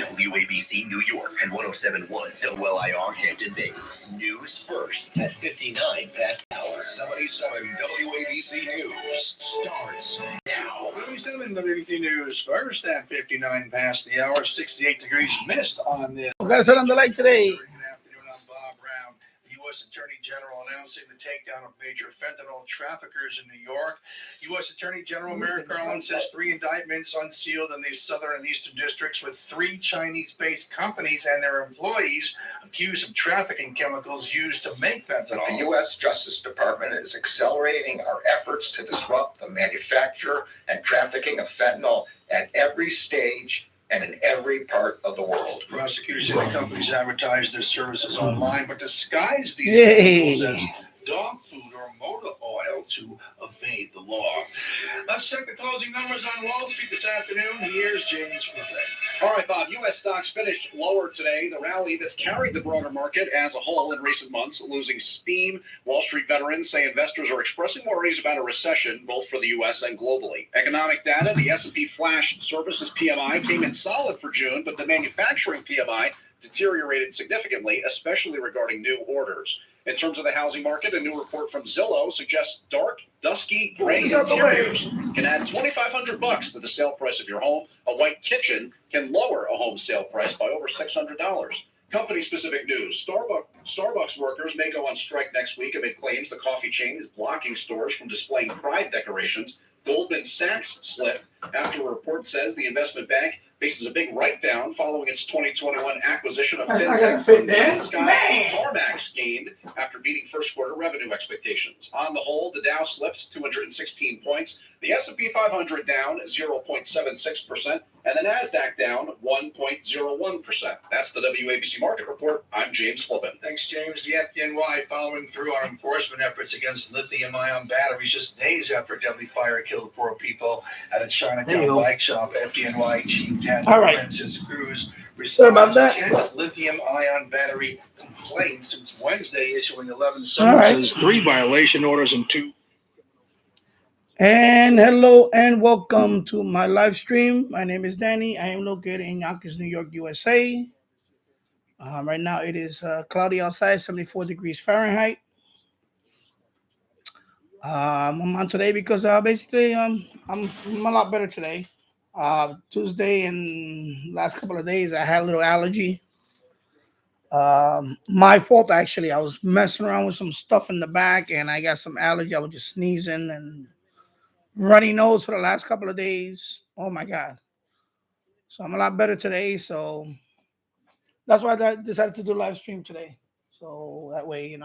WABC New York and 107.1 WLIR Hampton Bays. News first at 59 past hour. 77 WABC News starts now. 77 WABC News first at 59 past the hour. 68 degrees mist on this. We got to turn on the light today. Good afternoon, I'm Bob Brown. The U.S. Attorney General announcing the takedown of major fentanyl traffickers in New York. U.S. Attorney General Merrick Garland says 3 indictments unsealed in the southern and eastern districts with 3 Chinese-based companies and their employees accused of trafficking chemicals used to make fentanyl. The U.S. Justice Department is accelerating our efforts to disrupt the manufacture and trafficking of fentanyl at every stage and in every part of the world. Prosecutors say the companies advertise their services online, but disguise these chemicals as dog food or motor oil to evade the law. Let's check the closing numbers on Wall Street this afternoon. Here's James Griffin. All right, Bob. U.S. stocks finished lower today. The rally that's carried the broader market as a whole in recent months, losing steam. Wall Street veterans say investors are expressing worries about a recession, both for the U.S. and globally. Economic data, the S&P Flash Services PMI came in solid for June, but the manufacturing PMI deteriorated significantly, especially regarding new orders. In terms of the housing market, a new report from Zillow suggests dark, dusky gray interiors can add $2,500 to the sale price of your home. A white kitchen can lower a home sale price by over $600. Company-specific news. Starbucks workers may go on strike next week amid claims the coffee chain is blocking stores from displaying pride decorations. Goldman Sachs slipped after a report says the investment bank faces a big write-down following its 2021 acquisition of fintech CarMax gained after beating first-quarter revenue expectations. On the whole, the Dow slips 216 points, the S&P 500 down 0.76%, and the Nasdaq down 1.01%. That's the WABC Market Report. I'm James Flippin. Thanks, James. The FDNY following through on enforcement efforts against lithium-ion batteries just days after a deadly fire killed 4 people at a Chinatown bike shop. FDNY Chief Francis Cruz sorry about that. Lithium-ion battery complaint since Wednesday, issuing 11 summonses, 3 violation orders, and 2. And hello and welcome to my live stream. My name is Danny. I am located in Yonkers, New York, USA. Right now it is cloudy outside, 74 degrees Fahrenheit. I'm on today because basically I'm a lot better today. Tuesday and last couple of days I had a little allergy. My fault actually. I was messing around with some stuff in the back and I got some allergy. I was just sneezing and runny nose for the last couple of days. Oh my God. So I'm a lot better today. So that's why I decided to do live stream today. So that way,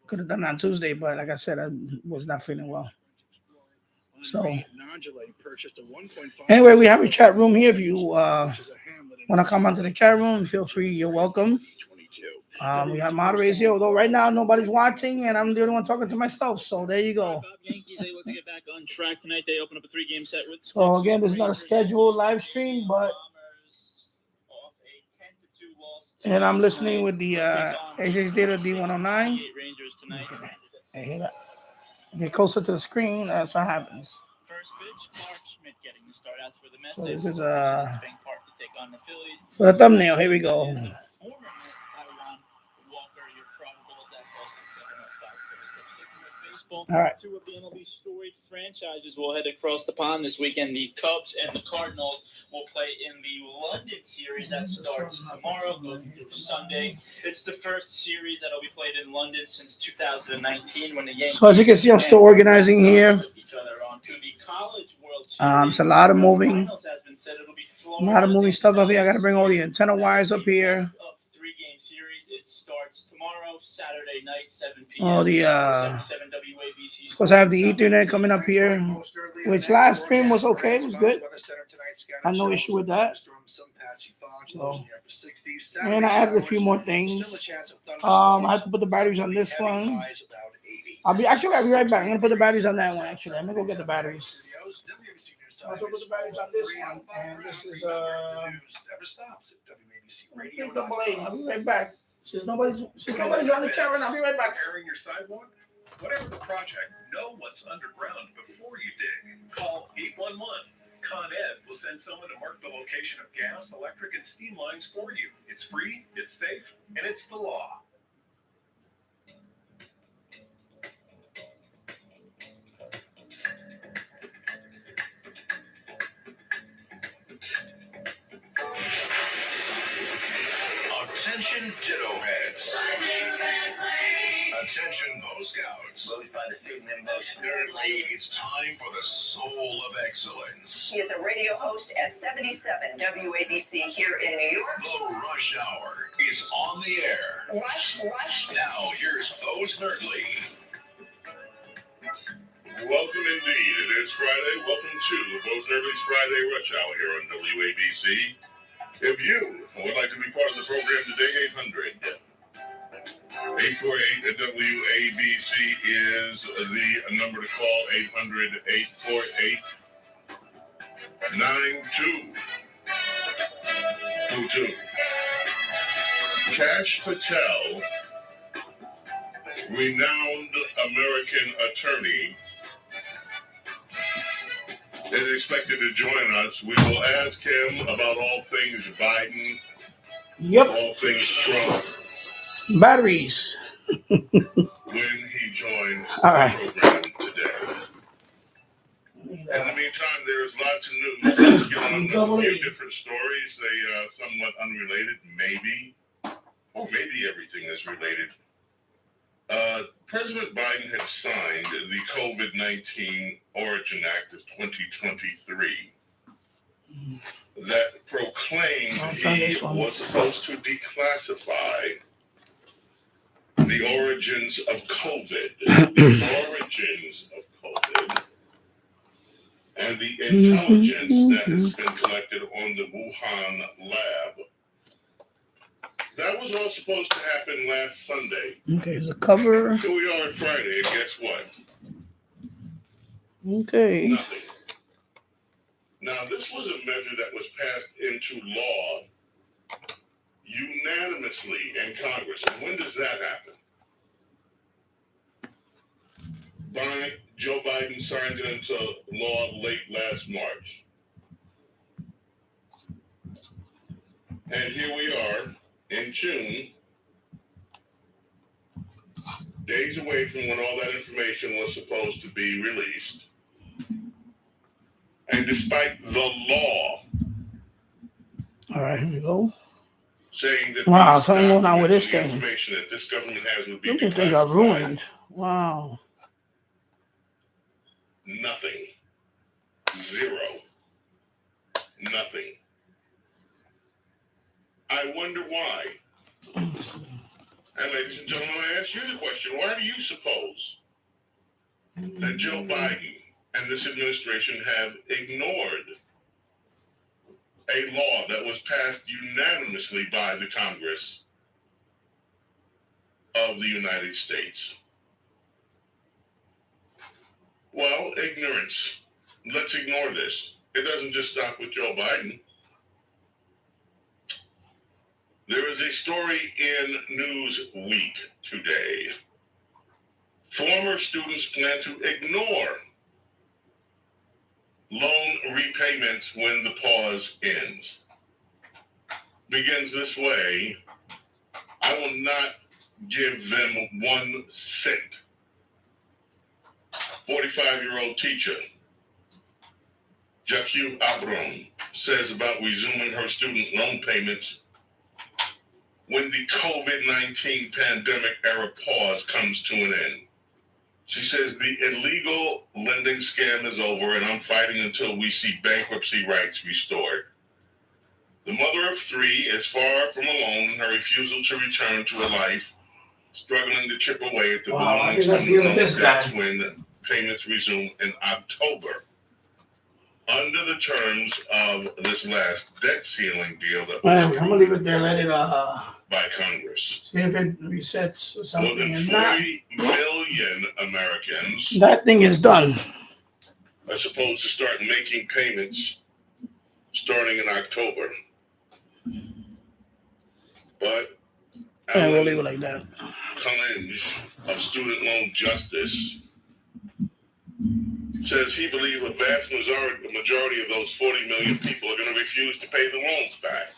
could have done it on Tuesday, but like I said, I was not feeling well. So anyway, we have a chat room here. If you want to come onto the chat room, feel free. You're welcome. We have moderators here, although right now nobody's watching, and I'm the only one talking to myself. So there you go. Yankees able to get back on track tonight. They open up a 3-game set. So again, this is not a scheduled live stream, but and I'm listening with the HH Data D109. I hear that. Get closer to the screen. That's what happens. First pitch, Mark Schmidt getting the start out for the Mets. So this is for the thumbnail. Here we go. All right. 2 of the MLB storied franchises will head across the pond this weekend. The Cubs and the Cardinals will play in the London series that starts tomorrow, goes through Sunday. It's the first series that will be played in London since 2019 when the Yankees. So as you can see, I'm still organizing here. It's a lot of moving. A lot of moving stuff up here. I got to bring all the antenna wires up here. 3-game series. It starts tomorrow, Saturday night, 7 p.m. All the of course, I have the Ethernet coming up here, which last stream was okay. It was good. I had no issue with that. So, and I added a few more things. I have to put the batteries on this one. I'll be right back. I'm gonna put the batteries on that one. Actually, I'm gonna go get the batteries. I'll put the batteries on this one, and this is I'll be right back. Since nobody's on the chat right now, I'll be right back. Whatever the project, know what's underground before you dig. Call 811. Con Ed will send someone to mark the location of gas, electric, and steam lines for you. It's free, it's safe, and it's the law. Attention ditto heads. Attention Boy Scouts. Moved by the student emotion. Thirdly, it's time for the soul of excellence. He is a radio host at 77 WABC here in New York. The Rush Hour is on the air. Rush. Now, here's Bose Nerdly. Welcome indeed. It is Friday. Welcome to Bose Nerdly's Friday Rush Hour here on WABC. If you would like to be part of the program today, 800-848-WABC is the number to call, 800-848-9222. Kash Patel, renowned American attorney, is expected to join us. We will ask him about all things Biden, all things Trump, batteries. when he joins All right. the program today. In the meantime, there's lots of news. Let's get on with a few different stories. They somewhat unrelated, maybe, or maybe everything is related. President Biden had signed the COVID-19 Origin Act of 2023 that proclaimed he was supposed to declassify the origins of COVID, and the intelligence that has been collected on the Wuhan lab. That was all supposed to happen last Sunday. Okay, there's a cover. Here we are on Friday, and guess what? Okay. Nothing. Now, this was a measure that was passed into law unanimously in Congress. And when does that happen? Joe Biden signed it into law late last March. And here we are in June, days away from when all that information was supposed to be released. And despite the law, All right, here we go. saying that Wow, something going on with this the thing. information that this government has would be Look at things got ruined. Wow. Nothing. Zero. Nothing. I wonder why. And ladies and gentlemen, I ask you the question, why do you suppose that Joe Biden and this administration have ignored a law that was passed unanimously by the Congress of the United States? Well, ignorance. Let's ignore this. It doesn't just stop with Joe Biden. There is a story in Newsweek today. Former students plan to ignore loan repayments when the pause ends. Begins this way: I will not give them 1 cent. 45-year-old teacher Jacques Abram says about resuming her student loan payments when the COVID-19 pandemic era pause comes to an end. She says the illegal lending scam is over, and I'm fighting until we see bankruptcy rights restored. The mother of 3 is far from alone in her refusal to return to a life, struggling to chip away at the I think that's the end of this guy. when payments resume in October. Under the terms of this last debt ceiling deal that was I'm gonna leave it there. Let it by Congress. see if it resets or More something. than And 40 million Americans that thing is done. are supposed to start making payments starting in October. But And we'll leave it like that. Collins of Student Loan Justice says he believes a vast majority of those 40 million people are going to refuse to pay the loans back.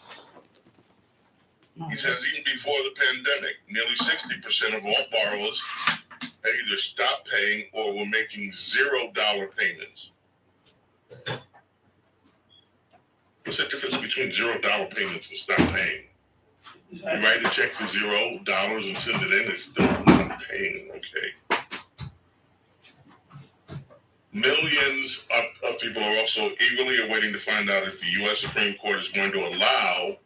He says even before the pandemic, nearly 60% of all borrowers either stopped paying or were making $0 payments. What's the difference between $0 payments and stop paying? You write a check for $0 and send it in, it's still not paying, okay? Millions of people are also eagerly awaiting to find out if the U.S. Supreme Court is going to allow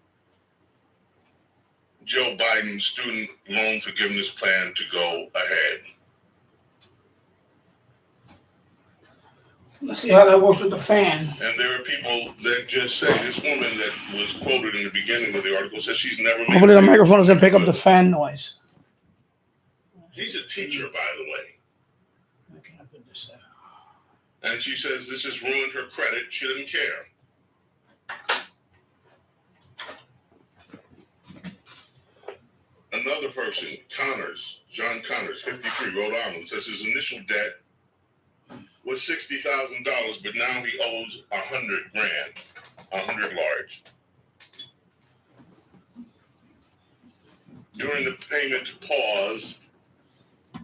Joe Biden's student loan forgiveness plan to go ahead. Let's see how that works with the fan. And there are people that just say, this woman that was quoted in the beginning of the article says she's never made Hopefully the microphone doesn't pick up the fan noise. She's a teacher, by the way. I can't put this out. And she says this has ruined her credit. She doesn't care. Another person, John Connors, 53, Rhode Island, says his initial debt was $60,000, but now he owes $100,000, 100 large. During the payment pause,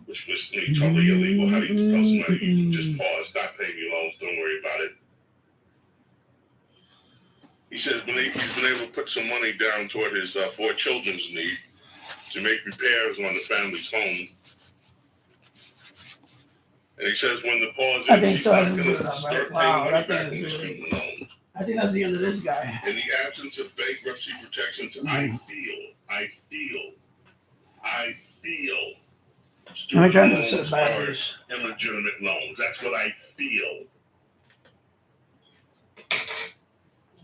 which was totally illegal. How do you tell somebody you can just pause, stop paying your loans, don't worry about it? He says he's been able to put some money down toward his 4 children's need to make repairs on the family's home. And he says when the pause ends, he's not going to start paying money back on the student loans. I think that's the end of this guy. In the absence of bankruptcy protections, I feel student loans are illegitimate loans. That's what I feel.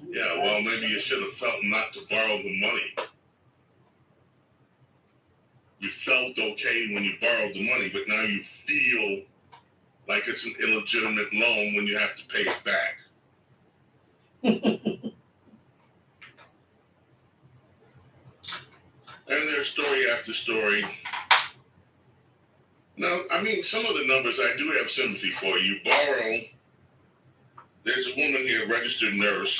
Yeah, well, maybe you should have felt not to borrow the money. You felt okay when you borrowed the money, but now you feel like it's an illegitimate loan when you have to pay it back. And there's story after story. Now, I mean, some of the numbers I do have sympathy for. You borrow, there's a woman here, registered nurse,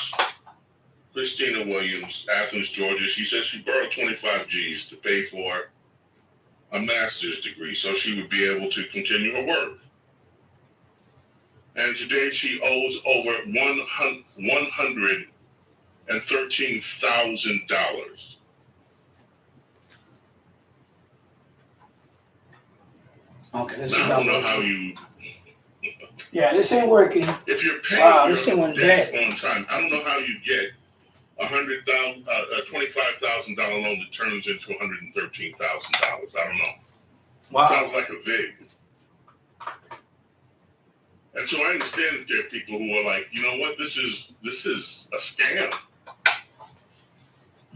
Christina Williams, Athens, Georgia. She says she borrowed 25 G's to pay for a master's degree so she would be able to continue her work. And today she owes over $113,000. Okay, this now, is I don't know how you. Yeah, this ain't working. If you're paying this thing went debt dead on time, I don't know how you get a $25,000 loan that turns into $113,000. I don't know. Wow. Sounds like a vig. And so I understand that there are people who are like, you know what, this is a scam.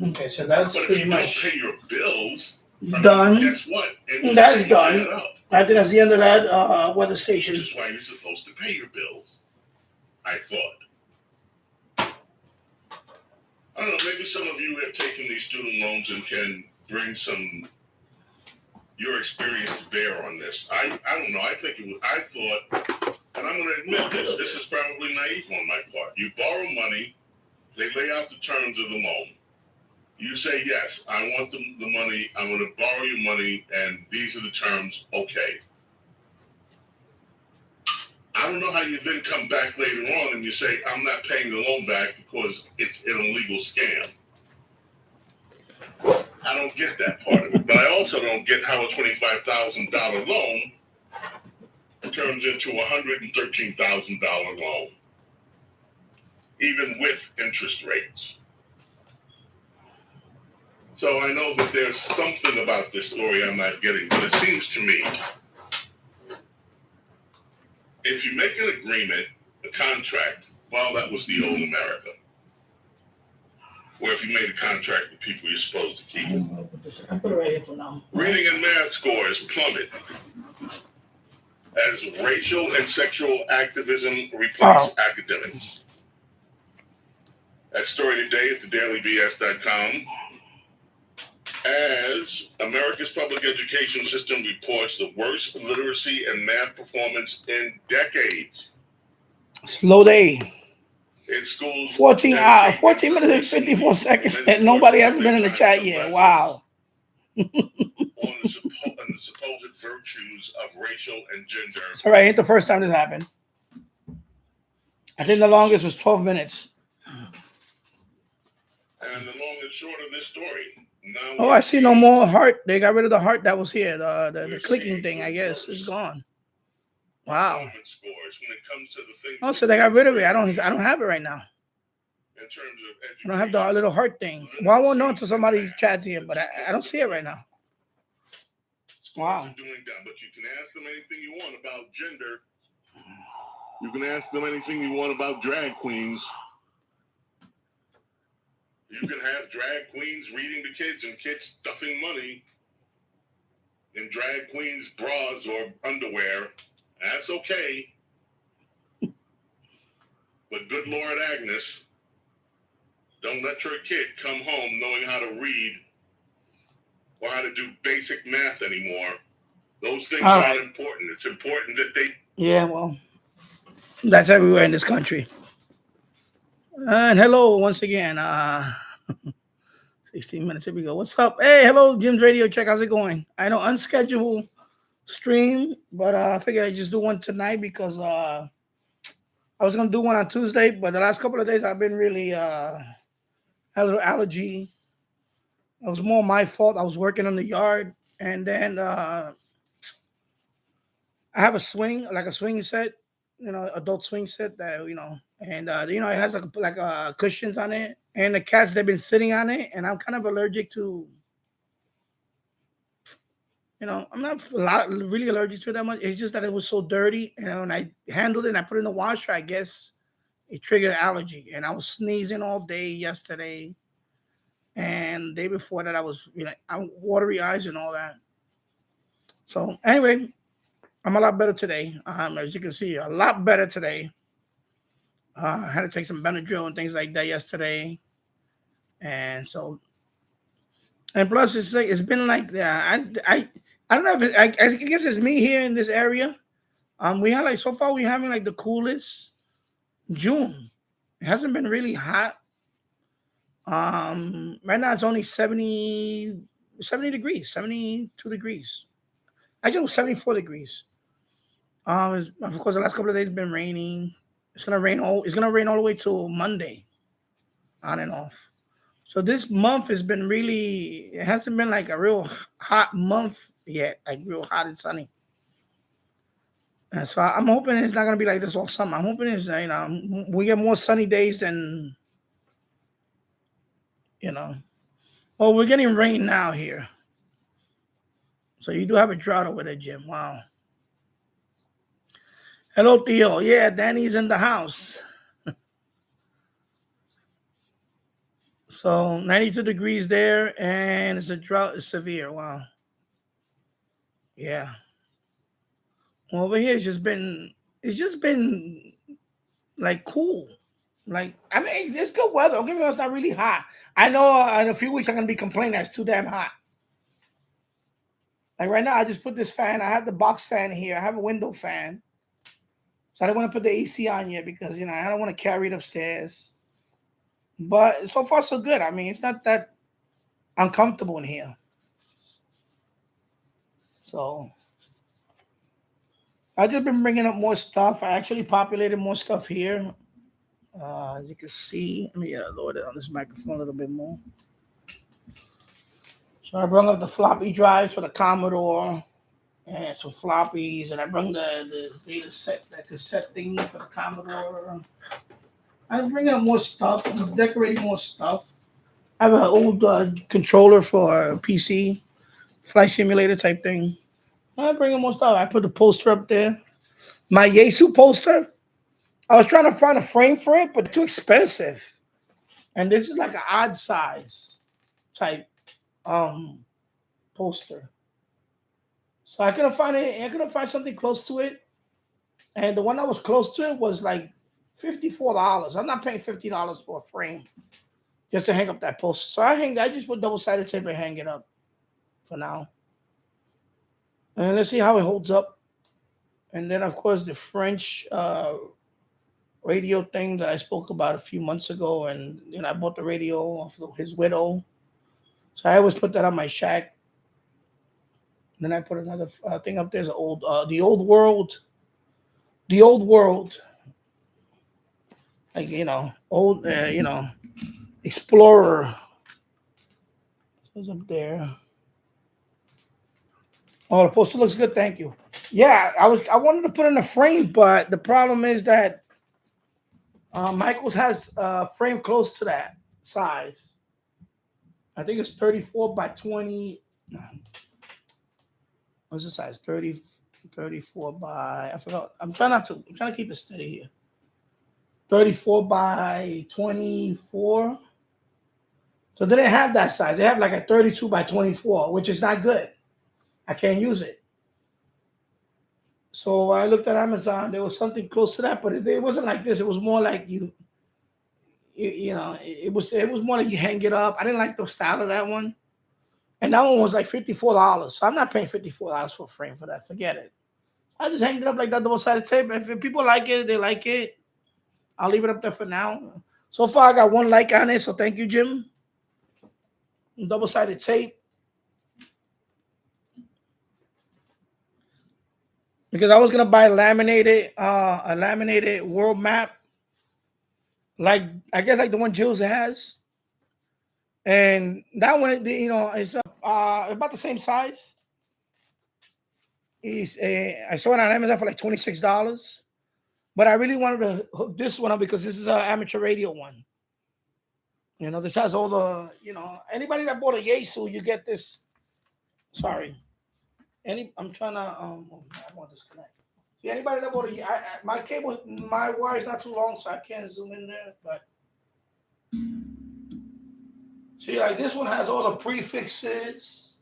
Okay, so that's but pretty if you much don't pay your bills, done. Guess what? That's done. I think that's the end of that weather station. This is why you're supposed to pay your bills, I thought. I don't know, maybe some of you have taken these student loans and can bring your experience to bear on this. I don't know, I thought, and I'm going to admit this is probably naive on my part. You borrow money, they lay out the terms of the loan. You say, yes, I want the money, I'm going to borrow your money, and these are the terms, okay. I don't know how you then come back later on and you say, I'm not paying the loan back because it's an illegal scam. I don't get that part of it. But I also don't get how a $25,000 loan turns into a $113,000 loan, even with interest rates. So I know that there's something about this story I'm not getting, but it seems to me, if you make an agreement, a contract, well, that was the old America. Or if you made a contract with people you're supposed to keep. I'll put it right here for now. Reading and math scores plummet as racial and sexual activism replace academics. That story today at thedailybs.com. As America's public education system reports the worst literacy and math performance in decades. Slow day. In schools, 14 minutes and 54 seconds, and nobody has been in the chat yet. Wow. On the supposed virtues of racial and gender. It's all right. Ain't the first time this happened. I think the longest was 12 minutes. And the long and short of this story. Now Oh, I see no more heart. They got rid of the heart that was here. The clicking thing, I guess, is gone. Wow. Oh, so they got rid of it. I don't have it right now. I don't have the little heart thing. Well, I won't know until somebody chats here, but I don't see it right now. Wow. But you can ask them anything you want about gender. You can ask them anything you want about drag queens. You can have drag queens reading to kids and kids stuffing money in drag queens' bras or underwear. That's okay. But good Lord Agnes, don't let your kid come home knowing how to read or how to do basic math anymore. Those things aren't important. It's important that they... Yeah, well, that's everywhere in this country. And hello once again. 16 minutes, here we go. What's up? Hey, hello, Jim's Radio Check. How's it going? I know unscheduled stream, but I figured I'd just do one tonight because I was going to do one on Tuesday, but the last couple of days I've been really had a little allergy. It was more my fault. I was working in the yard, and then I have a swing set, adult swing set that, and it has like cushions on it, and the cats, they've been sitting on it, and I'm kind of allergic to, I'm not really allergic to it that much. It's just that it was so dirty, and when I handled it and I put it in the washer, I guess it triggered an allergy, and I was sneezing all day yesterday, and the day before that I was, I'm watery eyes and all that. So anyway, I'm a lot better today. As you can see, a lot better today. I had to take some Benadryl and things like that yesterday. And so, and plus it's been like that. I don't know if I guess it's me here in this area. We had so far we're having the coolest June. It hasn't been really hot. Right now it's only 70 degrees, 72 degrees. Actually, it was 74 degrees. Of course, the last couple of days been raining. It's gonna rain all the way till Monday, on and off. So this month has been it hasn't been like a real hot month yet, like real hot and sunny. And so I'm hoping it's not gonna be like this all summer. I'm hoping it's we get more sunny days than Well, we're getting rain now here. So you do have a drought over there, Jim. Wow. Hello, Theo. Yeah, Danny's in the house. So 92 degrees there, and the drought is severe. Wow. Yeah. Well, over here, it's just been like cool. It's good weather. Don't get me wrong, it's not really hot. I know in a few weeks I'm gonna be complaining that it's too damn hot. Like right now, I just put this fan. I have the box fan here. I have a window fan. So I don't want to put the AC on yet because, I don't want to carry it upstairs. But so far, so good. I mean, it's not that uncomfortable in here. So I've just been bringing up more stuff. I actually populated more stuff here. As you can see, let me lower it on this microphone a little bit more. So I brought up the floppy drives for the Commodore and some floppies, and I brought the data set, that cassette thingy for the Commodore. I'm bringing up more stuff. I'm decorating more stuff. I have an old controller for PC, flight simulator type thing. I'm bringing more stuff. I put the poster up there. My Yesu poster. I was trying to find a frame for it, but too expensive. And this is like an odd size type poster. So I couldn't find it. I couldn't find something close to it. And the one that was close to it was like $54. I'm not paying $50 for a frame just to hang up that poster. So I just put double-sided tape and hang it up for now. And let's see how it holds up. And then, of course, the French radio thing that I spoke about a few months ago, and I bought the radio off of his widow. So I always put that on my shack. Then I put another thing up there. Is the old world, like old, Explorer. What's up there? Oh, the poster looks good. Thank you. Yeah, I wanted to put in a frame, but the problem is that Michael's has a frame close to that size. I think it's 34 by 20. What's the size? 34 by, I forgot. I'm trying to keep it steady here. 34 by 24. So they didn't have that size. They have like a 32 by 24, which is not good. I can't use it. So I looked at Amazon. There was something close to that, but it wasn't like this. It was more like it was more like you hang it up. I didn't like the style of that one. And that one was like $54. So I'm not paying $54 for a frame for that. Forget it. I just hanged it up like that double-sided tape. If people like it, they like it. I'll leave it up there for now. So far, I got 1 like on it. So thank you, Jim. Double-sided tape. Because I was gonna buy a laminated world map, like I guess like the one Jules has, and that one is about the same size. I saw it on Amazon for like $26, but I really wanted to hook this one up because this is an amateur radio one. This has all the anybody that bought a Yaesu, you get this. Sorry. I'm trying to I want to disconnect. See, anybody that bought my wire is not too long, so I can't zoom in there. But see, like this one has all the prefixes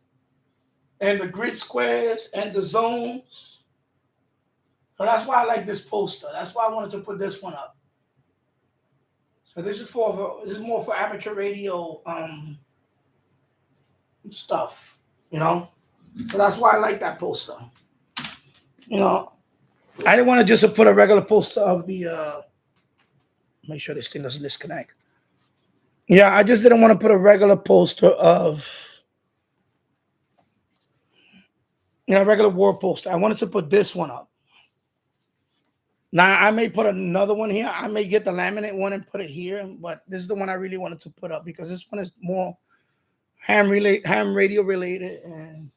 and the grid squares and the zones. So that's why I like this poster. That's why I wanted to put this one up. So this is more for amateur radio stuff, So that's why I like that poster. I didn't want to just put a regular poster of the make sure this thing doesn't disconnect. Yeah, I just didn't want to put a regular poster of regular war poster. I wanted to put this one up. Now I may put another one here. I may get the laminate one and put it here, but this is the one I really wanted to put up because this one is more ham radio related, and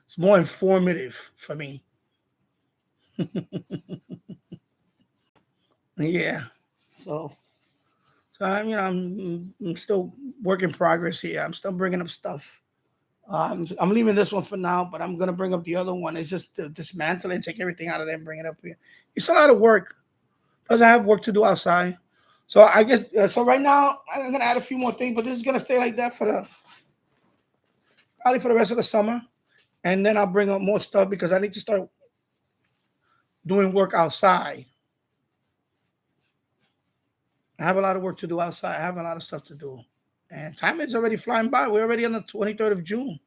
it's more informative for me. Yeah. So I'm still work in progress here. I'm still bringing up stuff. I'm leaving this one for now, but I'm gonna bring up the other one. It's just to dismantle it, take everything out of there, and bring it up here. It's a lot of work. Plus, I have work to do outside. So I guess so. Right now, I'm gonna add a few more things, but this is gonna stay like that probably for the rest of the summer, and then I'll bring up more stuff because I need to start doing work outside. I have a lot of work to do outside. I have a lot of stuff to do. And time is already flying by. We're already on the 23rd of June.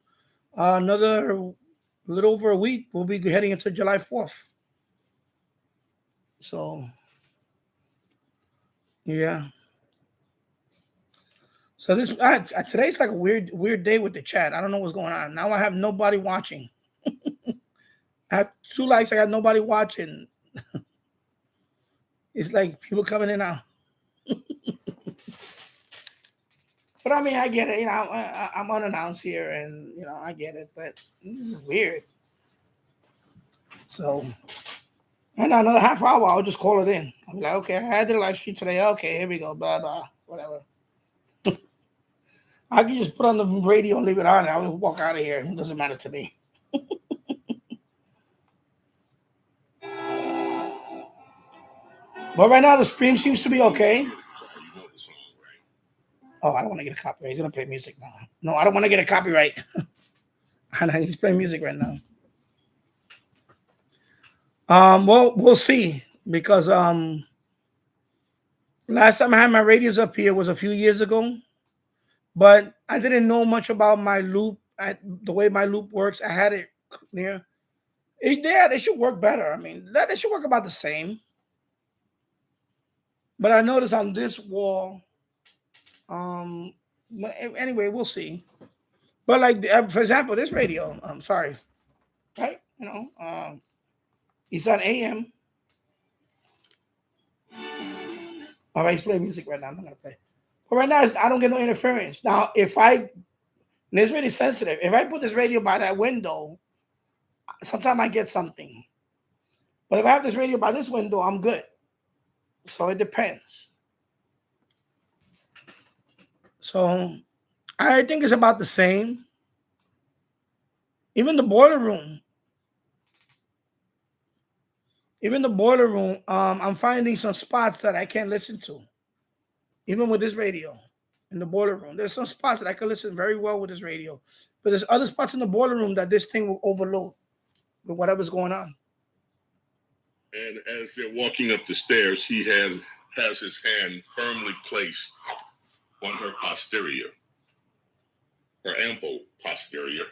Another little over a week, we'll be heading into July 4th. So, yeah. So today's like a weird day with the chat. I don't know what's going on. Now I have nobody watching. I have 2 likes. I got nobody watching. It's like people coming in and out. But I mean, I get it. I'm unannounced here, and I get it. But this is weird. So, and another half hour, I'll just call it in. I'll be like, okay, I did a live stream today. Okay, here we go. Blah blah, whatever. I can just put on the radio and leave it on. I'll just walk out of here. It doesn't matter to me. But right now, the stream seems to be okay. Oh, I don't want to get a copyright. He's going to play music now. No, I don't want to get a copyright. He's playing music right now. Well, we'll see. Because last time I had my radios up here was a few years ago. But I didn't know much about my loop, the way my loop works. I had it near. Yeah, they should work better. I mean, they should work about the same. But I noticed on this wall, anyway, we'll see. But like, for example, this radio, I'm sorry, right? You know, it's on AM. All right, he's playing music right now. I'm not gonna play. But right now, I don't get no interference. Now, if it's really sensitive. If I put this radio by that window, sometimes I get something. But if I have this radio by this window, I'm good. So it depends. So I think it's about the same. Even the boiler room. I'm finding some spots that I can't listen to. Even with this radio in the boiler room. There's some spots that I can listen very well with this radio. But there's other spots in the boiler room that this thing will overload with whatever's going on. And as they're walking up the stairs, he has his hand firmly placed on her posterior, her ample posterior.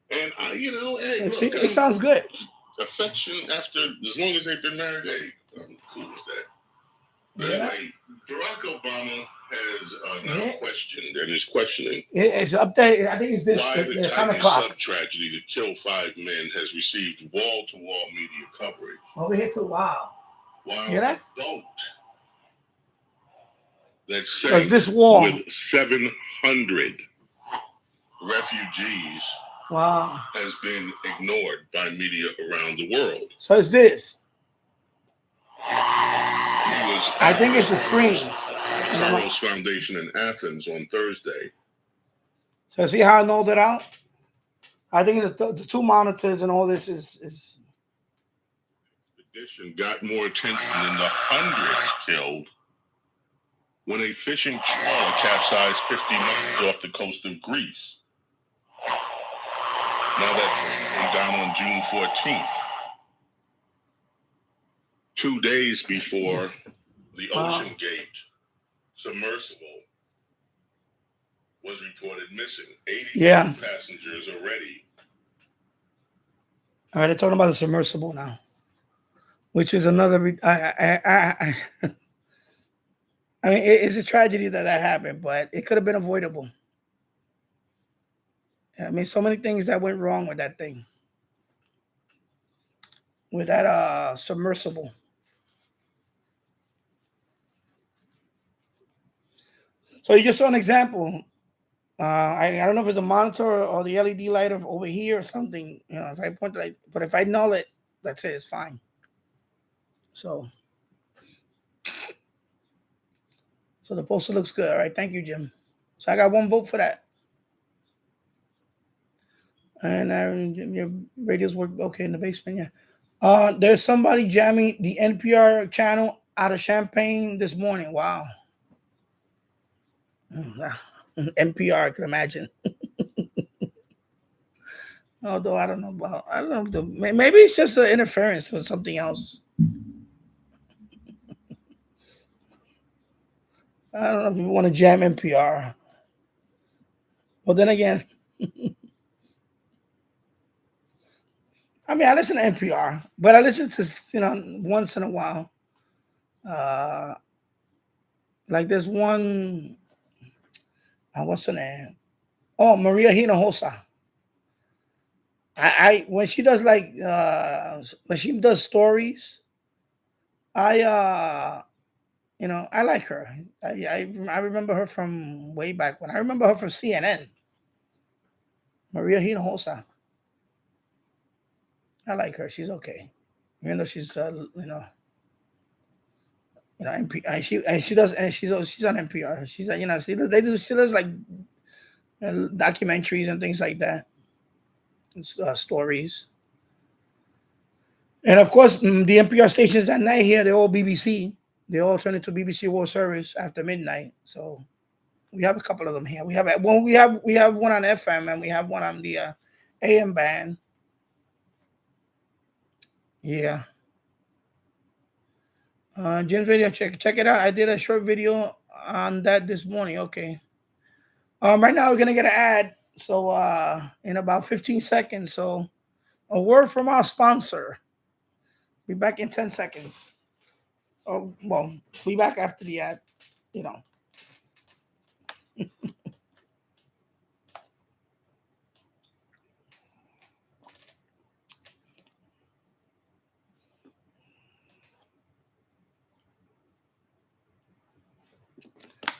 And hey, look, it sounds good. Affection after, as long as they've been married, I'm cool with that. But anyway, Barack Obama has now questioned and is questioning. It's up there. I think it's this. Why the time Titan clock. sub tragedy that killed 5 men has received wall-to-wall media coverage. Over here too. Wow. While Hear that? a vote that says this wall with 700 refugees has been ignored by media around the world. So it's this. I think it's the screens. Soros Foundation in Athens on Thursday. So see how I know that out? I think it's the 2 monitors and all this is. The expedition got more attention than the hundreds killed when a fishing trawler capsized 50 miles off the coast of Greece. Now that went down on June 14th. 2 days before the Ocean Gate submersible was reported missing. 80 passengers already. All right, they're talking about the submersible now, which is another. I mean, it's a tragedy that happened, but it could have been avoidable. I mean, so many things that went wrong with that thing, with that submersible. So you just saw an example. I don't know if it's a monitor or the LED light over here or something. You know, if I point it, but if I null it, that's it. It's fine. So the poster looks good. All right, thank you, Jim. So I got 1 vote for that. And your radios work okay in the basement, yeah. There's somebody jamming the NPR channel out of Champaign this morning. Wow. NPR, I can imagine. Although I don't know. Maybe it's just an interference or something else. I don't know if you want to jam NPR. Well, then again, I mean, I listen to NPR, but I listen to, once in a while. Like there's one, what's her name? Oh, Maria Hinojosa. I when she does stories, I like her. I remember her from way back when. I remember her from CNN. Maria Hinojosa. I like her. She's okay, even though she's NPR. She's on NPR. She's she does like documentaries and things like that, stories. And of course, the NPR stations at night here, they're all BBC. They all turn into BBC World Service after midnight. So we have a couple of them here. We have one on FM and we have one on the AM band. Yeah. Jim's video, check it out. I did a short video on that this morning. Okay. Right now we're gonna get an ad. So in about 15 seconds. So A word from our sponsor. Be back in 10 seconds. Oh, well, be back after the ad, you know.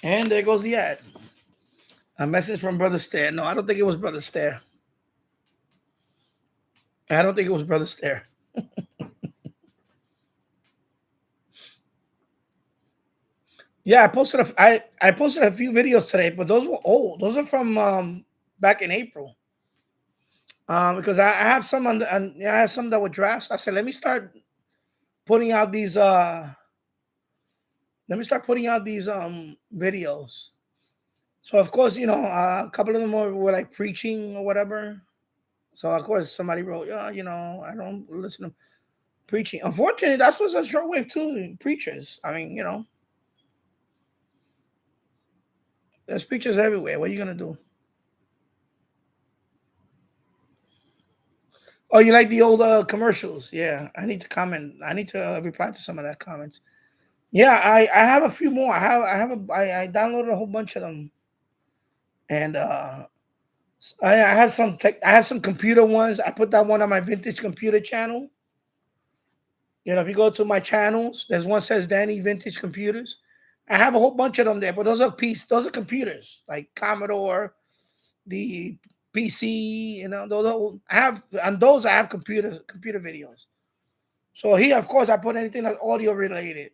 And there goes the ad. A message from Brother Stare. No, I don't think it was Brother Stare. I don't think it was Brother Stare. Yeah, I posted a few videos today, but those were old. Those are from back in April. Because I have some I have some that were drafts. I said, let me start putting out these videos. So of course, a couple of them were like preaching or whatever. So of course somebody wrote, I don't listen to preaching. Unfortunately, that's what's a shortwave too, preachers. I mean, there's preachers everywhere. What are you gonna do? Oh, you like the old commercials? Yeah, I need to comment. I need to reply to some of that comments. Yeah, I have a few more. I downloaded a whole bunch of them, and I have some I have some computer ones. I put that one on my vintage computer channel. If you go to my channels, there's one says Danny Vintage Computers. I have a whole bunch of them there, but those are computers like Commodore, the PC. I have computer videos. So here, of course, I put anything that's audio related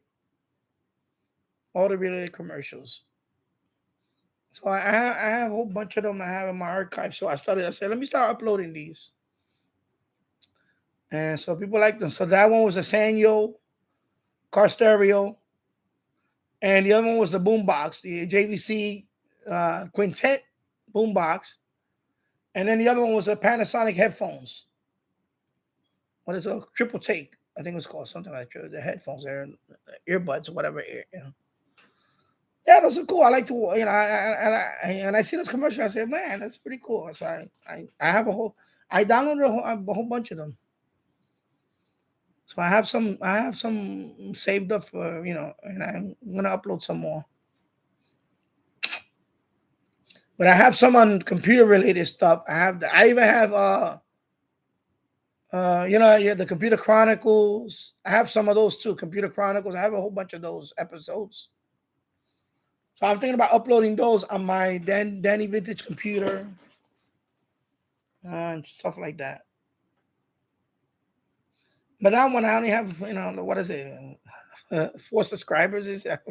commercials. So I have a whole bunch of them I have in my archive. So I said, let me start uploading these. And so people like them. So that one was a Sanyo car stereo. And the other one was the boombox, the JVC Quintet boombox. And then the other one was a Panasonic headphones. What is it? Triple take. I think it's called something like that. The headphones there, earbuds, whatever. Yeah, those are cool. I like to, and I see those commercials. I say, man, that's pretty cool. So I have I downloaded a whole bunch of them. So I have some saved up for, and I'm gonna upload some more. But I have some on computer related stuff. I even have the Computer Chronicles. I have some of those too. Computer Chronicles. I have a whole bunch of those episodes. So I'm thinking about uploading those on my Danny Vintage computer and stuff like that. But that one I only have, what is it? 4 subscribers is that?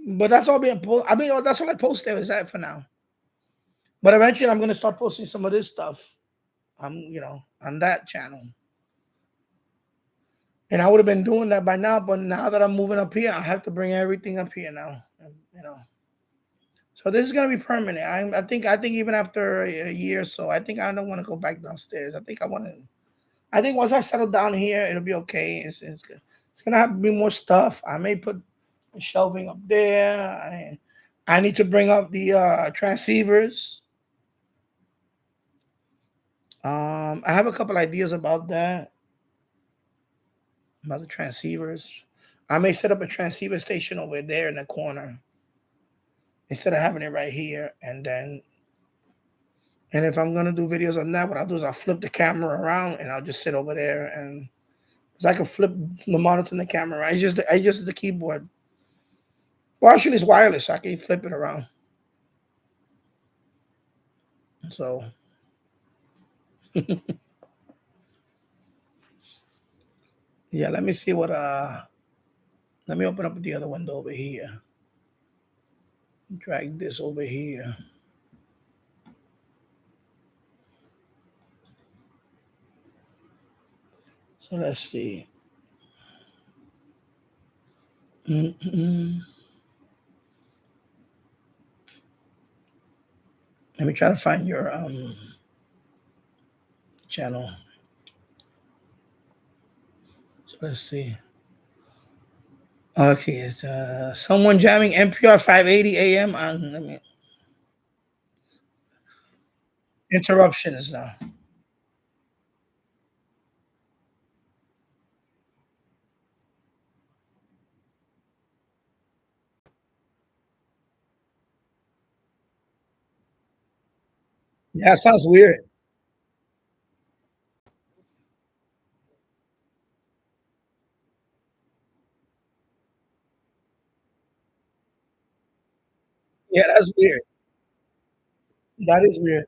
But that's all being posted. I mean, that's all I posted is that for now. But eventually I'm gonna start posting some of this stuff on that channel. And I would have been doing that by now, but now that I'm moving up here, I have to bring everything up here now. So this is gonna be permanent. I think even after a year or so, I think I don't want to go back downstairs. I think once I settle down here, it'll be okay. It's good. It's gonna have to be more stuff. I may put shelving up there. I need to bring up the transceivers. I have a couple ideas about that. About the transceivers. I may set up a transceiver station over there in the corner instead of having it right here. And if I'm gonna do videos on that, what I'll do is I'll flip the camera around and I'll just sit over there, and because I can flip the monitor and the camera around. I just the keyboard. Well, actually, it's wireless, so I can flip it around. So yeah, let me see what let me open up the other window over here. Drag this over here. So let's see. Let me try to find your channel. So let's see. Okay, it's someone jamming NPR 580 AM on interruptions now. Yeah, that sounds weird. Yeah, that's weird. That is weird.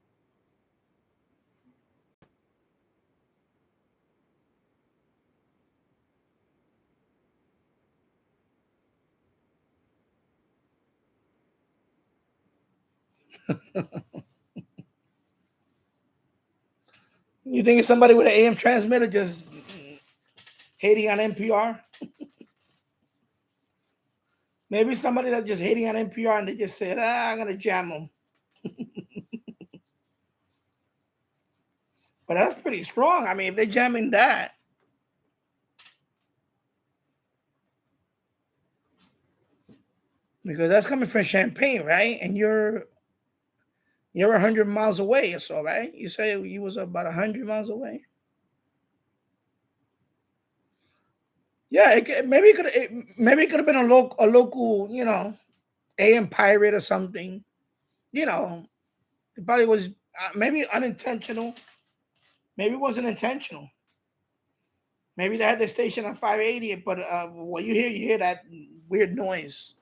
You think it's somebody with an AM transmitter just hating on NPR? Maybe somebody that's just hating on NPR and they just said, I'm gonna jam them. But that's pretty strong. I mean, if they're jamming that, because that's coming from Champaign, right? And you're 100 miles away or so, right? You say you was about 100 miles away. Yeah, maybe it could have been a local, AM pirate or something. It probably was maybe unintentional. Maybe it wasn't intentional. Maybe they had the station on 580, but what you hear that weird noise.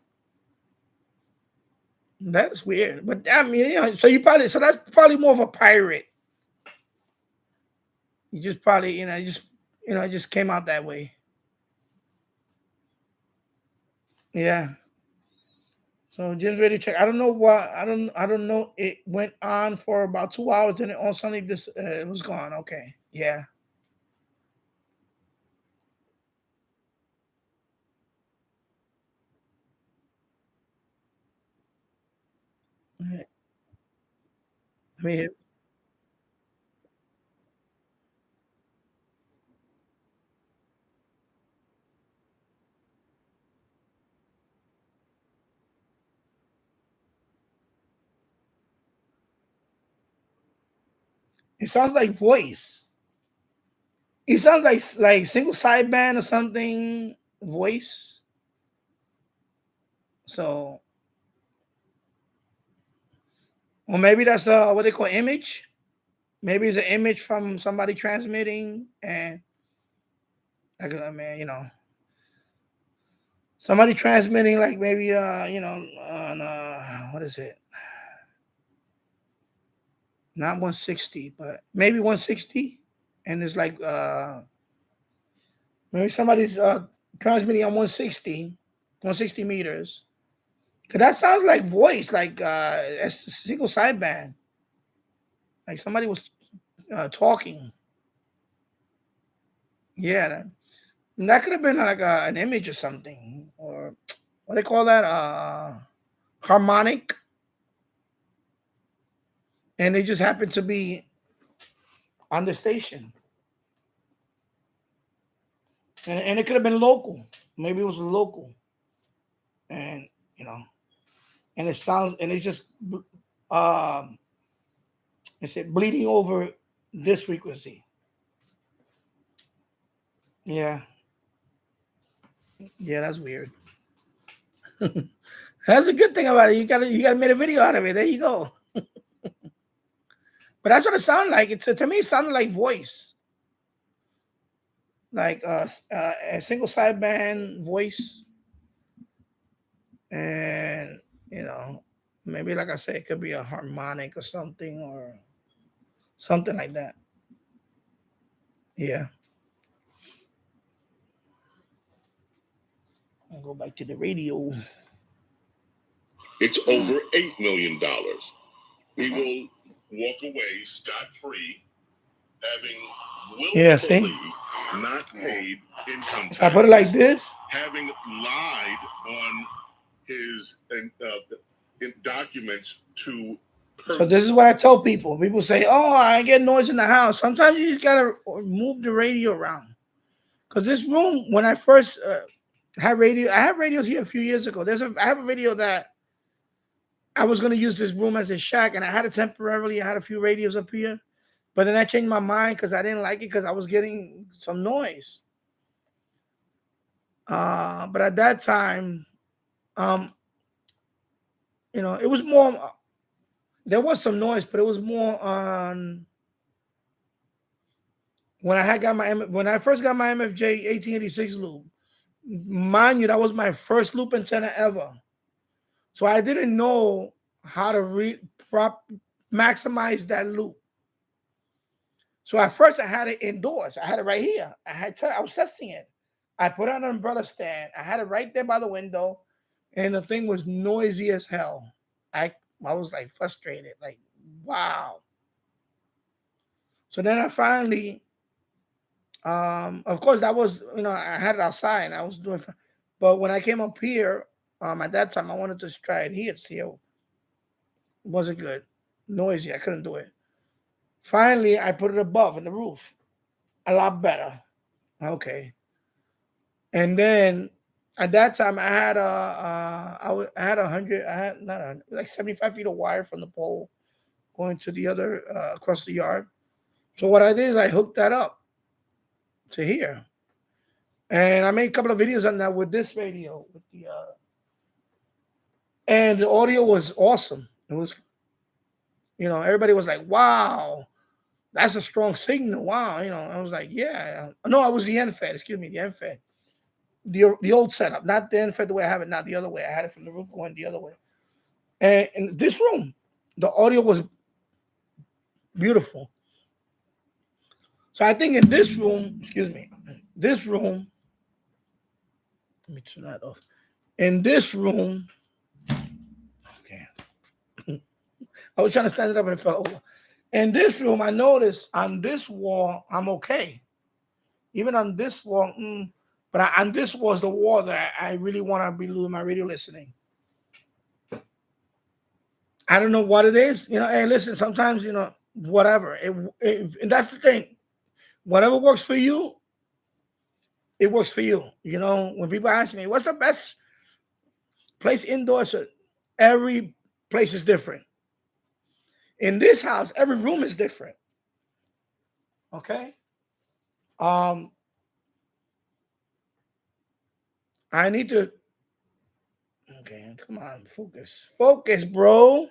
That's weird. But I mean, so that's probably more of a pirate. You just probably, it just came out that way. Yeah. So just ready to check. I don't know what I don't know. It went on for about 2 hours and it all suddenly this it was gone. Okay. Yeah. I mean, it sounds like voice. It sounds like single sideband or something voice. So, or maybe that's what they call image. Maybe it's an image from somebody transmitting, and like I mean, somebody transmitting like maybe on what is it? Not 160, but maybe 160, and it's like maybe somebody's transmitting on 160 meters. Cause that sounds like voice, like a single sideband, like somebody was talking. Yeah, that could have been like an image or something, or what they call that, harmonic, and they just happened to be on the station, and it could have been local. Maybe it was local, and you know, and it sounds, and it's just, um, it's bleeding over this frequency. Yeah, yeah, that's weird. That's a good thing about it. You gotta make a video out of it. There you go. But that's what it sounded like. To me, it sounded like voice, like a single sideband voice, and you know, maybe like I said, it could be a harmonic or something, or something like that. Yeah. I'll go back to the radio. It's over $8 million. We will walk away scot-free, having Yeah, see? willfully not paid income If I put it like taxes, this, having lied on his documents to so this is what I tell people. People say, "Oh, I get noise in the house." Sometimes you just gotta move the radio around. Cause this room, when I first had radio, I had radios here a few years ago. I have a video that I was gonna use this room as a shack, and I had it temporarily. I had a few radios up here, but then I changed my mind because I didn't like it because I was getting some noise. But at that time, um, it was more. there was some noise, but it was more on when I first got my MFJ 1886 loop. Mind you, that was my first loop antenna ever. So I didn't know how to maximize that loop. So at first I had it indoors. I had it right here. I was testing it. I put on an umbrella stand. I had it right there by the window, and the thing was noisy as hell. I was like frustrated, like, wow. So then I finally, of course, that was, I had it outside and I was doing, but when I came up here, at that time, I wanted to try it here. See, it wasn't good, noisy. I couldn't do it. Finally, I put it above in the roof, a lot better. Okay. And then at that time, I had like 75 feet of wire from the pole going to the other across the yard. So what I did is I hooked that up to here, and I made a couple of videos on that with this radio, with the and the audio was awesome. It was, everybody was like, "Wow, that's a strong signal." Wow, I was like, "Yeah." No, it was the NFED. Excuse me, the NFED. The old setup, not the NFED the way I have it now, the other way. I had it from the roof going the other way. And in this room, the audio was beautiful. So I think in this room, let me turn that off. In this room, okay. I was trying to stand it up and it fell over. In this room, I noticed on this wall, I'm okay. Even on this wall, but on this was the wall that I really want to be doing my radio listening. I don't know what it is. Hey, listen, sometimes, whatever. And that's the thing. Whatever works for you, it works for you. When people ask me, what's the best place indoors? Every place is different. In this house, every room is different. Okay? I need to, okay, come on, focus. Focus, bro.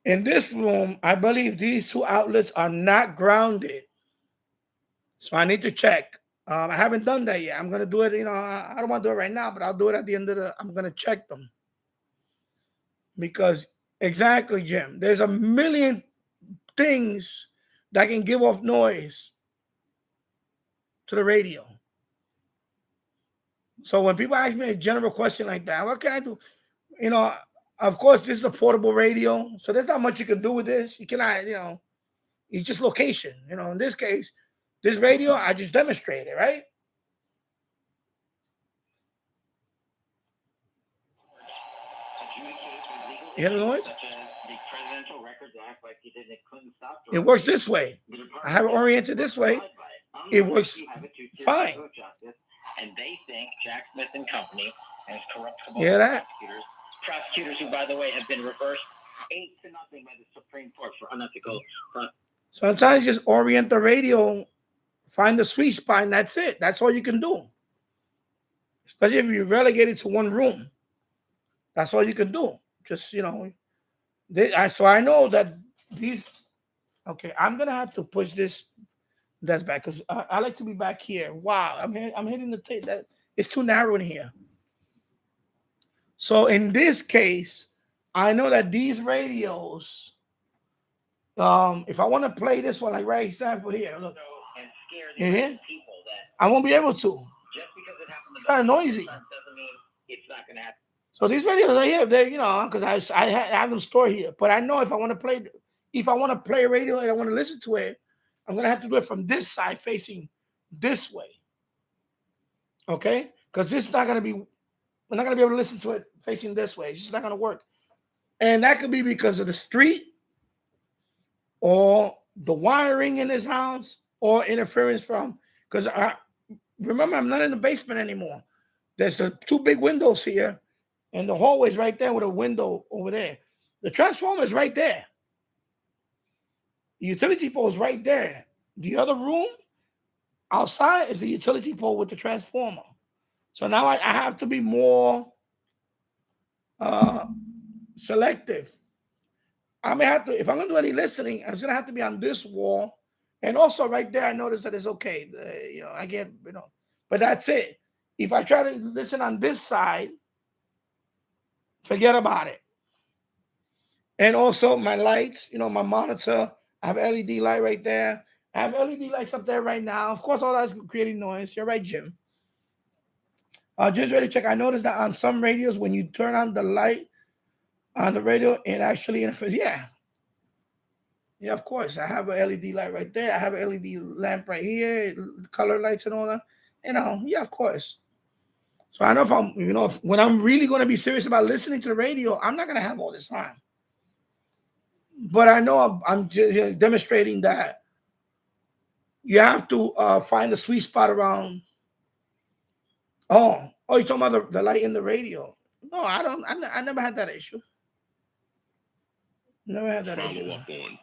In this room, I believe these two outlets are not grounded. So I need to check. I haven't done that yet. I'm going to do it. I don't want to do it right now, but I'll do it at the end of I'm going to check them. Because exactly, Jim, there's a million things that can give off noise to the radio. So when people ask me a general question like that, what can I do? Of course, this is a portable radio, so there's not much you can do with this. You cannot, it's just location. In this case, this radio, I just demonstrated, right? You hear the noise? It works this way. I have it oriented this way. It works fine. And they think Jack Smith and Company has corruptible prosecutors who, by the way, have been reversed 8-0 by the Supreme Court for unethical. Sometimes just orient the radio, find the sweet spot, and that's it. That's all you can do. Especially if you relegate it to one room. That's all you can do. Just, so I know that these, okay, I'm going to have to push this. That's back because I like to be back here. Wow, I'm hitting the tape. That it's too narrow in here. So in this case, I know that these radios, if I want to play this one, like right example here, look, you hear? I won't be able to. It's kind of noisy. It's not going to happen. So these radios are here, they because I have them stored here. But I know if I want to play a radio and I want to listen to it, I'm going to have to do it from this side facing this way. Okay? Because this is not going to be, we're not going to be able to listen to it facing this way. It's just not going to work. And that could be because of the street or the wiring in this house or interference from, because remember, I'm not in the basement anymore. There's the two big windows here and the hallway's right there with a window over there. The transformer is right there. The utility pole is right there. The other room outside is the utility pole with the transformer. So now I have to be more selective. I may have to, if I'm gonna do any listening, it's gonna have to be on this wall, and also right there. I notice that it's okay. I get, but that's it. If I try to listen on this side, forget about it. And also my lights, my monitor. I have LED light right there. I have LED lights up there right now. Of course, all that's creating noise. You're right, Jim. Jim's ready to check. I noticed that on some radios, when you turn on the light on the radio, it actually interferes. Yeah. Yeah, of course. I have a LED light right there. I have an LED lamp right here, color lights and all that. Yeah, of course. So I know if I'm, when I'm really going to be serious about listening to the radio, I'm not going to have all this on. But I know I'm just demonstrating that you have to find the sweet spot around. Oh, you're talking about the light in the radio? No, I don't. I never had that issue. Never had that issue. Follow up on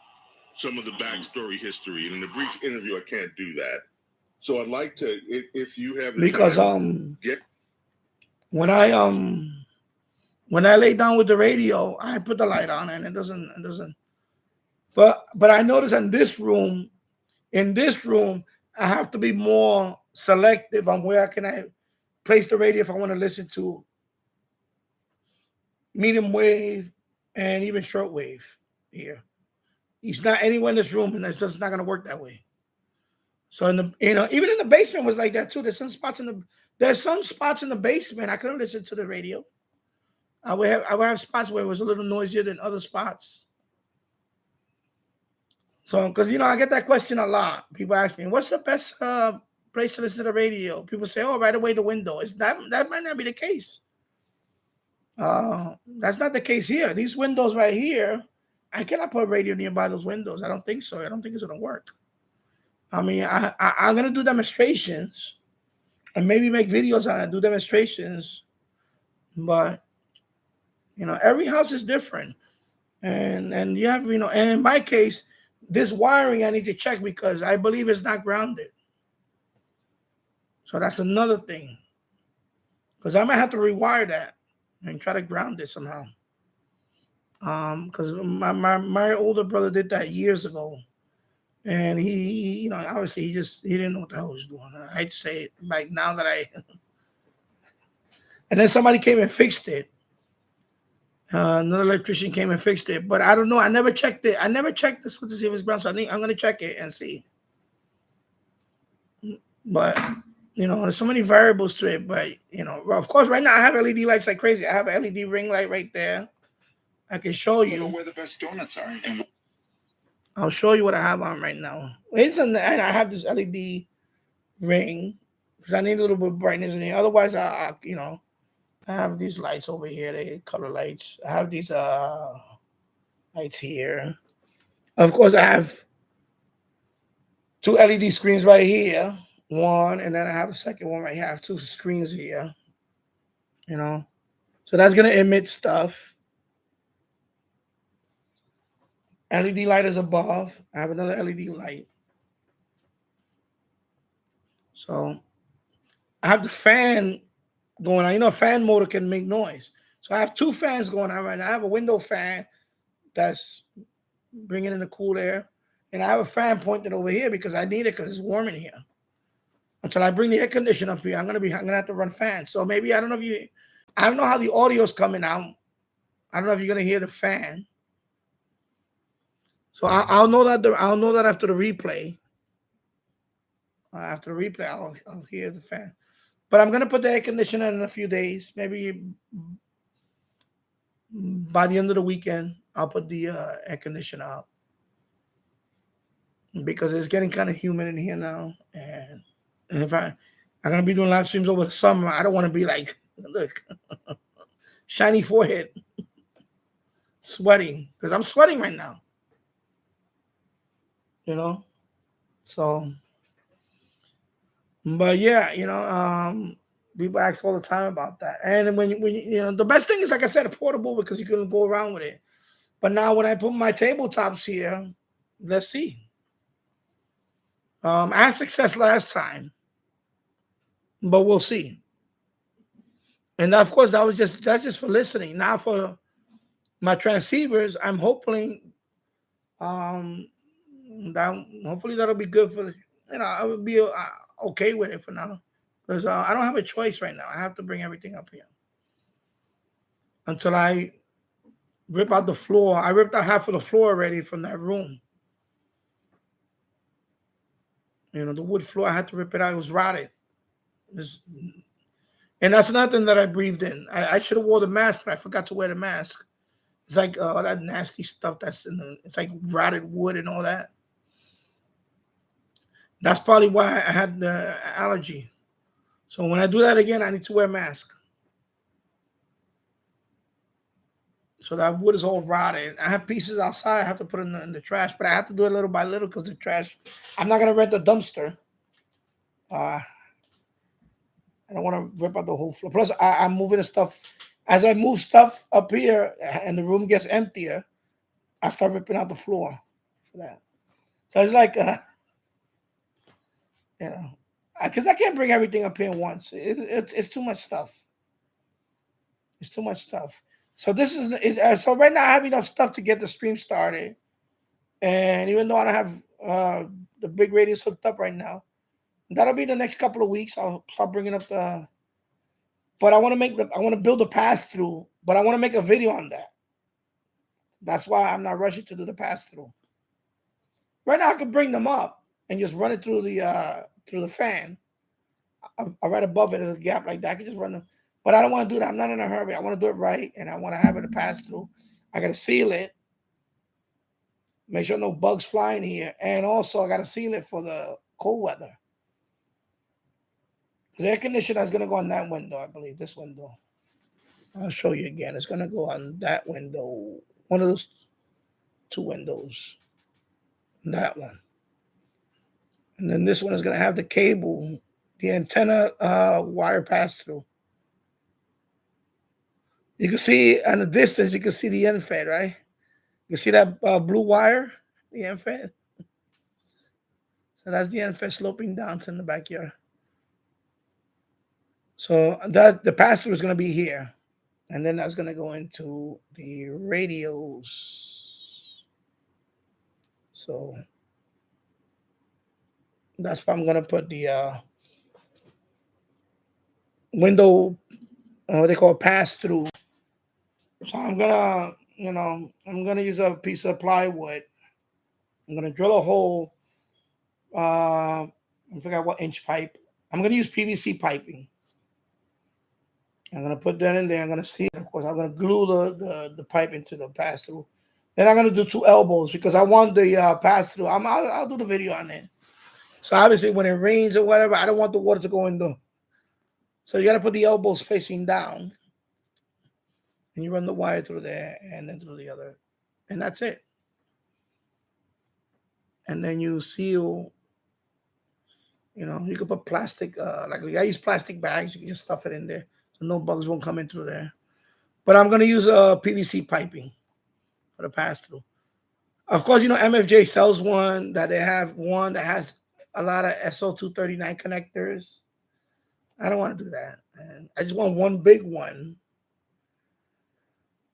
some of the backstory history, and in a brief interview, I can't do that. So I'd like to, if you have the because time, when I lay down with the radio, I put the light on, and it doesn't. But I notice in this room, I have to be more selective on where can I place the radio if I want to listen to medium wave and even shortwave here. It's not anywhere in this room, and it's just not going to work that way. So even in the basement was like that too. There's some spots in the basement I couldn't listen to the radio. I would have spots where it was a little noisier than other spots. So, because I get that question a lot. People ask me, "What's the best place to listen to the radio?" People say, "Oh, right away the window." That might not be the case. That's not the case here. These windows right here, I cannot put a radio nearby those windows. I don't think so. I don't think it's gonna work. I mean, I'm gonna do demonstrations and maybe make videos on it, do demonstrations, but every house is different, and you have and in my case, this wiring I need to check because I believe it's not grounded. So that's another thing, because I might have to rewire that and try to ground it somehow. Because my older brother did that years ago. And he obviously he didn't know what the hell he was doing. I'd say it like now that and then somebody came and fixed it. Another electrician came and fixed it, but I don't know. I never checked it. I never checked this to see if it's ground. So I'm going to check it and see. But there's so many variables to it. But well, of course, right now I have LED lights like crazy. I have an LED ring light right there. I can show you where the best donuts are. And I'll show you what I have on right now. And I have this LED ring because I need a little bit of brightness in here. Otherwise, I have these lights over here. They color lights. I have these lights here. Of course, I have 2 LED screens right here. One, and then I have a second one right here. I have 2 screens here. So that's gonna emit stuff. LED light is above. I have another LED light. So I have the fan going on. A fan motor can make noise. So I have 2 fans going on right now. I have a window fan that's bringing in the cool air. And I have a fan pointed over here because I need it because it's warm in here. Until I bring the air conditioner up here, I'm gonna have to run fans. So maybe I don't know how the audio is coming out. I don't know if you're gonna hear the fan. So I'll know that after the replay. After the replay, I'll hear the fan. But I'm gonna put the air conditioner in a few days. Maybe by the end of the weekend, I'll put the air conditioner out because it's getting kind of humid in here now. And if I'm gonna be doing live streams over the summer, I don't want to be like, look, shiny forehead, sweating because I'm sweating right now. So, but yeah, people ask all the time about that. And when the best thing is, like I said, a portable because you can go around with it. But now when I put my tabletops here, let's see. I had success last time, but we'll see. And of course, that's just for listening. Now for my transceivers, I'm hoping um that hopefully that'll be good for I would be okay with it for now because I don't have a choice right now. I have to bring everything up here until I rip out the floor. I ripped out half of the floor already from that room. The wood floor. I had to rip it out. It was rotted. And that's nothing that I breathed in. I should have wore the mask, but I forgot to wear the mask. It's like all that nasty stuff that's in the. It's like rotted wood and all that. That's probably why I had the allergy. So when I do that again, I need to wear a mask. So that wood is all rotted. I have pieces outside. I have to put in the trash, but I have to do it little by little because the trash. I'm not gonna rent a dumpster. I don't want to rip out the whole floor. Plus, I'm moving the stuff. As I move stuff up here and the room gets emptier, I start ripping out the floor for that. So it's like, because I can't bring everything up here once. It's too much stuff. It's too much stuff. So this so right now I have enough stuff to get the stream started. And even though I don't have the big radios hooked up right now, that'll be the next couple of weeks. I'll start bringing up the. But I want to build a pass through. But I want to make a video on that. That's why I'm not rushing to do the pass through. Right now I could bring them up and just run it through the fan. Right above it is a gap like that. I could just run them. But I don't want to do that. I'm not in a hurry. I want to do it right, and I want to have it a pass through. I got to seal it. Make sure no bugs fly in here. And also, I got to seal it for the cold weather. The air conditioner is going to go on that window, I believe. This window. I'll show you again. It's going to go on that window. One of those two windows. That one. And then this one is going to have the cable, the antenna wire pass through. You can see in the distance, you can see the end fed, right? You see that blue wire, the end fed? So that's the end fed sloping down to the backyard. So the pass through is going to be here. And then that's going to go into the radios. So that's why I'm going to put the window, what they call pass through. So I'm going to use a piece of plywood. I'm going to drill a hole. I forgot what inch pipe. I'm going to use PVC piping. I'm going to put that in there. I'm going to see it. Of course, I'm going to glue the pipe into the pass-through. Then I'm going to do 2 elbows because I want the pass-through. I'll do the video on it. So obviously, when it rains or whatever, I don't want the water to go in the. So you got to put the elbows facing down. And you run the wire through there and then through the other. And that's it. And then you seal. You can put plastic, like I use plastic bags. You can just stuff it in there. So no bugs won't come in through there. But I'm going to use PVC piping for the pass-through. Of course, MFJ sells one that they have one that has a lot of SO239 connectors. I don't want to do that. And I just want one big one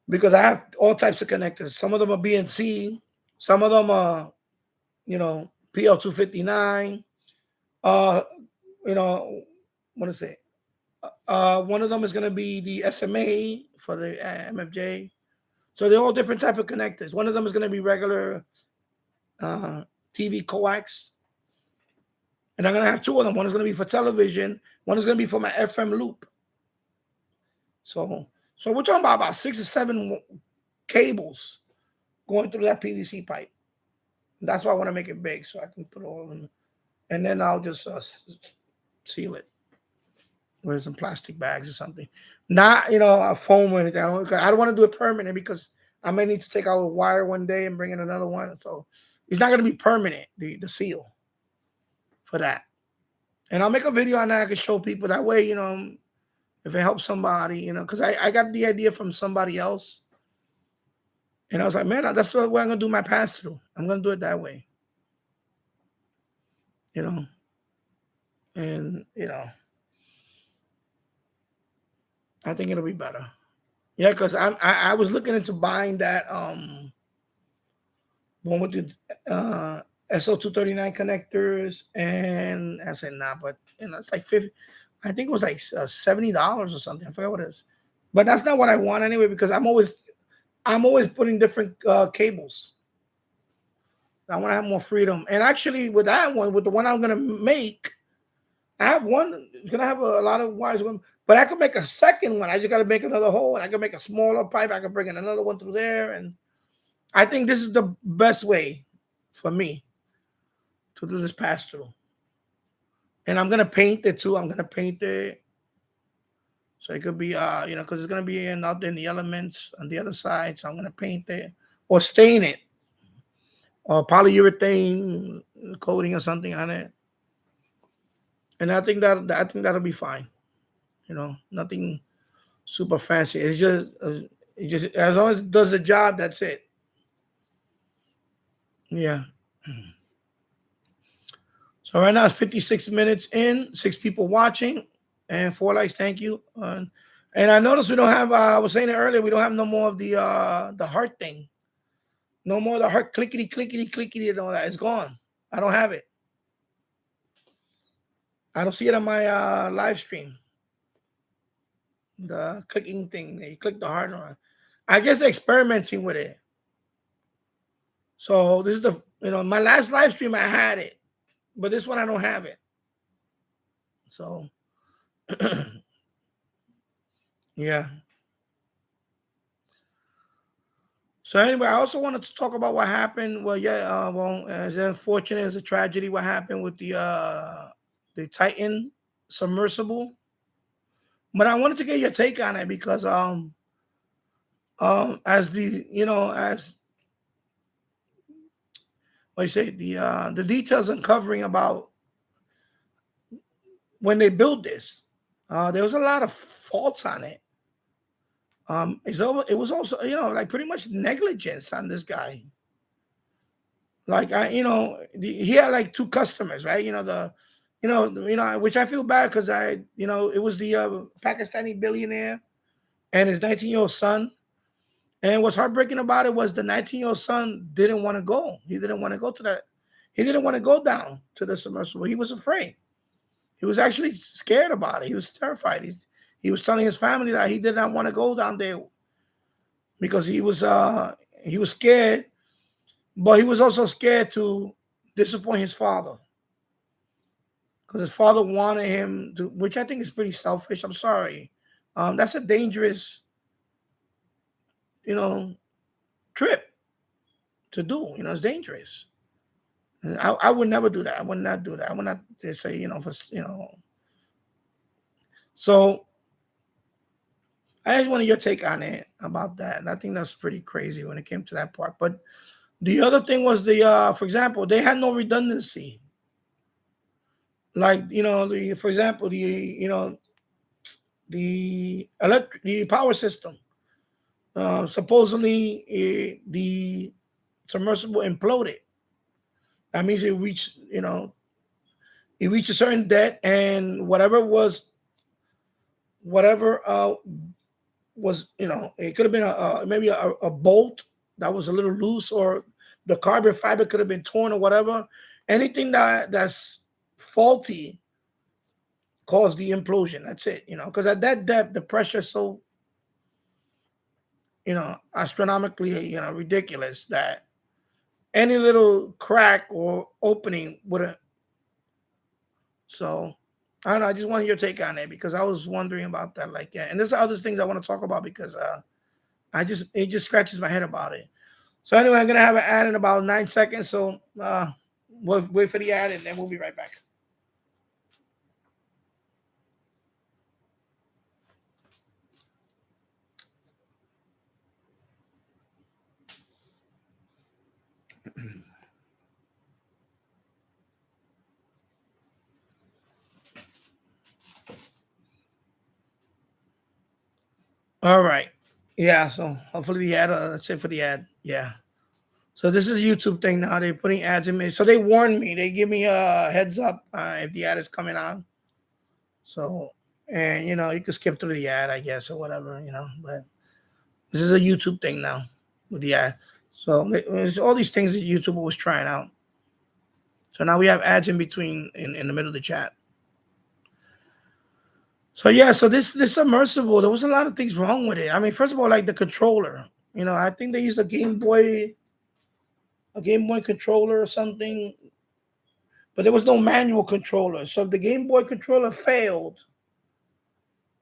because I have all types of connectors. Some of them are BNC. Some of them are, PL259. What is it? One of them is going to be the SMA for the MFJ. So they're all different type of connectors. One of them is going to be regular TV coax. And I'm going to have 2 of them. One is going to be for television. One is going to be for my FM loop. So we're talking about 6 or 7 cables going through that PVC pipe. And that's why I want to make it big so I can put all of them. And then I'll just seal it with some plastic bags or something. Not, a foam or anything. I don't want to do it permanent because I may need to take out a wire one day and bring in another one. So it's not going to be permanent, the seal for that. And I'll make a video on that. I can show people that way, if it helps somebody, because I got the idea from somebody else. And I was like, man, that's the way I'm going to do my pass-through. I'm going to do it that way. And, I think it'll be better. Yeah, because I was looking into buying that one with the SO239 connectors, and I said nah, but it's like 50. I think it was like $70 or something. I forgot what it is, but that's not what I want anyway, because I'm always putting different cables. I want to have more freedom. And actually, with that one, with the one I'm gonna make, I have one. It's gonna have a lot of wires, but I could make a second one. I just gotta make another hole, and I can make a smaller pipe. I can bring in another one through there, and I think this is the best way for me to do this pass through. And I'm gonna paint it too. I'm gonna paint it so it could be because it's gonna be out there in the elements on the other side. So I'm gonna paint it or stain it or polyurethane coating or something on it. And I think that'll be fine. Nothing super fancy. It's just as long as it does the job, that's it. Yeah. So right now it's 56 minutes in, 6 people watching, and 4 likes. Thank you. And I noticed we don't have. I was saying it earlier. We don't have no more of the heart thing. No more of the heart clickety clickety clickety and all that. It's gone. I don't have it. I don't see it on my live stream. The clicking thing. You click the heart on. I guess they're experimenting with it. So this is my last live stream. I had it. But this one, I don't have it. So, yeah. So anyway, I also wanted to talk about what happened. Well, yeah, as unfortunate as a tragedy, what happened with the Titan submersible. But I wanted to get your take on it because as what you say, the details uncovering about when they built this, there was a lot of faults on it. It was also, like pretty much negligence on this guy. Like he had like 2 customers, right? Which I feel bad because it was the Pakistani billionaire and his 19-year-old son. And what's heartbreaking about it was the 19-year-old son didn't want to go. He didn't want to go to that. He didn't want to go down to the submersible. He was afraid. He was actually scared about it. He was terrified. He was telling his family that he did not want to go down there because he was scared, but he was also scared to disappoint his father because his father wanted him to, which I think is pretty selfish. I'm sorry. That's a dangerous, trip to do. It's dangerous. And I would never do that. I would not do that. I would not say, So I just wanted your take on it about that. And I think that's pretty crazy when it came to that part. But the other thing was for example, they had no redundancy. Like, for example, the power system. Supposedly the submersible imploded. That means it reached a certain depth, and whatever was, it could have been maybe a bolt that was a little loose, or the carbon fiber could have been torn, or whatever. Anything that's faulty caused the implosion. That's it, because at that depth, the pressure is so, astronomically, ridiculous that any little crack or opening would have. So I don't know. I just wanted your take on it because I was wondering about that. Like, yeah. And there's other things I want to talk about because it just scratches my head about it. So anyway, I'm gonna have an ad in about 9 seconds. So we'll wait for the ad and then we'll be right back. All right. Yeah. So hopefully the ad. That's it for the ad. Yeah. So this is a YouTube thing now. They're putting ads in me. So they warn me. They give me a heads up if the ad is coming on. So And you can skip through the ad, I guess, or whatever, but this is a YouTube thing now with the ad. So there's all these things that YouTube was trying out. So now we have ads in between in the middle of the chat. So yeah, so this submersible, there was a lot of things wrong with it. I mean, first of all, like the controller. I think they used a Game Boy controller or something, but there was no manual controller. So if the Game Boy controller failed,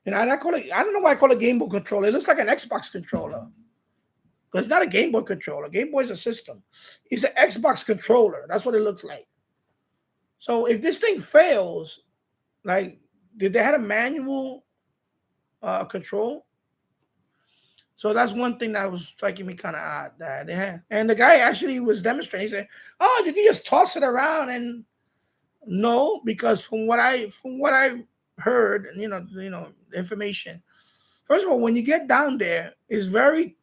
I don't know why I call it Game Boy controller. It looks like an Xbox controller. But it's not a Game Boy controller. Game Boy is a system. It's an Xbox controller. That's what it looks like. So if this thing fails, like, did they have a manual control? So that's one thing that was striking me kind of odd that they had. And the guy actually was demonstrating. He said, "Oh, you can just toss it around." And no, because from what I heard, and the information. First of all, when you get down there, it's very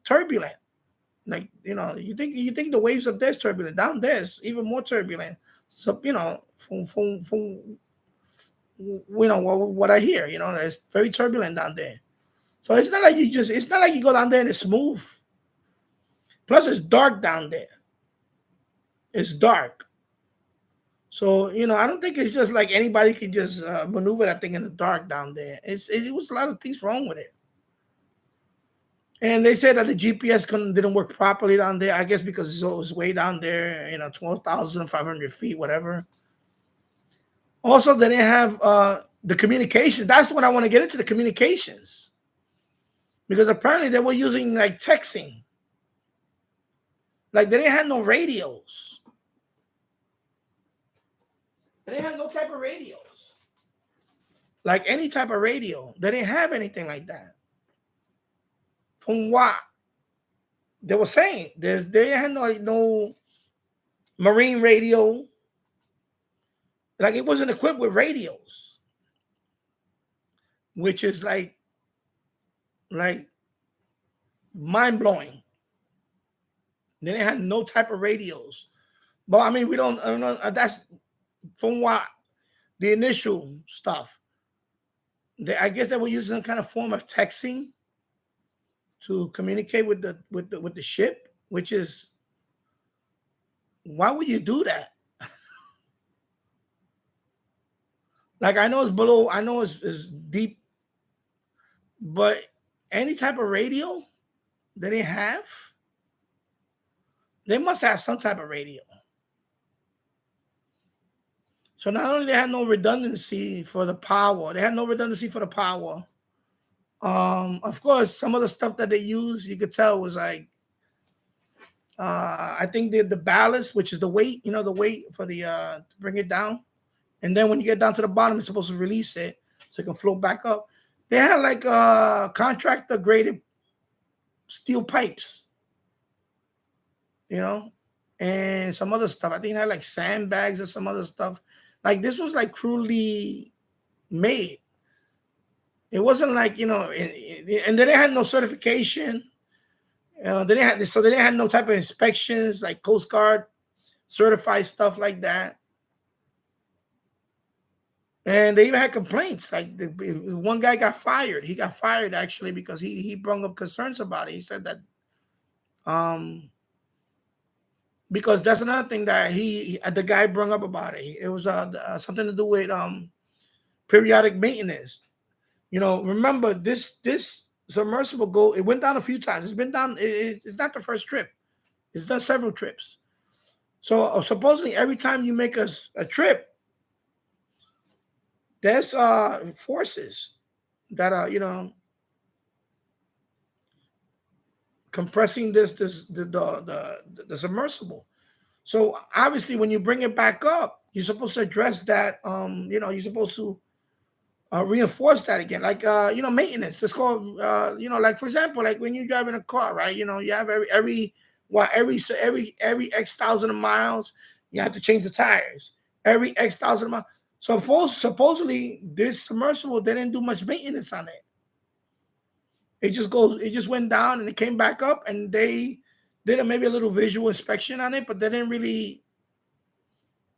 turbulent. Like you think the waves up there is turbulent. Down there is even more turbulent. So from what I hear, it's very turbulent down there. So it's not like you go down there and it's smooth. Plus, it's dark down there. It's dark. So, I don't think it's just like anybody can just maneuver that thing in the dark down there. It was a lot of things wrong with it. And they said that the GPS didn't work properly down there, I guess because it was way down there, 12,500 feet, whatever. Also, they didn't have the communication. That's what I want to get into, the communications. Because apparently they were using like texting. Like they didn't have no radios. They didn't have no type of radios. Like any type of radio. They didn't have anything like that. From what they were saying, they had no marine radio. Like it wasn't equipped with radios. Which is like mind-blowing. They didn't have no type of radios. But I mean, I don't know. That's from what the initial stuff. I guess they were using some kind of form of texting to communicate with the ship, which is, why would you do that? Like I know it's below, I know it's deep, but any type of radio that they have, they must have some type of radio. So not only they had no redundancy for the power, Of course, some of the stuff that they use, you could tell was like, I think the ballast, which is the weight, the weight for the to bring it down, and then when you get down to the bottom, it's supposed to release it so it can float back up. They had like contractor graded steel pipes, and some other stuff. I think they had like sandbags or some other stuff. Like this was like crudely made. It wasn't like, and then they had no certification. They didn't have no type of inspections like Coast Guard certified stuff like that. And they even had complaints. Like one guy got fired. He got fired actually because he brought up concerns about it. He said that because that's another thing that the guy brought up about it. It was something to do with periodic maintenance. Remember this submersible it went down a few times. It's been down. It's not the first trip. It's done several trips. So supposedly every time you make a trip, there's forces that are compressing the submersible. So obviously when you bring it back up, you're supposed to address that. You're supposed to reinforce that again, like maintenance. It's called like for example, like when you're driving a car, right? You have every X thousand of miles, you have to change the tires. Every X thousand of miles. So supposedly this submersible didn't do much maintenance on it. It just went down and it came back up, and they did maybe a little visual inspection on it, but they didn't really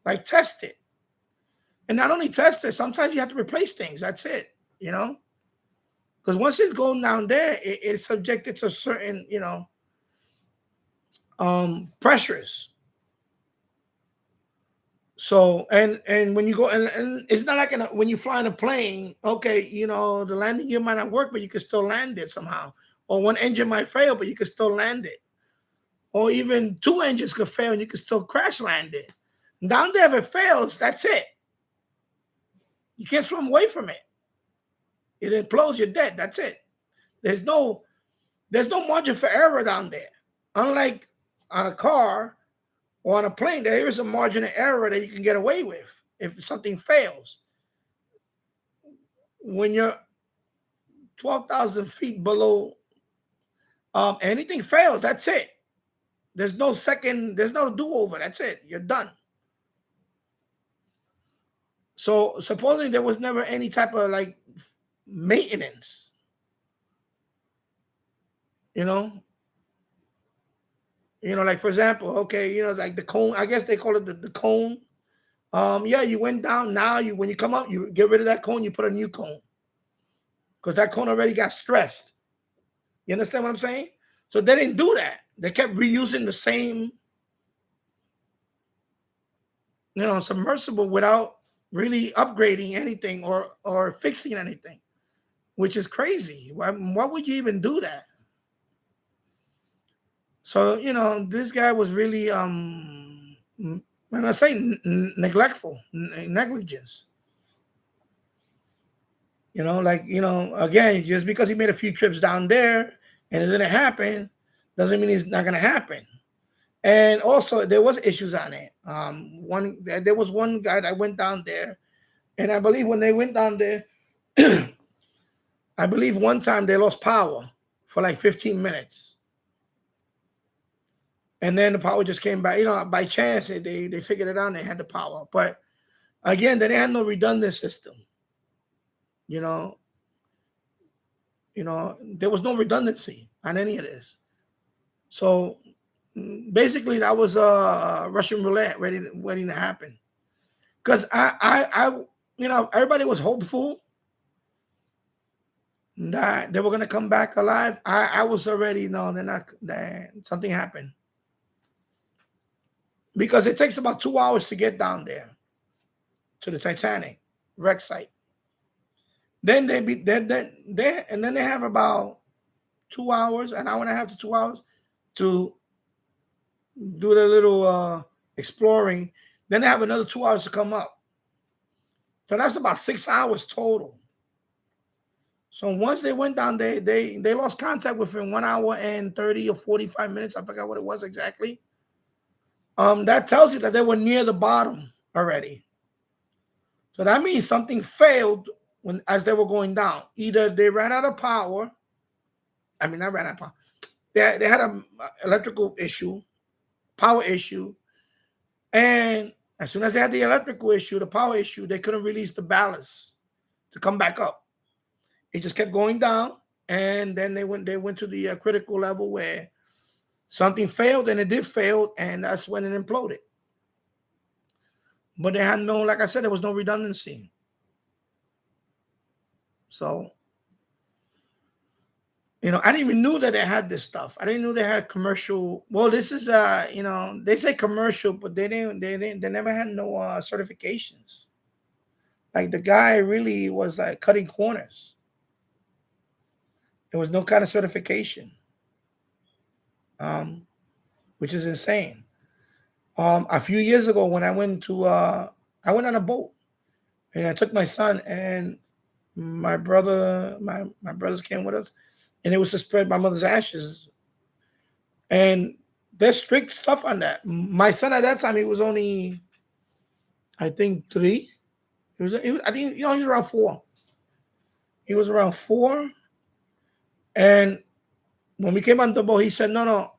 like test it. And not only test it, sometimes you have to replace things. That's it. you know, because once it's going down there, it's subjected to certain, pressures. So and when you go and it's not like when you fly in a plane, okay, the landing gear might not work, but you can still land it somehow. Or one engine might fail, but you can still land it. Or even two engines could fail and you can still crash land it. Down there, if it fails, that's it. You can't swim away from it. It implodes, you're dead. That's it. There's no margin for error down there. Unlike on a car or on a plane, there is a margin of error that you can get away with if something fails. When you're 12,000 feet below, anything fails, that's it. There's no do-over. That's it. You're done. So supposedly there was never any type of like maintenance. Like for example, okay, like the cone, I guess they call it the cone. Yeah, you went down. Now when you come up, you get rid of that cone, you put a new cone. Because that cone already got stressed. You understand what I'm saying? So they didn't do that. They kept reusing the same, submersible without really upgrading anything or fixing anything, which is crazy. Why would you even do that? So, this guy was really, when I say neglectful, negligence. Again, just because he made a few trips down there and it didn't happen, doesn't mean it's not going to happen. And also, there was issues on it. There was one guy that went down there, and I believe when they went down there, I believe one time they lost power for like 15 minutes. And then the power just came back. By chance, they figured it out and they had the power. But again, they didn't have no redundant system. There was no redundancy on any of this. So basically, that was Russian roulette waiting to happen. Because everybody was hopeful that they were going to come back alive. I was already, they're not. Something happened. Because it takes about 2 hours to get down there to the Titanic wreck site. Then they have about 2 hours, an hour and a half to 2 hours to do the little exploring. Then they have another 2 hours to come up. So that's about 6 hours total. So once they went down, they lost contact within 1 hour and 30 or 45 minutes. I forgot what it was exactly. That tells you that they were near the bottom already. So that means something failed as they were going down. Either they ran out of power. I mean, not ran out of power. They had an electrical issue, power issue. And as soon as they had the electrical issue, the power issue, they couldn't release the ballast to come back up. It just kept going down. And then they went to the critical level where something failed, and it did fail, and that's when it imploded. But they had like I said, there was no redundancy. So, I didn't even know that they had this stuff. I didn't know they had commercial. Well, this is they say commercial, but they never had no certifications. Like the guy really was like cutting corners. There was no kind of certification. Which is insane. A few years ago, when I went on a boat, and I took my son and my brother, my brothers came with us, and it was to spread my mother's ashes. And there's strict stuff on that. My son at that time, he was only, I think, 3. He was around 4. He was around 4, and when we came on the boat, he said, no,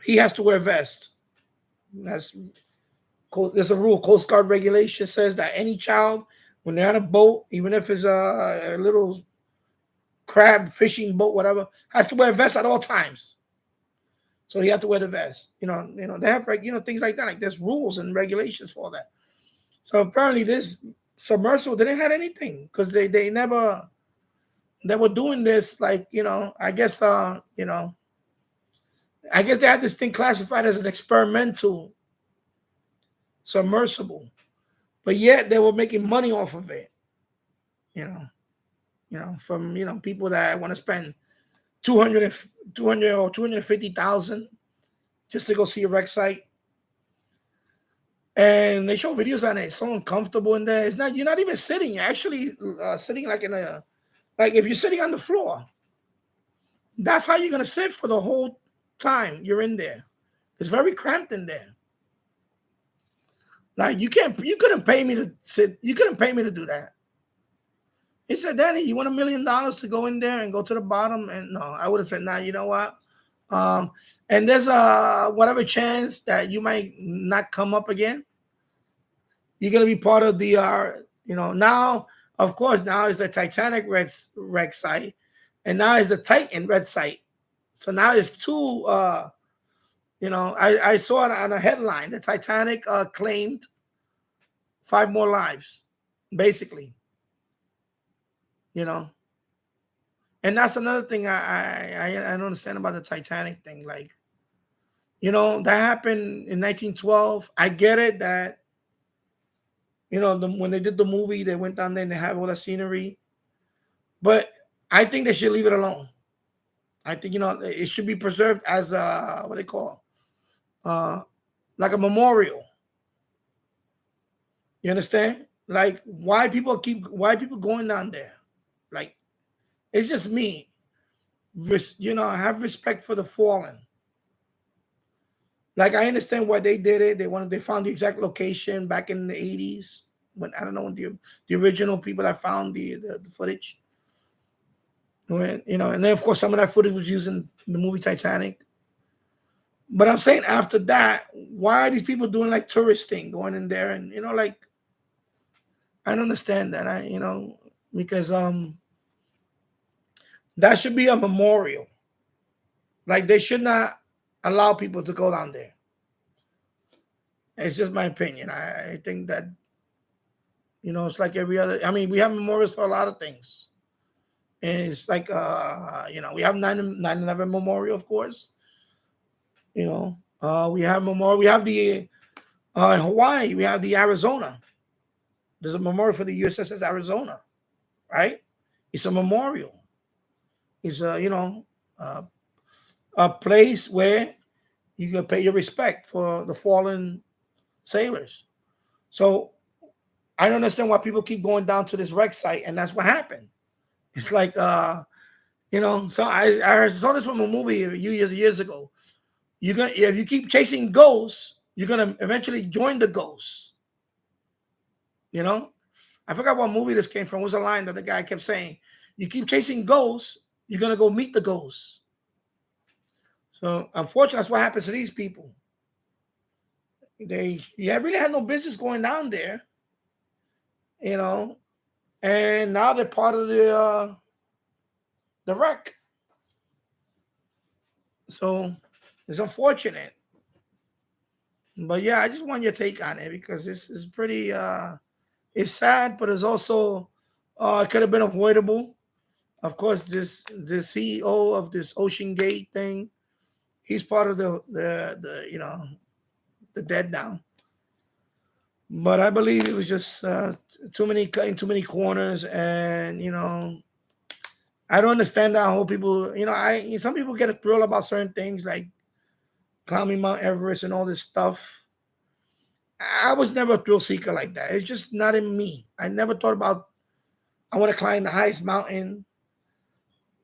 he has to wear a vest. There's a rule. Coast Guard regulation says that any child, when they're on a boat, even if it's a little crab fishing boat, whatever, has to wear a vest at all times. So he had to wear the vest. They have things like that. Like there's rules and regulations for that. So apparently this submersible didn't have anything because they never they were doing this, like, I guess, I guess they had this thing classified as an experimental submersible, but yet they were making money off of it, from, people that want to spend 200 or 250,000 just to go see a wreck site. And they show videos on it. It's so uncomfortable in there. You're not even sitting. You're actually sitting like if you're sitting on the floor, that's how you're going to sit for the whole time you're in there. It's very cramped in there. Like, you couldn't pay me to sit. You couldn't pay me to do that. He said, Danny, you want $1 million to go in there and go to the bottom? And no, I would have said, nah, you know what? And there's whatever chance that you might not come up again. You're going to be part of the, now, of course, now is the Titanic wreck site, and now is the Titan wreck site. So now it's two, I saw it on a headline. The Titanic claimed 5 more lives, basically. And that's another thing I don't understand about the Titanic thing. Like, that happened in 1912. I get it that, when they did the movie, they went down there and they have all the scenery. But I think they should leave it alone. I think, it should be preserved as what they call, like a memorial. You understand? Like, why people going down there? Like, it's just me. I have respect for the fallen. Like, I understand why they did it. They found the exact location back in the 80s. When I don't know when the original people that found the footage. And then of course some of that footage was used in the movie Titanic. But I'm saying after that, why are these people doing like tourist thing, going in there and like, I don't understand that. Because that should be a memorial. Like, they should not allow people to go down there. It's just my opinion. I think that, it's like every other. I mean, we have memorials for a lot of things. And it's like, we have 9/11 memorial, of course. We have memorial. We have the in Hawaii. We have the Arizona. There's a memorial for the USS Arizona, right? It's a memorial. It's a place where you can pay your respect for the fallen sailors. So I don't understand why people keep going down to this wreck site, and that's what happened. It's like, so I saw this from a movie a few years ago. If you keep chasing ghosts, you're gonna eventually join the ghosts. I forgot what movie this came from. It was a line that the guy kept saying. You keep chasing ghosts, you're gonna go meet the ghosts. So unfortunately, that's what happens to these people. They really had no business going down there, and now they're part of the wreck. So it's unfortunate. But yeah, I just want your take on it because this is pretty it's sad, but it's also it could have been avoidable. Of course, the CEO of this Ocean Gate thing, he's part of the dead now. But I believe it was just too many corners, and I don't understand that whole people. Some people get a thrill about certain things like climbing Mount Everest and all this stuff. I was never a thrill seeker like that. It's just not in me. I never thought about I want to climb the highest mountain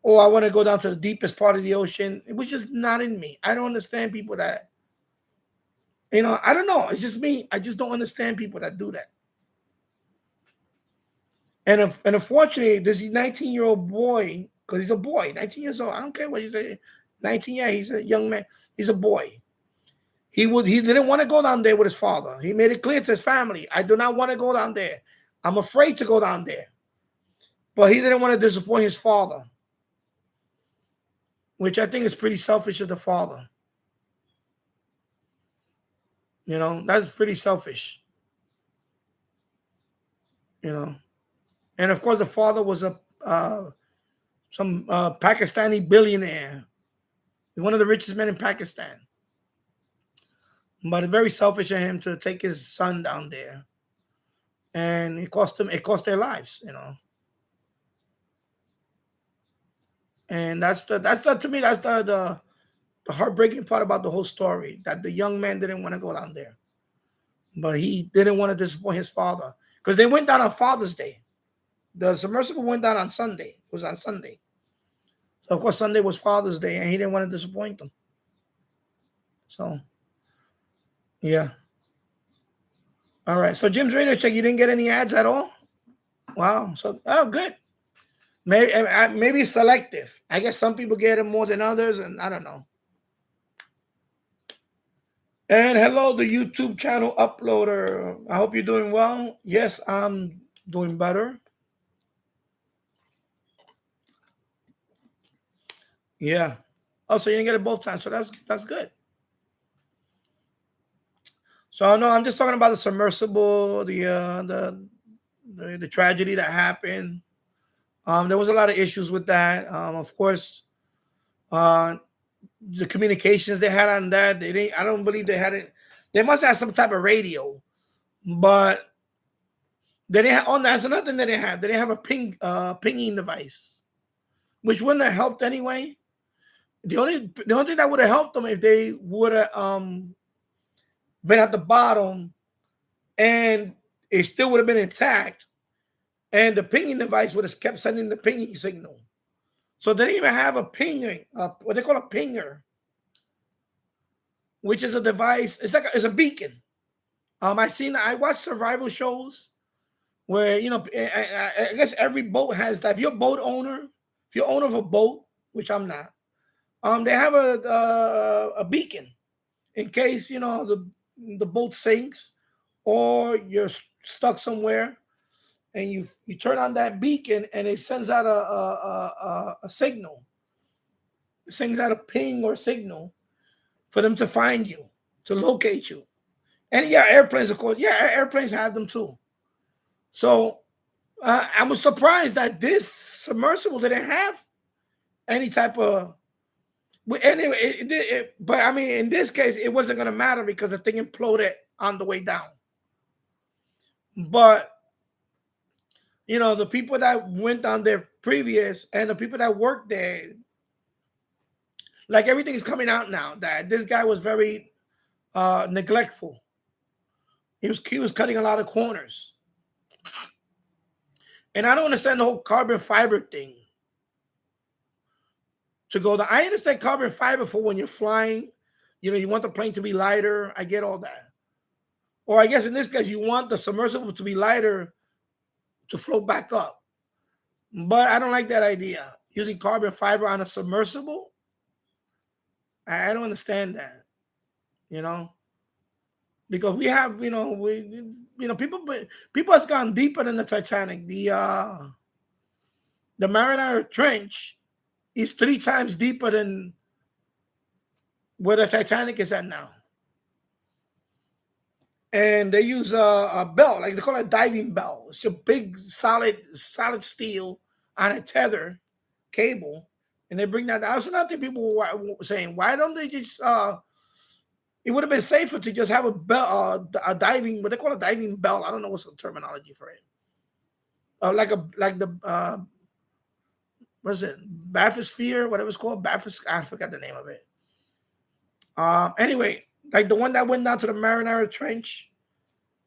or I want to go down to the deepest part of the ocean. It was just not in me. I don't understand people that, I don't know. It's just me. I just don't understand people that do that. And unfortunately, this 19-year-old boy, because he's a boy, 19 years old. I don't care what you say. 19, yeah, he's a young man. He's a boy. He didn't want to go down there with his father. He made it clear to his family, I do not want to go down there. I'm afraid to go down there. But he didn't want to disappoint his father, which I think is pretty selfish of the father. That's pretty selfish. And of course, the father was some Pakistani billionaire. He's one of the richest men in Pakistan. But it's very selfish of him to take his son down there. And it cost their lives, you know. And to me, that's the heartbreaking part about the whole story, that the young man didn't want to go down there. But he didn't want to disappoint his father. Because they went down on Father's Day. The submersible went down on Sunday. It was on Sunday. So, of course, Sunday was Father's Day, and he didn't want to disappoint them. So, yeah. All right. So, Jim's Radio Check, you didn't get any ads at all? Wow. So, oh, good. Maybe selective. I guess some people get it more than others, and I don't know. And hello, the YouTube channel uploader. I hope you're doing well. Yes, I'm doing better. Yeah. Oh, so you didn't get it both times. So that's good. So no, I'm just talking about the submersible, the tragedy that happened. There was a lot of issues with that. Of course, the communications they had on that, I don't believe they had it. They must have some type of radio, but they didn't have. Oh, that's another thing that they have. They didn't have a pinging device, which wouldn't have helped anyway. The only thing that would have helped them if they would have been at the bottom, and it still would have been intact, and the pinging device would have kept sending the pinging signal. So they didn't even have a pinging, what they call a pinger, which is a device. It's a beacon. I watch survival shows where, you know, I guess every boat has that. If you're owner of a boat, which I'm not, they have a beacon in case, you know, the boat sinks or you're stuck somewhere, and you turn on that beacon and it sends out a signal. It sends out a ping or signal for them to find you, to locate you. And yeah, airplanes, of course. Yeah, airplanes have them too. So I was surprised that this submersible didn't have any type of. Anyway, but I mean, in this case, it wasn't going to matter because the thing imploded on the way down. But, you know, the people that went down there previous and the people that worked there, like, everything is coming out now that this guy was very neglectful. He was cutting a lot of corners. And I don't understand the whole carbon fiber thing. To go down. I understand carbon fiber for when you're flying. You know, you want the plane to be lighter. I get all that. Or I guess in this case, you want the submersible to be lighter to float back up. But I don't like that idea. Using carbon fiber on a submersible, I don't understand that. You know, because we have, people has gone deeper than the Titanic. The Mariana Trench is 3 times deeper than where the Titanic is at now. And they use a belt, like they call it a diving bell. It's a big, solid steel on a tether cable. And they bring that down. So nothing people were saying, why don't they just, it would have been safer to just have a bell, a diving, what they call a diving bell. I don't know what's the terminology for it. Like the what is it? Bathysphere, whatever it's called. I forgot the name of it. Anyway, like the one that went down to the Mariana Trench,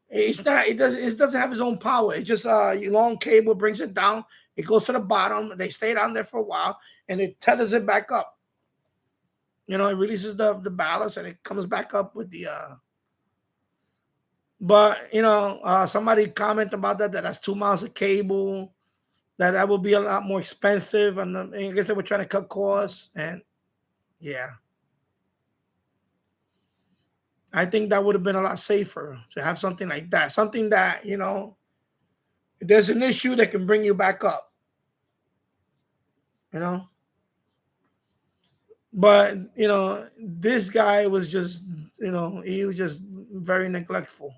it doesn't have its own power. It just a long cable brings it down. It goes to the bottom. They stay down there for a while, and it tethers it back up. You know, it releases the ballast, and it comes back up with the. But you know, somebody commented about that's 2 miles of cable. That will be a lot more expensive, and I guess they were trying to cut costs, and yeah. I think that would have been a lot safer to have something like that. Something that, you know, if there's an issue that can bring you back up. You know? But, you know, this guy was just, you know, he was just very neglectful.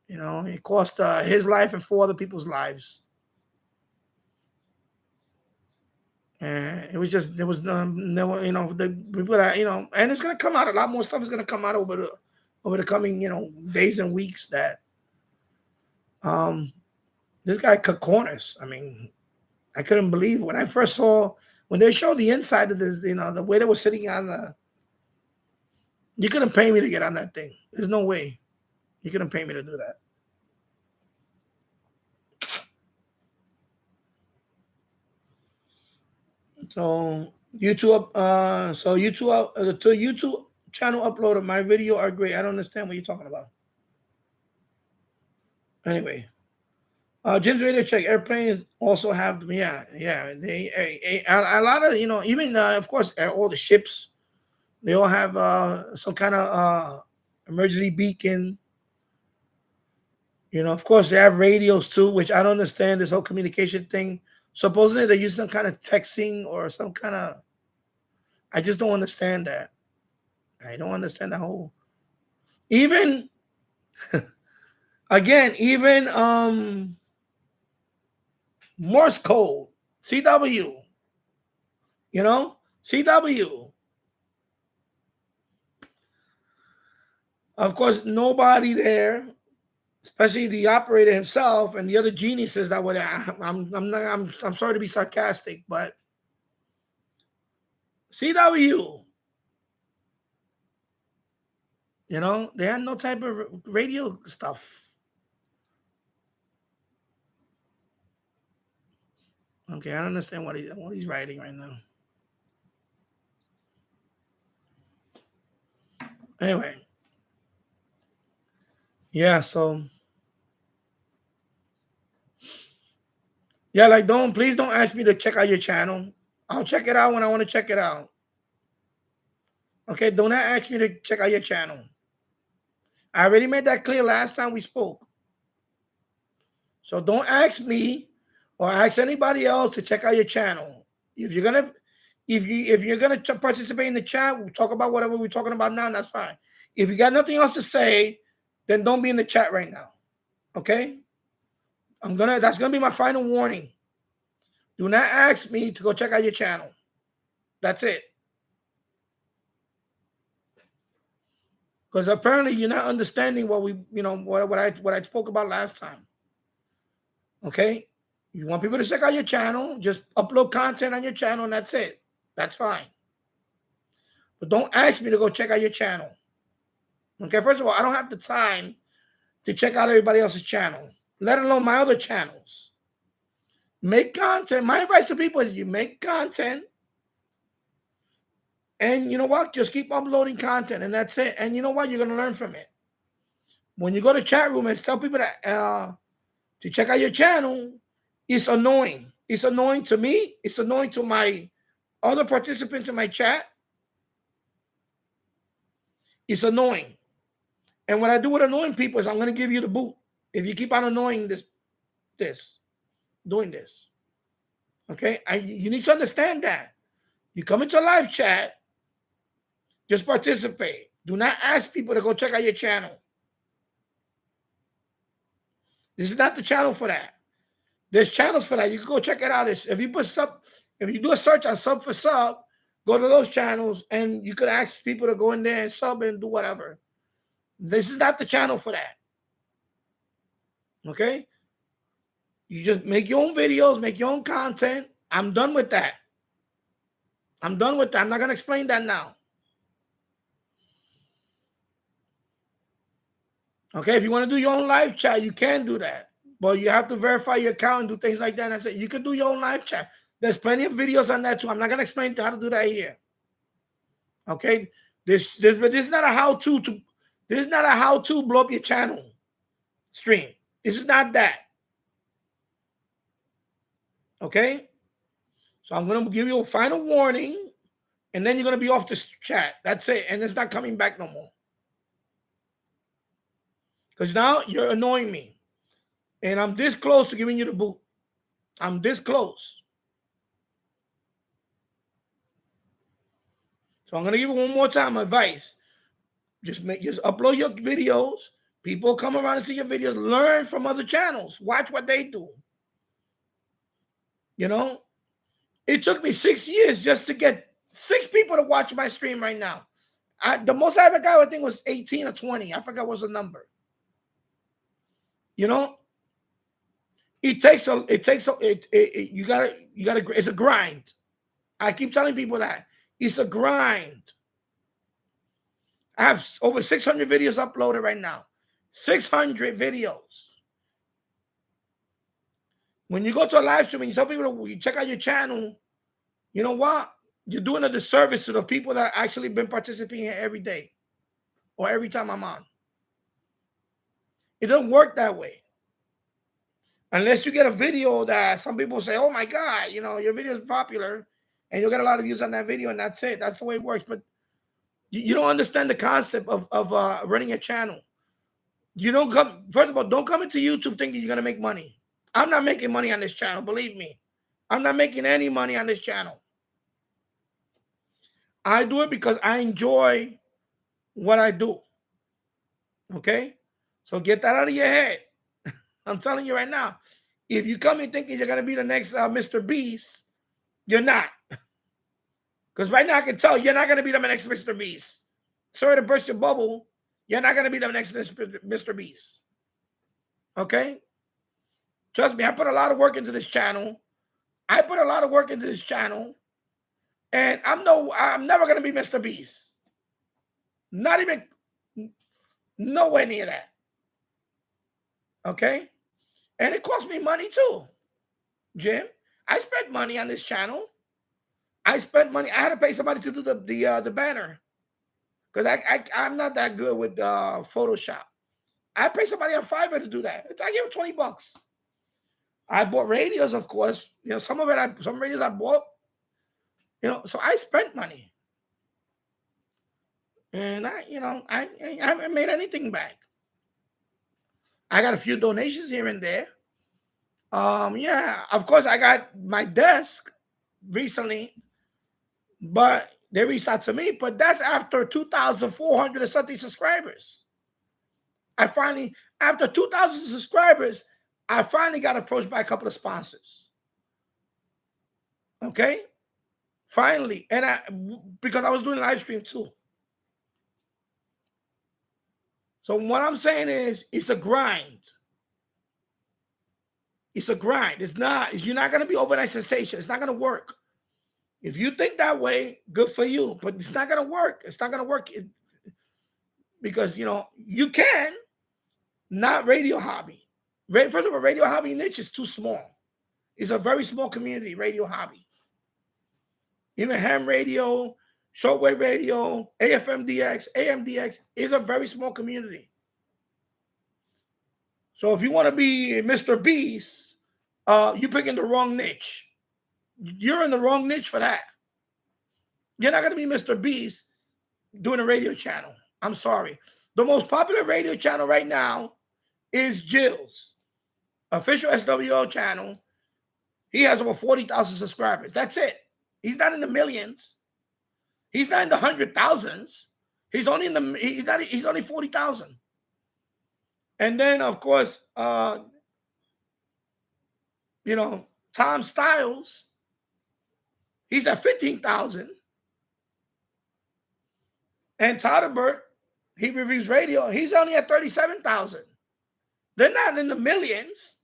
You know, it cost his life and 4 other people's lives. And it was just there was you know, the people that, you know, and it's gonna come out. A lot more stuff is gonna come out over the coming, you know, days and weeks. That this guy cut corners. I mean, I couldn't believe when I first saw when they showed the inside of this, you know, the way they were sitting on the. You couldn't pay me to get on that thing. There's no way. You couldn't pay me to do that. So YouTube, the YouTube channel upload of my video are great. I don't understand what you're talking about. Anyway, Jim's Radio Check airplanes also have, yeah. They a lot of, you know, even of course all the ships, they all have some kind of emergency beacon. You know, of course they have radios too, which I don't understand this whole communication thing. Supposedly they use some kind of texting or some kind of. I just don't understand that. I don't understand the whole. Even again, even Morse code, CW. You know, CW. Of course, nobody there, especially the operator himself and the other geniuses that were there. I'm sorry to be sarcastic, but CW. You know, they had no type of radio stuff. Okay, I don't understand what he's writing right now. Anyway. Yeah, so yeah, like please don't ask me to check out your channel. I'll check it out when I want to check it out. Okay, don't ask me to check out your channel. I already made that clear last time we spoke. So don't ask me or ask anybody else to check out your channel. If you're gonna participate in the chat, we'll talk about whatever we're talking about now, and that's fine. If you got nothing else to say, then don't be in the chat right now. Okay? That's gonna be my final warning. Do not ask me to go check out your channel. That's it. Because apparently you're not understanding what I spoke about last time. Okay? You want people to check out your channel, just upload content on your channel, and that's it. That's fine. But don't ask me to go check out your channel. Okay, first of all, I don't have the time to check out everybody else's channel, let alone my other channels. Make content. My advice to people is you make content, and you know what? Just keep uploading content, and that's it. And you know what? You're going to learn from it. When you go to chat room and tell people that to check out your channel, it's annoying. It's annoying to me. It's annoying to my other participants in my chat. It's annoying. And what I do with annoying people is I'm going to give you the boot if you keep on annoying doing this. Okay? You need to understand that. You come into a live chat, just participate. Do not ask people to go check out your channel. This is not the channel for that. There's channels for that. You can go check it out. If you do a search on sub for sub, go to those channels and you could ask people to go in there and sub and do whatever. This is not the channel for that. Okay? You just make your own videos, make your own content. I'm done with that. I'm done with that. I'm not going to explain that now. Okay? If you want to do your own live chat, you can do that. But you have to verify your account and do things like that. And I said, you can do your own live chat. There's plenty of videos on that too. I'm not going to explain how to do that here. Okay? This is not a how-to this is not a how-to blow up your channel stream. This is not that. Okay? So I'm going to give you a final warning, and then you're going to be off this chat. That's it. And it's not coming back no more. Because now you're annoying me. And I'm this close to giving you the boot. I'm this close. So I'm going to give you one more time advice. Just upload your videos. People come around and see your videos. Learn from other channels. Watch what they do. You know? It took me 6 years just to get 6 people to watch my stream right now. The most I ever got, I think, was 18 or 20. I forgot what's the number. You know, you gotta, it's a grind. I keep telling people that it's a grind. I have over 600 videos uploaded right now. 600 videos. When you go to a live stream and you tell people to check out your channel, you know what? You're doing a disservice to the people that actually been participating here every day or every time I'm on. It doesn't work that way. Unless you get a video that some people say, oh my God, you know, your video is popular and you'll get a lot of views on that video and that's it. That's the way it works. But you don't understand the concept of running a channel. You don't come, first of all, don't come into YouTube thinking you're going to make money. I'm not making money on this channel, believe me. I'm not making any money on this channel. I do it because I enjoy what I do. Okay? So get that out of your head. I'm telling you right now. If you come in thinking you're going to be the next Mr. Beast, you're not. Because right now I can tell you're not going to be the next Mr. Beast. Sorry to burst your bubble. You're not going to be the next Mr. Beast. Okay? Trust me, I put a lot of work into this channel. And I'm never going to be Mr. Beast. Not even nowhere near that. Okay? And it cost me money too, Jim. I spent money on this channel. I spent money. I had to pay somebody to do the banner. Because I'm not that good with Photoshop. I pay somebody on Fiverr to do that. I give them $20. I bought radios, of course. You know, some radios I bought. You know, so I spent money. And I haven't made anything back. I got a few donations here and there. Yeah, of course, I got my desk recently, but they reached out to me. But that's after 2,400 and something subscribers. After 2,000 subscribers, I finally got approached by a couple of sponsors. Okay, finally, and because I was doing live stream too. So what I'm saying is, it's a grind. It's a grind. You're not going to be overnight sensation. It's not going to work. If you think that way, good for you. But it's not going to work. It's not going to work because, you know, you can, not radio hobby. First of all, radio hobby niche is too small. It's a very small community, radio hobby. Even ham radio, shortwave radio, AFMDX, AMDX is a very small community. So if you want to be Mr. Beast, you're picking the wrong niche. You're in the wrong niche for that. You're not going to be Mr. Beast doing a radio channel. I'm sorry. The most popular radio channel right now is Jill's official SWO channel. He has over 40,000 subscribers. That's it. He's not in the millions. He's not in the 100,000s. He's only he's only 40,000. And then, of course, you know, Tom Styles, he's at 15,000. And Todderbert, he reviews radio, he's only at 37,000. They're not in the millions,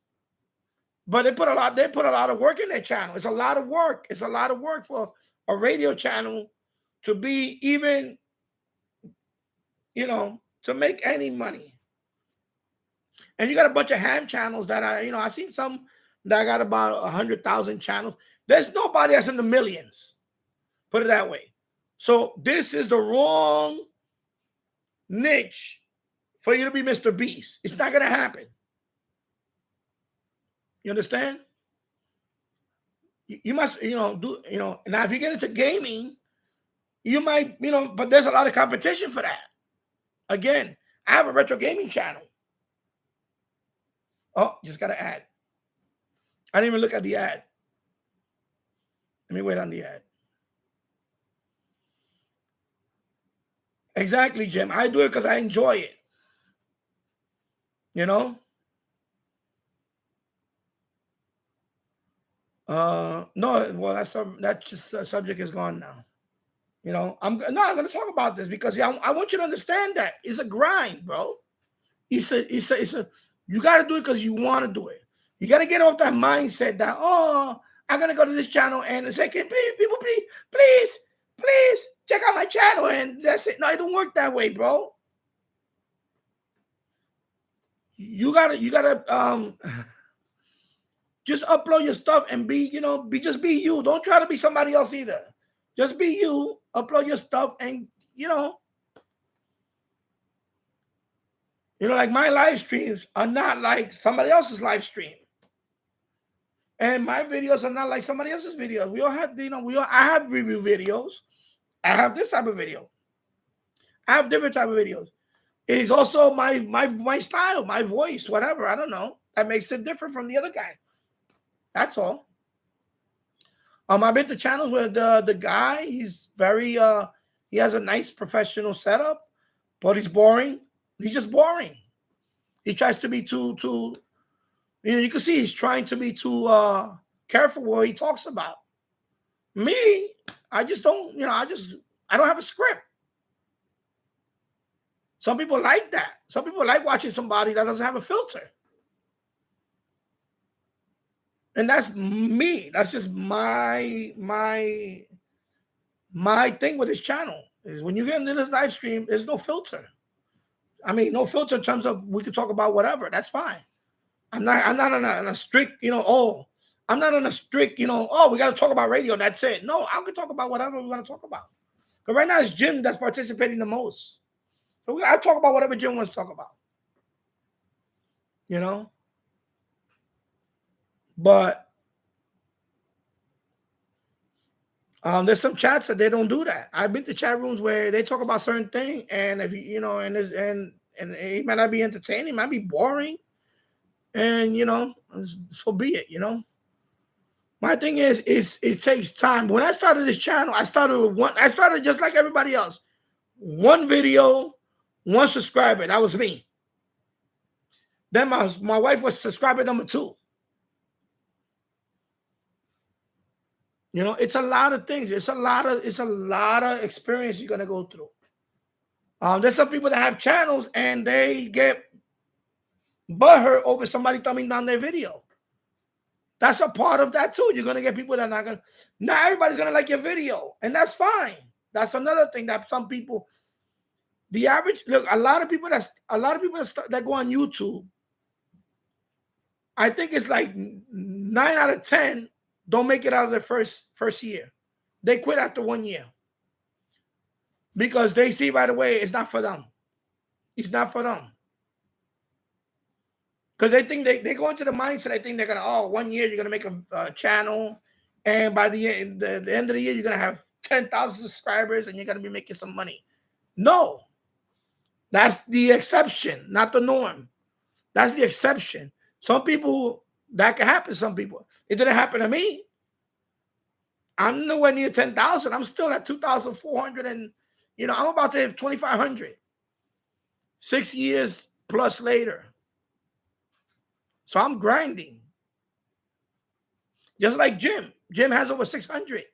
but they put a lot of work in their channel. It's a lot of work. It's a lot of work for a radio channel to be even, you know, to make any money. And you got a bunch of ham channels that are, you know, I've seen some that got about 100,000 channels. There's nobody that's in the millions. Put it that way. So this is the wrong niche for you to be Mr. Beast. It's not going to happen. You understand? You must, you know, do, you know, now if you get into gaming, you might, you know, but there's a lot of competition for that. Again, I have a retro gaming channel. Oh, just got to add. I didn't even look at the ad. Let me wait on the ad. Exactly, Jim. I do it because I enjoy it. You know? No, well, that subject is gone now. You know, I'm going to talk about this because I want you to understand that it's a grind, bro. It's a you got to do it because you want to do it. You got to get off that mindset that, oh, I'm going to go to this channel and say, can people please check out my channel and that's it. No, it don't work that way, bro. You gotta just upload your stuff and be you. Don't try to be somebody else either. Just be you. Upload your stuff and like my live streams are not like somebody else's live stream, and my videos are not like somebody else's videos. We all have I have review videos. I have this type of video. I have different type of videos. It's also my style, my voice, whatever. I don't know. That makes it different from the other guy. That's all. I've been to channels where the guy, he's very he has a nice professional setup, but he's boring. He's just boring. He tries to be too you can see he's trying to be too careful what he talks about. Me, I just don't, I don't have a script. Some people like that. Some people like watching somebody that doesn't have a filter. And that's me. That's just my thing with this channel is when you get into this live stream, there's no filter. I mean, no filter in terms of we could talk about whatever. That's fine. I'm not on a strict, I'm not on a strict, we got to talk about radio. That's it. No, I can talk about whatever we want to talk about. But right now it's Jim that's participating the most. So I talk about whatever Jim wants to talk about. But there's some chats that they don't do that. I've been to chat rooms where they talk about certain things, and if and it might not be entertaining, it might be boring, and so be it. My thing is it takes time. When I started this channel, I started just like everybody else. One video, one subscriber. That was me. Then my wife was subscriber number 2. It's a lot of things. It's a lot of experience you're gonna go through. There's some people that have channels and they get butthurt over somebody thumbing down their video. That's a part of that too. You're gonna get people that are not everybody's gonna like your video, and that's fine. That's another thing that some people, the average a lot of people that go on YouTube, I think it's like 9 out of 10 don't make it out of their first year. They quit after 1 year because they see right away it's not for them. It's not for them. Because they think they go into the mindset, I think they're gonna 1 year you're gonna make a channel, and by the end of the year you're gonna have 10,000 subscribers and you're gonna be making some money. No, that's the exception, not the norm. That's the exception. Some people that can happen. Some people it didn't happen to me. I'm nowhere near 10,000. I'm still at 2,400, and I'm about to hit 2,500. 6 years plus later. So I'm grinding. Just like Jim. Jim has over 600.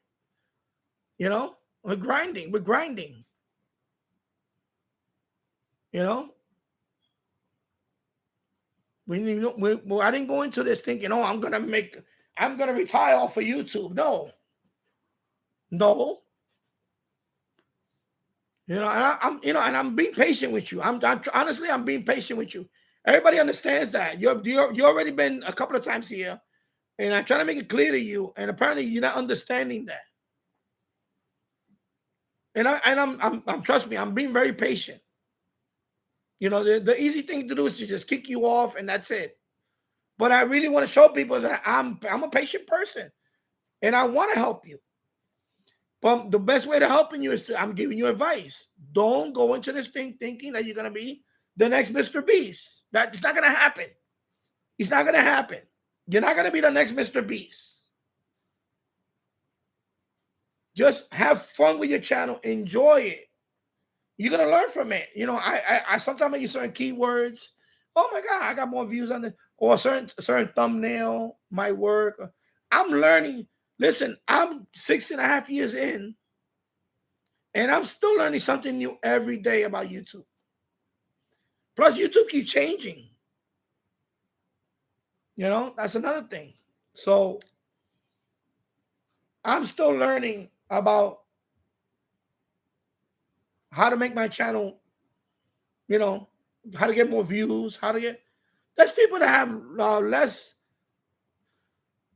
We're grinding. We're grinding. I didn't go into this thinking, I'm gonna retire off of YouTube. No. And I'm being patient with you. Honestly, I'm being patient with you. Everybody understands that. You already been a couple of times here, and I'm trying to make it clear to you, and apparently you're not understanding that. And I'm trust me, I'm being very patient. The easy thing to do is to just kick you off, and that's it. But I really want to show people that I'm a patient person, and I want to help you. But the best way to helping you is I'm giving you advice. Don't go into this thing thinking that you're gonna be the next Mr. Beast. That's not gonna happen. It's not gonna happen. You're not gonna be the next Mr. Beast. Just have fun with your channel. Enjoy it. You're gonna learn from it. I sometimes use certain keywords. Oh my God, I got more views on it. Or a certain thumbnail might work. I'm learning. Listen, I'm 6.5 years in, and I'm still learning something new every day about YouTube. Plus, YouTube keeps changing. You know, that's another thing. So I'm still learning about how to make my channel, you know, how to get more views, how to get. There's people that have less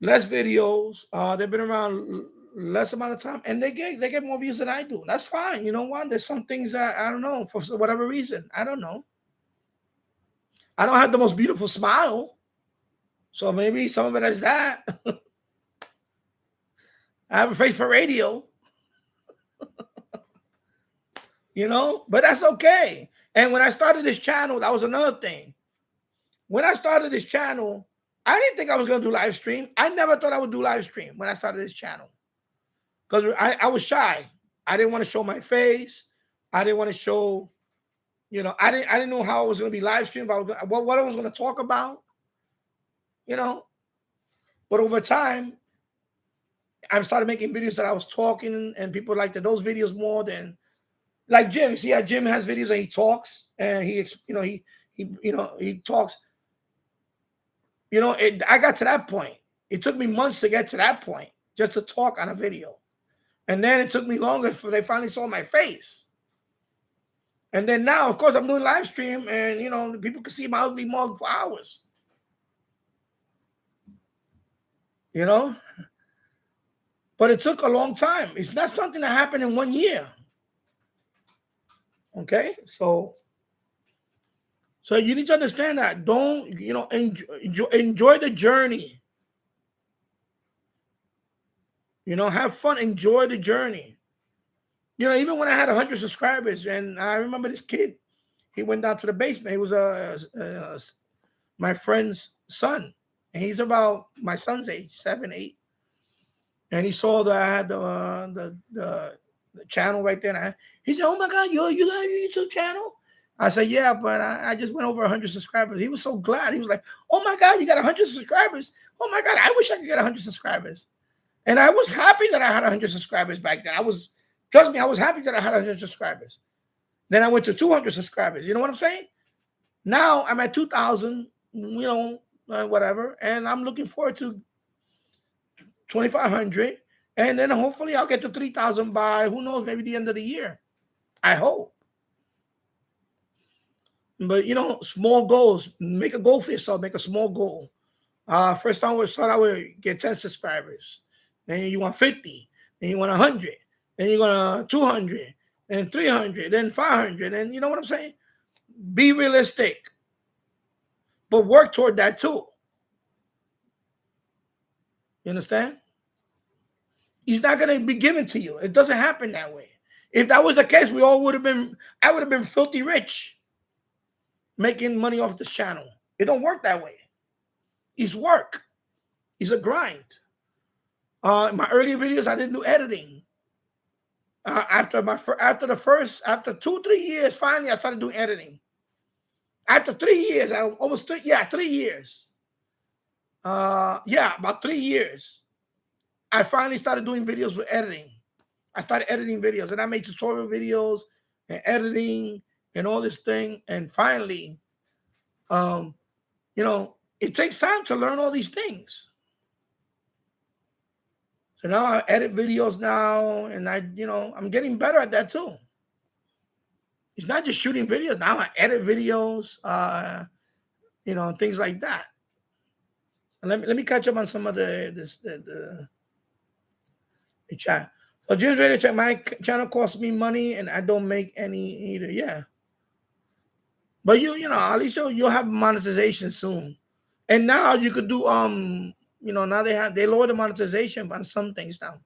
videos. They've been around less amount of time, and they get more views than I do. That's fine. You know what? There's some things that I don't know for whatever reason. I don't know. I don't have the most beautiful smile, so maybe some of it is that. I have a face for radio, you know, but that's okay. And when I started this channel, that was another thing. When I started this channel, I didn't think I was going to do live stream. I never thought I would do live stream when I started this channel, because I was shy. I didn't want to show my face. I didn't want to show, you know, I didn't know how I was going to be live streamed. What I was going to talk about, you know. But over time, I started making videos that I was talking, and people liked those videos more than, like Jim. See how Jim has videos that he talks, and he talks. You know, I got to that point. It took me months to get to that point, just to talk on a video. And then it took me longer for they finally saw my face. And then now, of course, I'm doing live stream, and, you know, people can see my ugly mug for hours. You know? But it took a long time. It's not something that happened in 1 year. Okay? So you need to understand that. Don't, you know, enjoy the journey. You know, have fun, enjoy the journey. You know, even when I had 100 subscribers, and I remember this kid, he went down to the basement. He was my friend's son, and he's about my son's age, 7, 8. And he saw that I had the channel right there. And he said, "Oh my God, you have your YouTube channel?" I said, "Yeah, but I just went over 100 subscribers." He was so glad. He was like, "Oh my God, you got 100 subscribers. Oh my God, I wish I could get 100 subscribers." And I was happy that I had 100 subscribers back then. Trust me, I was happy that I had 100 subscribers. Then I went to 200 subscribers. You know what I'm saying? Now I'm at 2,000, you know, whatever. And I'm looking forward to 2,500. And then hopefully I'll get to 3,000 by, who knows, maybe the end of the year. I hope. But, you know, small goals. Make a goal for yourself. Make a small goal. First time we start out with get 10 subscribers. Then you want 50. Then you want 100. Then you want 200. Then 300. Then 500. And you know what I'm saying? Be realistic. But work toward that too. You understand? It's not going to be given to you. It doesn't happen that way. If that was the case, I would have been filthy rich making money off this channel. It don't work that way. It's work. It's a grind. In my earlier videos, I didn't do editing. After 2-3 years, finally I started doing editing. After 3 years, 3 years. About 3 years. I finally started doing videos with editing. I started editing videos, and I made tutorial videos and editing and all this thing. And finally, you know, it takes time to learn all these things. So now I edit videos now, and I'm getting better at that too. It's not just shooting videos. Now I edit videos, things like that. And let me catch up on some of the chat. So Jim's ready to check. My channel costs me money, and I don't make any either. Yeah, but at least you'll have monetization soon. And now you could do now they lower the monetization on some things now.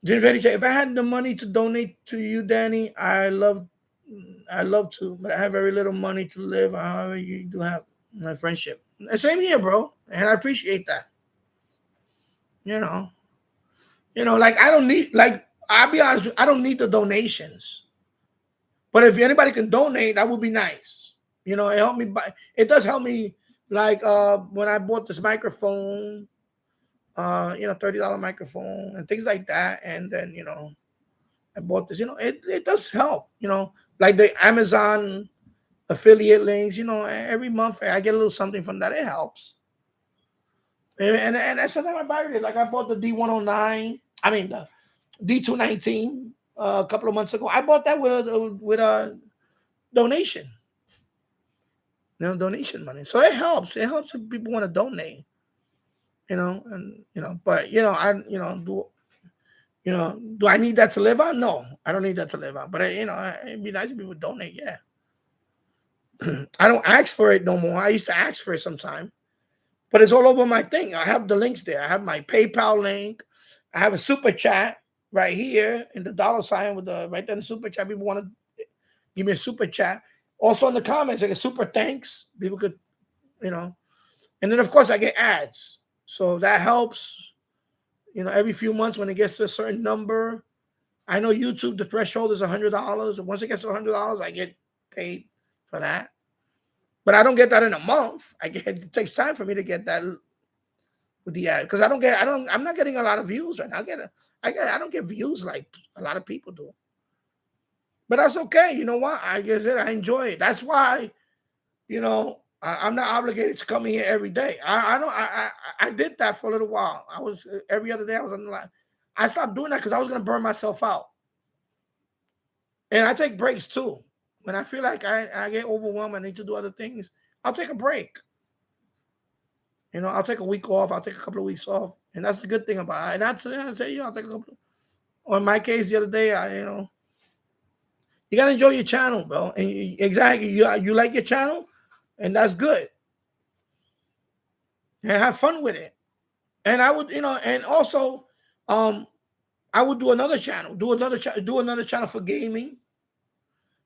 Jim's ready to check. If I had the money to donate to you, Danny, I love to, but I have very little money to live. However, you do have my friendship. Same here, bro, and I appreciate that. Like I don't need, like, I'll be honest, I don't need the donations. But if anybody can donate, that would be nice. It does help me, Like when I bought this microphone, $30 microphone and things like that. And then, I bought this, it does help, like the Amazon affiliate links, every month I get a little something from that. It helps. And sometimes I buy it. Like I bought the D109, the D219 a couple of months ago. I bought that with a donation. Donation money. So it helps. It helps if people want to donate. But do I need that to live on? No, I don't need that to live on. But it'd be nice if people donate. Yeah. I don't ask for it no more. I used to ask for it sometime, but it's all over my thing. I have the links there. I have my PayPal link. I have a super chat right here in the $sign with the right there in the super chat. People want to give me a super chat. Also in the comments, like a super thanks. People could, and then of course I get ads. So that helps. Every few months when it gets to a certain number, I know YouTube, the threshold is $100. And once it gets to $100, I get paid for that. But I don't get that in a month. It takes time for me to get that with the ad because I'm not getting a lot of views right now. I don't get views like a lot of people do. But that's okay. You know what? I guess I enjoy it. That's why, I'm not obligated to come here every day. I did that for a little while. I was every other day I was on the line. I stopped doing that because I was going to burn myself out. And I take breaks too. When I feel like I get overwhelmed, I need to do other things, I'll take a break. I'll take a week off. I'll take a couple of weeks off. And that's the good thing about it. And I say, I'll take a couple. Or in my case, the other day, you got to enjoy your channel, bro. And exactly, you like your channel, and that's good. And have fun with it. And I would, and also, I would do another channel, do another channel for gaming.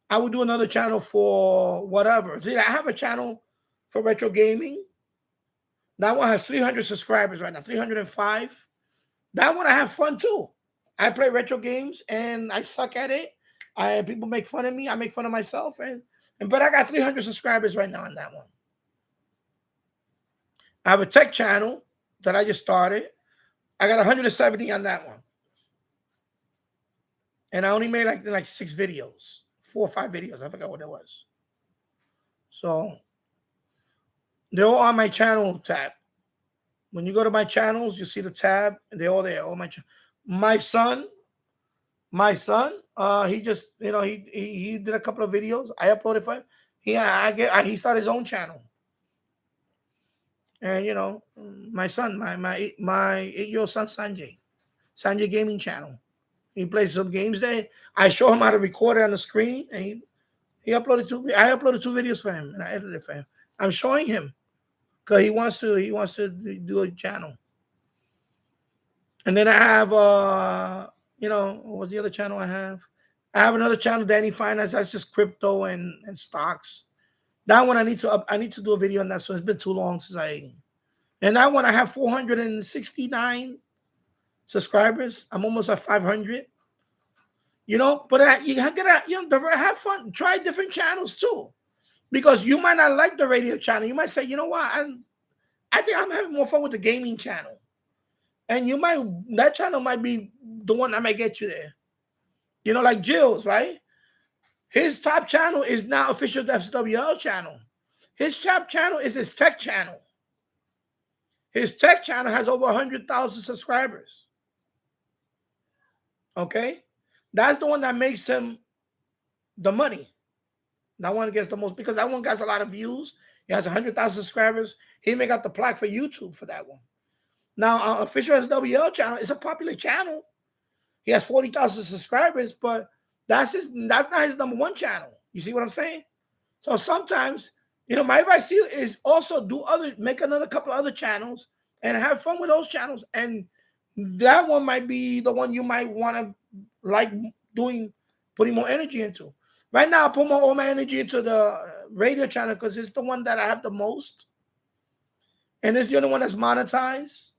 I would do another channel for whatever. See, I have a channel for retro gaming. That one has 300 subscribers right now, 305. That one I have fun too. I play retro games and I suck at it. People make fun of me. I make fun of myself. But I got 300 subscribers right now on that one. I have a tech channel that I just started. I got 170 on that one. And I only made like 6 videos. 4 or 5 videos. I forgot what it was. So they're all on my channel tab. When you go to my channels, you see the tab, and they're all there. All my son, he just he did a couple of videos. I uploaded for him. He started his own channel. And my son, my 8-year-old son Sanjay Gaming Channel. He plays some games there. I show him how to record it on the screen, and he uploaded 2. I uploaded 2 videos for him, and I edited it for him. I'm showing him because he wants to do a channel. And then I have what was the other channel I have? I have another channel, Danny Finance. That's just crypto and stocks. That one I need to do a video on that. So it's been too long since and that one I have 469 subscribers. I'm almost at 500. But you gotta have fun. Try different channels too, because you might not like the radio channel. You might say, you know what, I think I'm having more fun with the gaming channel, and that channel might be the one that might get you there. Like Jill's, right? His top channel is now official SWL channel. His top channel is his tech channel. His tech channel has over 100,000 subscribers. Okay? That's the one that makes him the money. That one gets the most, because that one gets a lot of views. He has 100,000 subscribers. He may got the plaque for YouTube for that one. Now, official SWL channel is a popular channel. He has 40,000 subscribers, but that's not his number 1 channel. You see what I'm saying? So sometimes, my advice to you is also make another couple of other channels and have fun with those channels. And that one might be the one you might want to like putting more energy into. Right now, I put all my energy into the radio channel because it's the one that I have the most. And it's the only one that's monetized.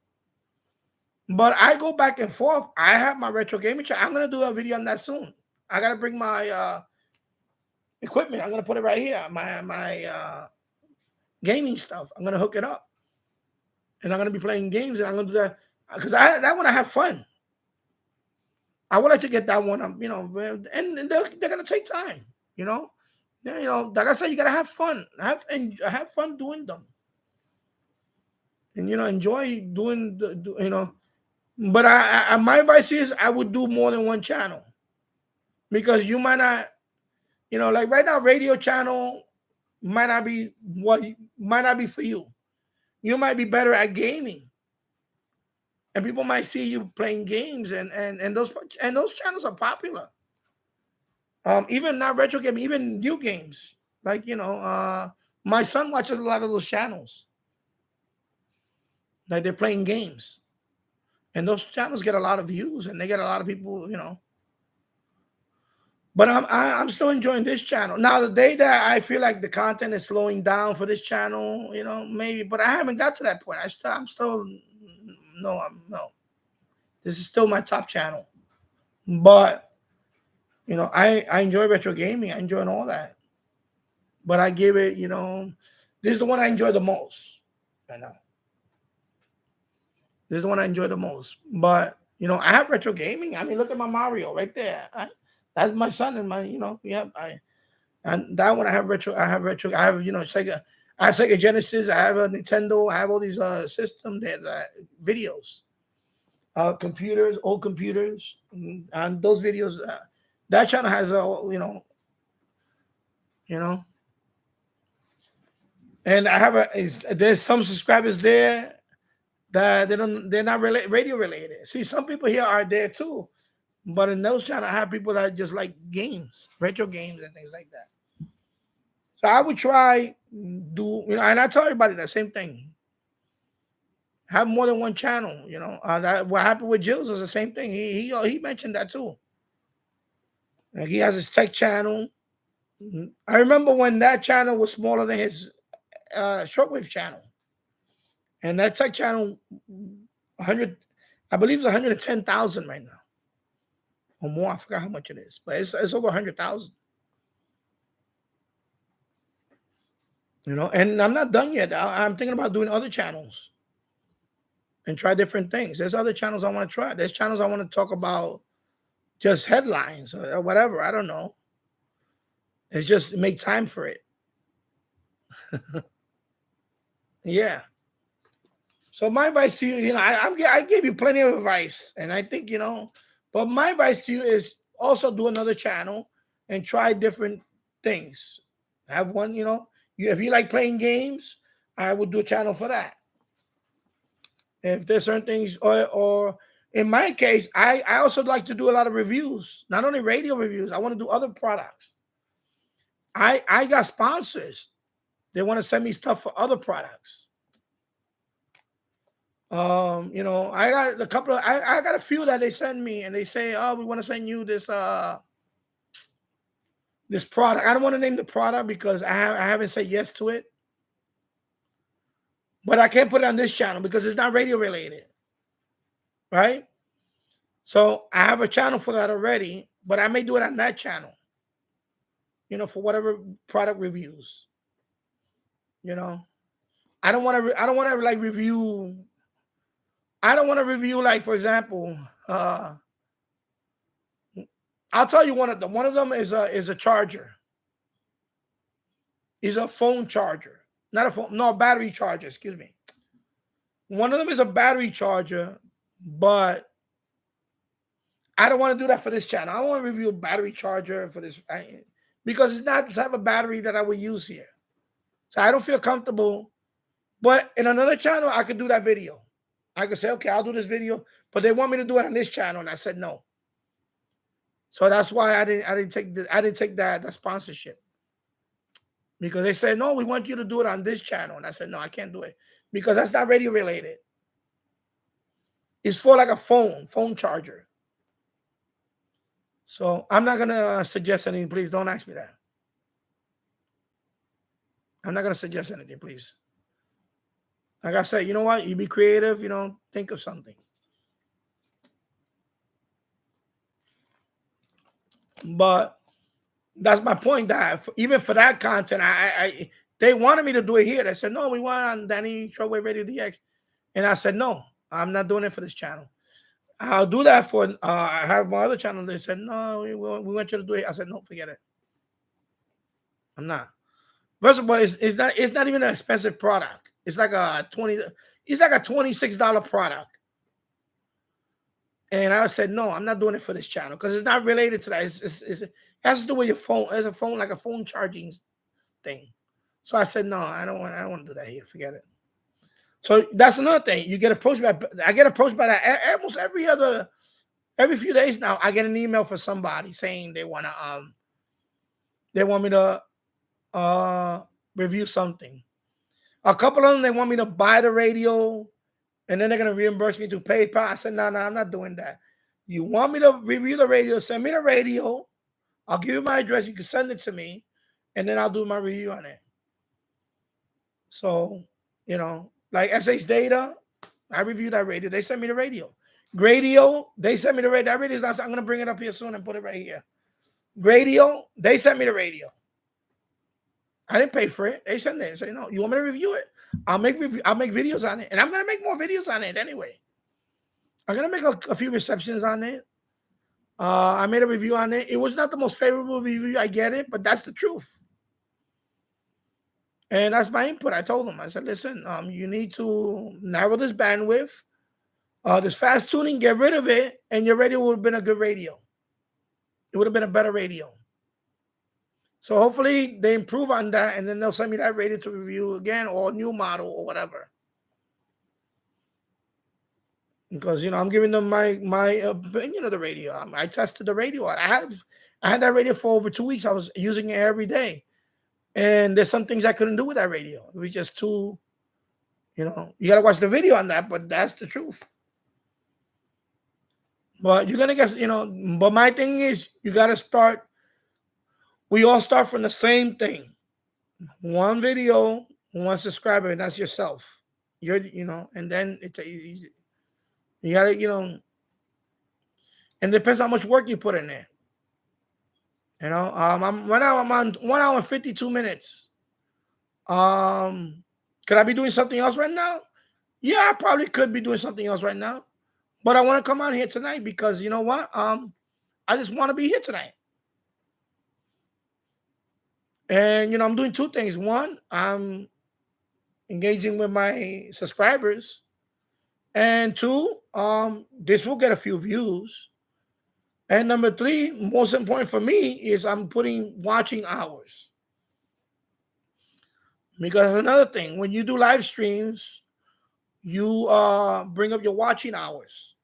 But I go back and forth. I have my retro gaming channel. I'm going to do a video on that soon. I got to bring my equipment. I'm going to put it right here. gaming stuff. I'm gonna hook it up, and I'm gonna be playing games, and I'm gonna do that because that one I have fun. I would like to get that one, and they're gonna take time, Like I said, you gotta have fun, have fun doing them, and enjoy doing But my advice is I would do more than one channel because you might not, like right now, radio channel might not be for you. You might be better at gaming, and people might see you playing games, and those channels are popular. Even not retro gaming, even new games. Like my son watches a lot of those channels. Like they're playing games, and those channels get a lot of views, and they get a lot of people. But I'm still enjoying this channel. Now, the day that I feel like the content is slowing down for this channel, maybe. But I haven't got to that point. I'm still no. This is still my top channel. But I enjoy retro gaming. I enjoy all that. But I give it, this is the one I enjoy the most. I know. This is the one I enjoy the most. But I have retro gaming. I mean, look at my Mario right there. That's my son and my, and that one I have retro. I have Sega. I have Sega Genesis. I have a Nintendo. I have all these systems. There's videos, computers, old computers, and those videos. That channel has and I have there's some subscribers there that they're not radio related. See, some people here are there too, but in those channels, I have people that just like games, retro games, and things like that. So I would try and I tell everybody the same thing. Have more than one channel. What happened with Jill's is the same thing. He mentioned that too. Like he has his tech channel. I remember when that channel was smaller than his Shortwave channel, and that tech channel, 100, I believe it's 110,000 right now, or more. I forgot how much it is, but it's over 100,000. And I'm not done yet. I'm thinking about doing other channels and try different things. There's other channels I want to try. There's channels I want to talk about just headlines or whatever. I don't know. It's just make time for it. Yeah. So my advice to you, I gave you plenty of advice, and I think but my advice to you is also do another channel and try different things. Have one, if you like playing games, I would do a channel for that. If there's certain things, or in my case, I also like to do a lot of reviews, not only radio reviews. I want to do other products. I got sponsors. They want to send me stuff for other products. I got a couple of I got a few that they send me, and they say, "Oh, we want to send you this this product." I don't want to name the product because I haven't said yes to it, but I can't put it on this channel because it's not radio related, right? So I have a channel for that already, but I may do it on that channel, for whatever product reviews. I don't want to like review. I don't want to review, like, for example, I'll tell you one of them. One of them is a charger. Is a phone charger, not a phone, no, battery charger. Excuse me. One of them is a battery charger, but I don't want to do that for this channel. I want to review a battery charger for this because it's not the type of battery that I would use here. So I don't feel comfortable. But in another channel, I could do that video. I could say, okay, I'll do this video, but they want me to do it on this channel, and I said no. So that's why I didn't take that sponsorship, because they said, no, we want you to do it on this channel, and I said no, I can't do it because that's not radio related. It's for like a phone charger. So I'm not gonna suggest anything. Please don't ask me that. I'm not gonna suggest anything, please. Like I said, you know what? You be creative, think of something. But that's my point, that even for that content, They wanted me to do it here. They said, no, we want on Danny Shortwave Radio DX. And I said, no, I'm not doing it for this channel. I'll do that for, I have my other channel. They said, no, we want you to do it. I said, no, forget it. I'm not. First of all, it's not even an expensive product. It's like a $26 product. And I said, no, I'm not doing it for this channel because it's not related to that. It has to do with your phone. It's a phone, like a phone charging thing. So I said, no, I don't want to do that here. Forget it. So that's another thing. You get approached by, I get approached by that almost every few days now. I get an email for somebody saying they want me to review something. A couple of them, they want me to buy the radio and then they're going to reimburse me through PayPal. I said, no, I'm not doing that. You want me to review the radio, send me the radio. I'll give you my address. You can send it to me and then I'll do my review on it. So, like SH Data, I reviewed that radio. They sent me the radio. Gradio, they sent me the radio. That radio is not, I'm going to bring it up here soon and put it right here. Gradio, they sent me the radio. I didn't pay for it. They sent it. They said, no, you want me to review it? I'll make videos on it. And I'm going to make more videos on it anyway. I'm going to make a few receptions on it. I made a review on it. It was not the most favorable review. I get it, but that's the truth. And that's my input. I told them, I said, listen, you need to narrow this bandwidth, this fast tuning, get rid of it, and your radio would have been a good radio. It would have been a better radio. So hopefully they improve on that, and then they'll send me that radio to review again, or a new model or whatever. Because I'm giving them my opinion of the radio. I tested the radio. I had that radio for over 2 weeks. I was using it every day. And there's some things I couldn't do with that radio. It was just too, you got to watch the video on that, but that's the truth. But you're going to guess, but my thing is you got to start. We all start from the same thing. One video, one subscriber, and that's yourself. And then you got to, and it depends how much work you put in there. I'm right now I'm on 1 hour and 52 minutes. Could I be doing something else right now? Yeah, I probably could be doing something else right now. But I want to come on here tonight because you know what? I just want to be here tonight. And I'm doing two things. One, I'm engaging with my subscribers. And two, this will get a few views. And number three, most important for me, is I'm putting watching hours. Because another thing, when you do live streams, you bring up your watching hours,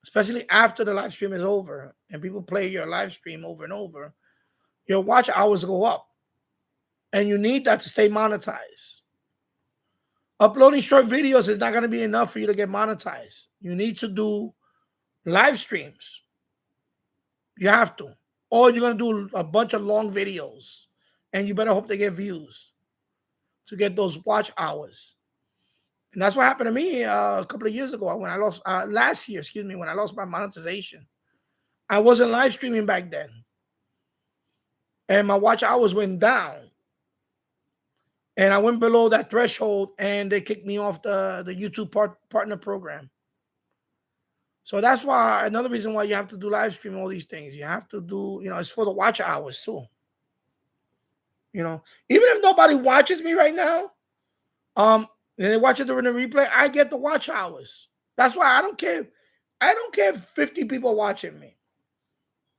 especially after the live stream is over and people play your live stream over and over, your watch hours go up. And you need that to stay monetized. Uploading short videos is not going to be enough for you to get monetized. You need to do live streams. You have to. Or you're going to do a bunch of long videos. And you better hope they get views to get those watch hours. And that's what happened to me a couple of years ago when I lost, last year, when I lost my monetization. I wasn't live streaming back then. And my watch hours went down. And I went below that threshold and they kicked me off the YouTube partner program. So that's why, another reason why you have to do live stream, all these things. You have to do, it's for the watch hours too. Even if nobody watches me right now, and they watch it during the replay, I get the watch hours. That's why I don't care. I don't care if 50 people watching me.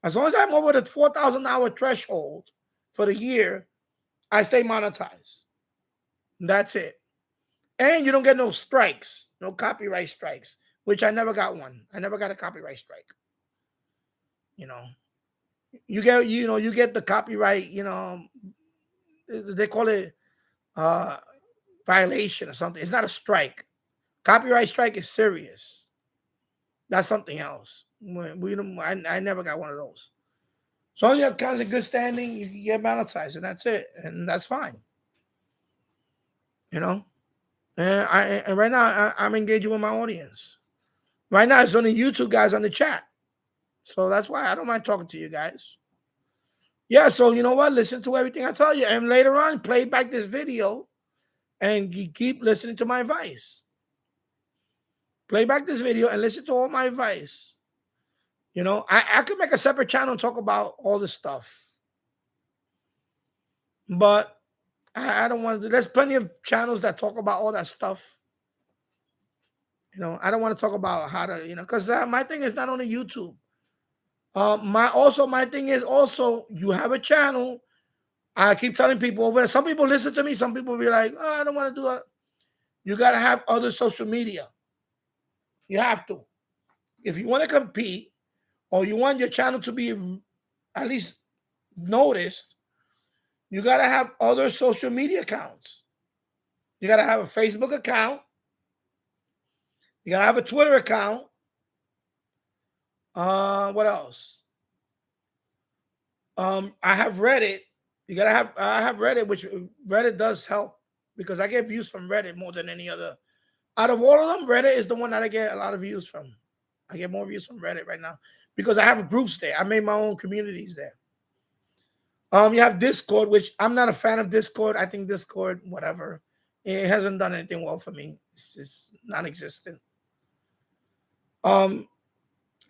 As long as I'm over the 4,000 hour threshold for the year, I stay monetized. That's it. And you don't get no strikes, no copyright strikes, which I never got one. I never got a copyright strike. You get the copyright, they call it violation or something. It's not a strike. Copyright strike is serious. That's something else. I never got one of those. So long as your account's in good standing, you can get monetized, and that's it. And that's fine. And right now I'm engaging with my audience. Right now it's only you two guys on the chat. So that's why I don't mind talking to you guys. Yeah, so you know what? Listen to everything I tell you. And later on, play back this video and keep listening to my advice. Play back this video and listen to all my advice. You know, I could make a separate channel and talk about all this stuff. But I don't want to. There's plenty of channels that talk about all that stuff. You know, I don't want to talk about how to, because my thing is not only YouTube. My thing is also you have a channel. I keep telling people over there. Some people listen to me. Some people be like, "Oh, I don't want to do it." You gotta have other social media. You have to. If you want to compete, or you want your channel to be at least noticed, you gotta have other social media accounts. You gotta have a Facebook account. You gotta have a Twitter account. What else? I have Reddit. I have Reddit, which Reddit does help because I get views from Reddit more than any other. Out of all of them, Reddit is the one that I get a lot of views from. I get more views from Reddit right now because I have groups there. I made my own communities there. You have Discord, which I'm not a fan of Discord. I think Discord, whatever, it hasn't done anything well for me. It's just non-existent. I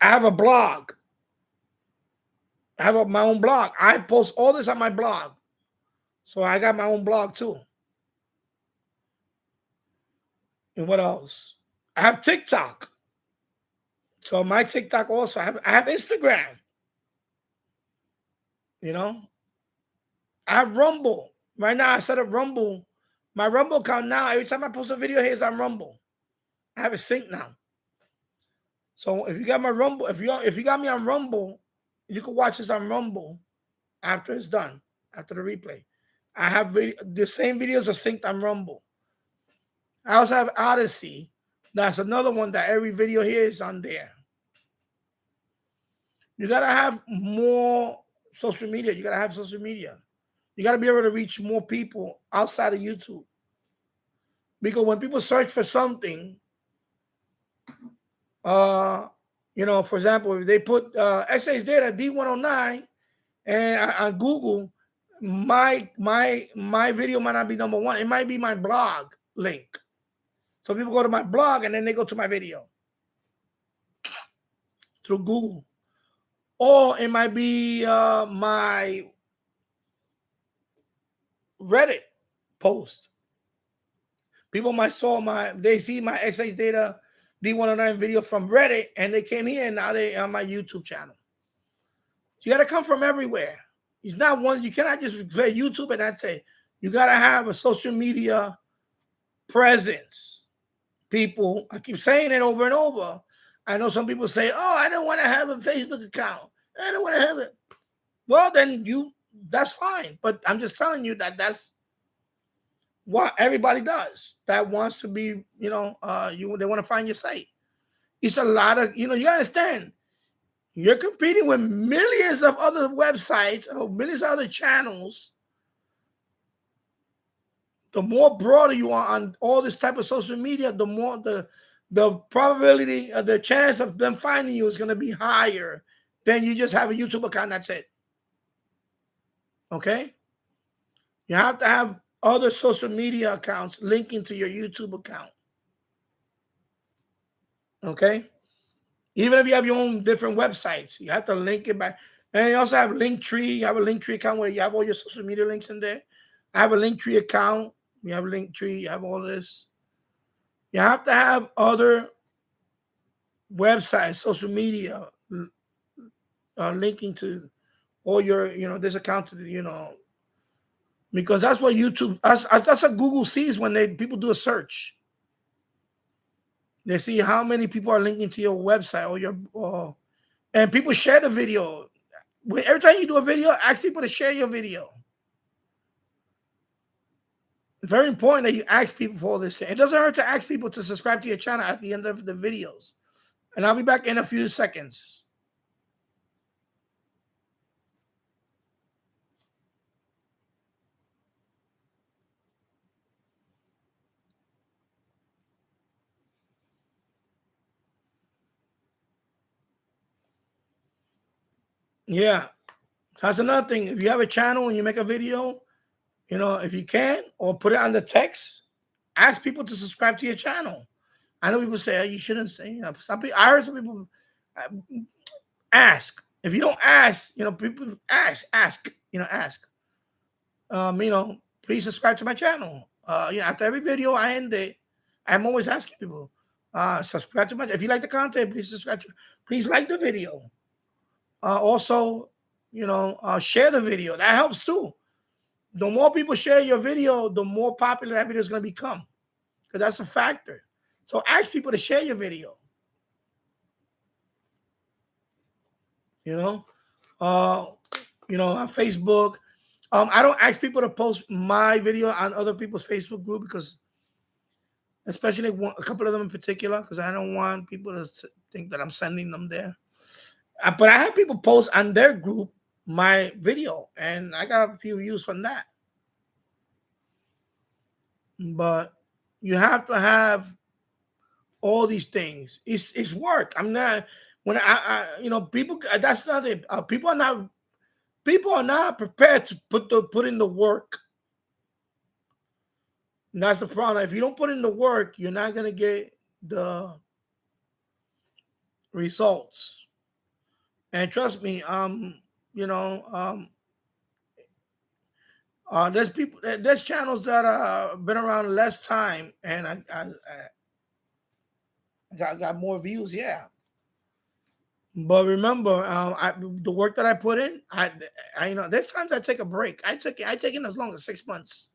have a blog. I have my own blog. I post all this on my blog. So I got my own blog too. And what else? I have TikTok. So my TikTok also, I have Instagram. You know, I have Rumble. Right now I set up Rumble. My Rumble account now, every time I post a video here is on Rumble. I have it synced now. So if you got my Rumble, if you got me on Rumble, you can watch this on Rumble after it's done, after the replay. I have the same videos are synced on Rumble. I also have Odyssey. That's another one that every video here is on there. You gotta have more social media. You gotta have social media. You gotta be able to reach more people outside of YouTube. Because when people search for something, for example, if they put SH data D109 and on Google, my video might not be number one. It might be my blog link. So people go to my blog and then they go to my video through Google. Or it might be my Reddit post. People might they see my XH data D109 video from Reddit and they came here and now they on my YouTube channel. You got to come from everywhere. It's not one, you cannot just play YouTube and that's it. You got to have a social media presence. People, I keep saying it over and over. I know some people say, oh, I don't want to have a Facebook account. I don't want to have it. Well, then that's fine. But I'm just telling you that's what everybody does that wants to be, they want to find your site. It's a lot of, you gotta understand, you're competing with millions of other websites or millions of other channels. The more broader you are on all this type of social media, the more the probability, the chance of them finding you is going to be higher than you just have a YouTube account. That's it. Okay? You have to have other social media accounts linking to your YouTube account. Okay? Even if you have your own different websites, you have to link it back. And you also have Linktree. You have a Linktree account where you have all your social media links in there. I have a Linktree account. You have a Linktree. You have all this. You have to have other websites, social media, linking to all your, this account to, because that's what YouTube, that's what Google sees when people do a search. They see how many people are linking to your website and people share the video. Every time you do a video, ask people to share your video. It's very important that you ask people for all this. It doesn't hurt to ask people to subscribe to your channel at the end of the videos. And I'll be back in a few seconds. Yeah. That's another thing. If you have a channel and you make a video, you know, if you can, or put it on the text, ask people to subscribe to your channel. I know people say, oh, you shouldn't say, you know, some people, I heard some people ask. If you don't ask, you know, people ask, you know, ask. You know, please subscribe to my channel. You know, after every video I end it, I'm always asking people, subscribe to my, if you like the content, please subscribe to, please like the video. Also, you know, share the video. That helps too. The more people share your video, the more popular that video is going to become, because that's a factor. So ask people to share your video. You know, on Facebook. I don't ask people to post my video on other people's Facebook group, because, especially a couple of them in particular, because I don't want people to think that I'm sending them there. But I have people post on their group my video, and I got a few views from that. But you have to have all these things. It's work. I'm not, when I you know, people, that's not it. People are not prepared to put in the work. And that's the problem. If you don't put in the work, you're not gonna get the results. And trust me, you know, there's channels that have been around less time, and I got more views, yeah. But remember, the work that I put in, I you know, there's times I take a break. I take it as long as 6 months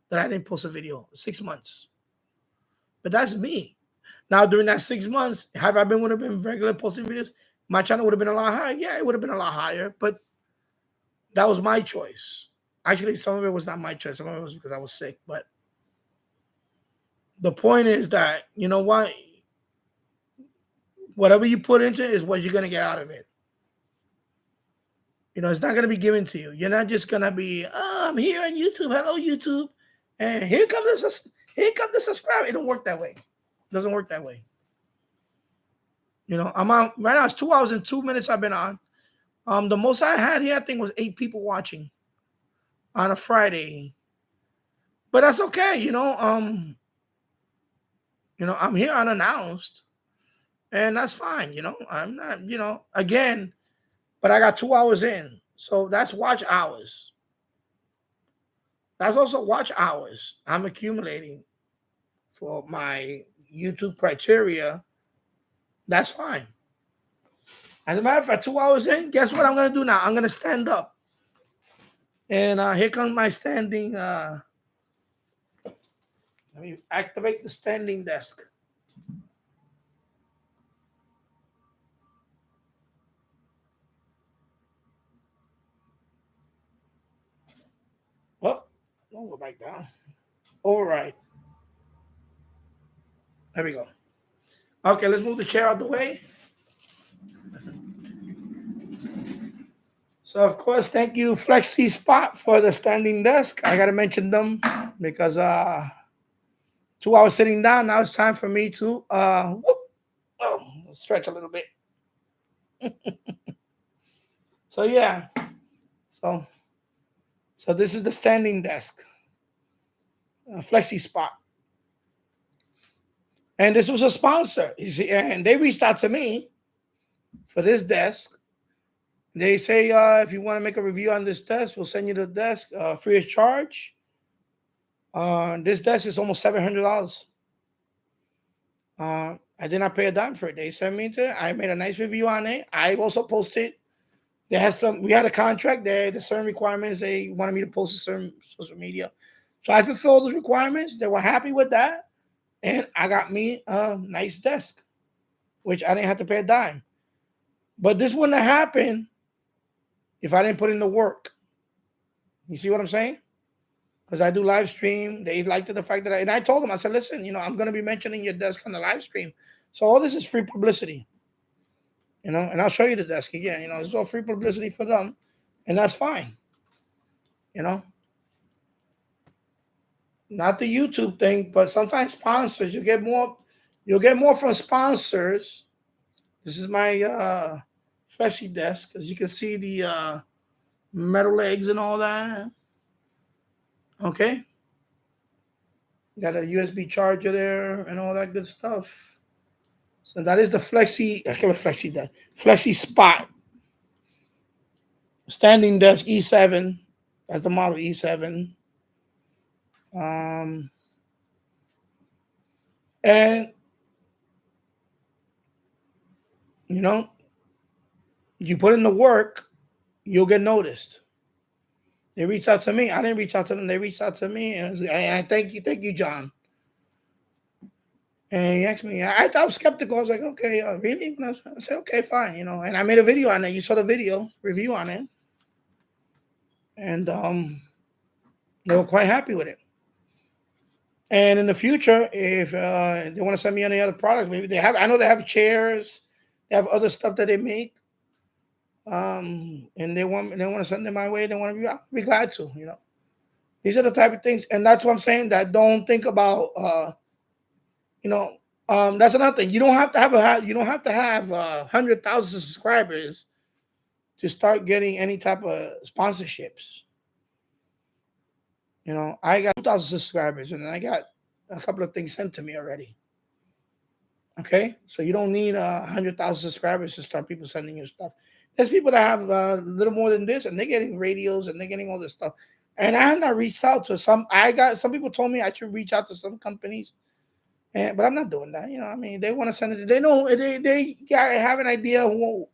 that I didn't post a video. 6 months. But that's me. Now, during that 6 months, would have been regular posting videos, my channel would have been a lot higher. Yeah, it would have been a lot higher, but that was my choice. Actually, some of it was not my choice. Some of it was because I was sick. But the point is that, you know what? Whatever you put into it is what you're going to get out of it. You know, it's not going to be given to you. You're not just going to be, oh, I'm here on YouTube. Hello, YouTube. And here comes the subscribe. It don't work that way. It doesn't work that way. You know, I'm on right now. It's 2 hours and 2 minutes I've been on. The most I had here, I think, was 8 people watching on a Friday. But that's okay, you know. I'm here unannounced, and that's fine, you know. I'm not, you know, again, but I got 2 hours in, so that's watch hours. That's also watch hours I'm accumulating for my YouTube criteria. That's fine. As a matter of fact, 2 hours in, guess what I'm going to do now? I'm going to stand up. And here comes my standing. Let me activate the standing desk. Well, don't go back down. All right. There we go. Okay, let's move the chair out the way. So, of course, thank you, Flexi Spot, for the standing desk. I got to mention them because 2 hours sitting down. Now it's time for me to stretch a little bit. So, yeah. So this is the standing desk, Flexi Spot. And this was a sponsor. You see, and they reached out to me for this desk. They say, if you want to make a review on this desk, we'll send you the desk free of charge. This desk is almost $700. I did not pay a dime for it. They sent me to it. I made a nice review on it. I also posted. We had a contract there. The certain requirements they wanted me to post to certain social media. So I fulfilled those requirements. They were happy with that. And I got me a nice desk, which I didn't have to pay a dime. But this wouldn't have happened if I didn't put in the work. You see what I'm saying? Because I do live stream. They liked the fact that and I told them, I said, listen, you know, I'm going to be mentioning your desk on the live stream. So all this is free publicity. You know, and I'll show you the desk again. You know, it's all free publicity for them. And that's fine. You know? Not the YouTube thing, but sometimes sponsors, you'll get more from sponsors. This is my Flexi desk. As you can see, the metal legs and all that. Okay. Got a USB charger there and all that good stuff. So that is the Flexi Spot standing desk E7. That's the model E7. And you know, you put in the work, you'll get noticed. They reached out to me. I didn't reach out to them. They reached out to me, and I thank you, John. And he asked me. I thought I was skeptical. I was like, okay, really? And I said, okay, fine, you know. And I made a video on it. You saw the video review on it, and they were quite happy with it. And in the future, if they want to send me any other products, maybe they have. I know they have chairs. They have other stuff that they make. And they want to send them my way. They want to I'll be glad to. You know, these are the type of things, and that's what I'm saying. That don't think about. You know, that's another thing. You don't have to have 100,000 subscribers to start getting any type of sponsorships. You know, I got 2,000 subscribers, and I got a couple of things sent to me already. Okay, so you don't need 100,000 subscribers to start people sending you stuff. There's people that have a little more than this, and they're getting radios and they're getting all this stuff. And I have not reached out to some. Some people told me I should reach out to some companies, but I'm not doing that. You know, I mean, they want to send it. They know they have an idea who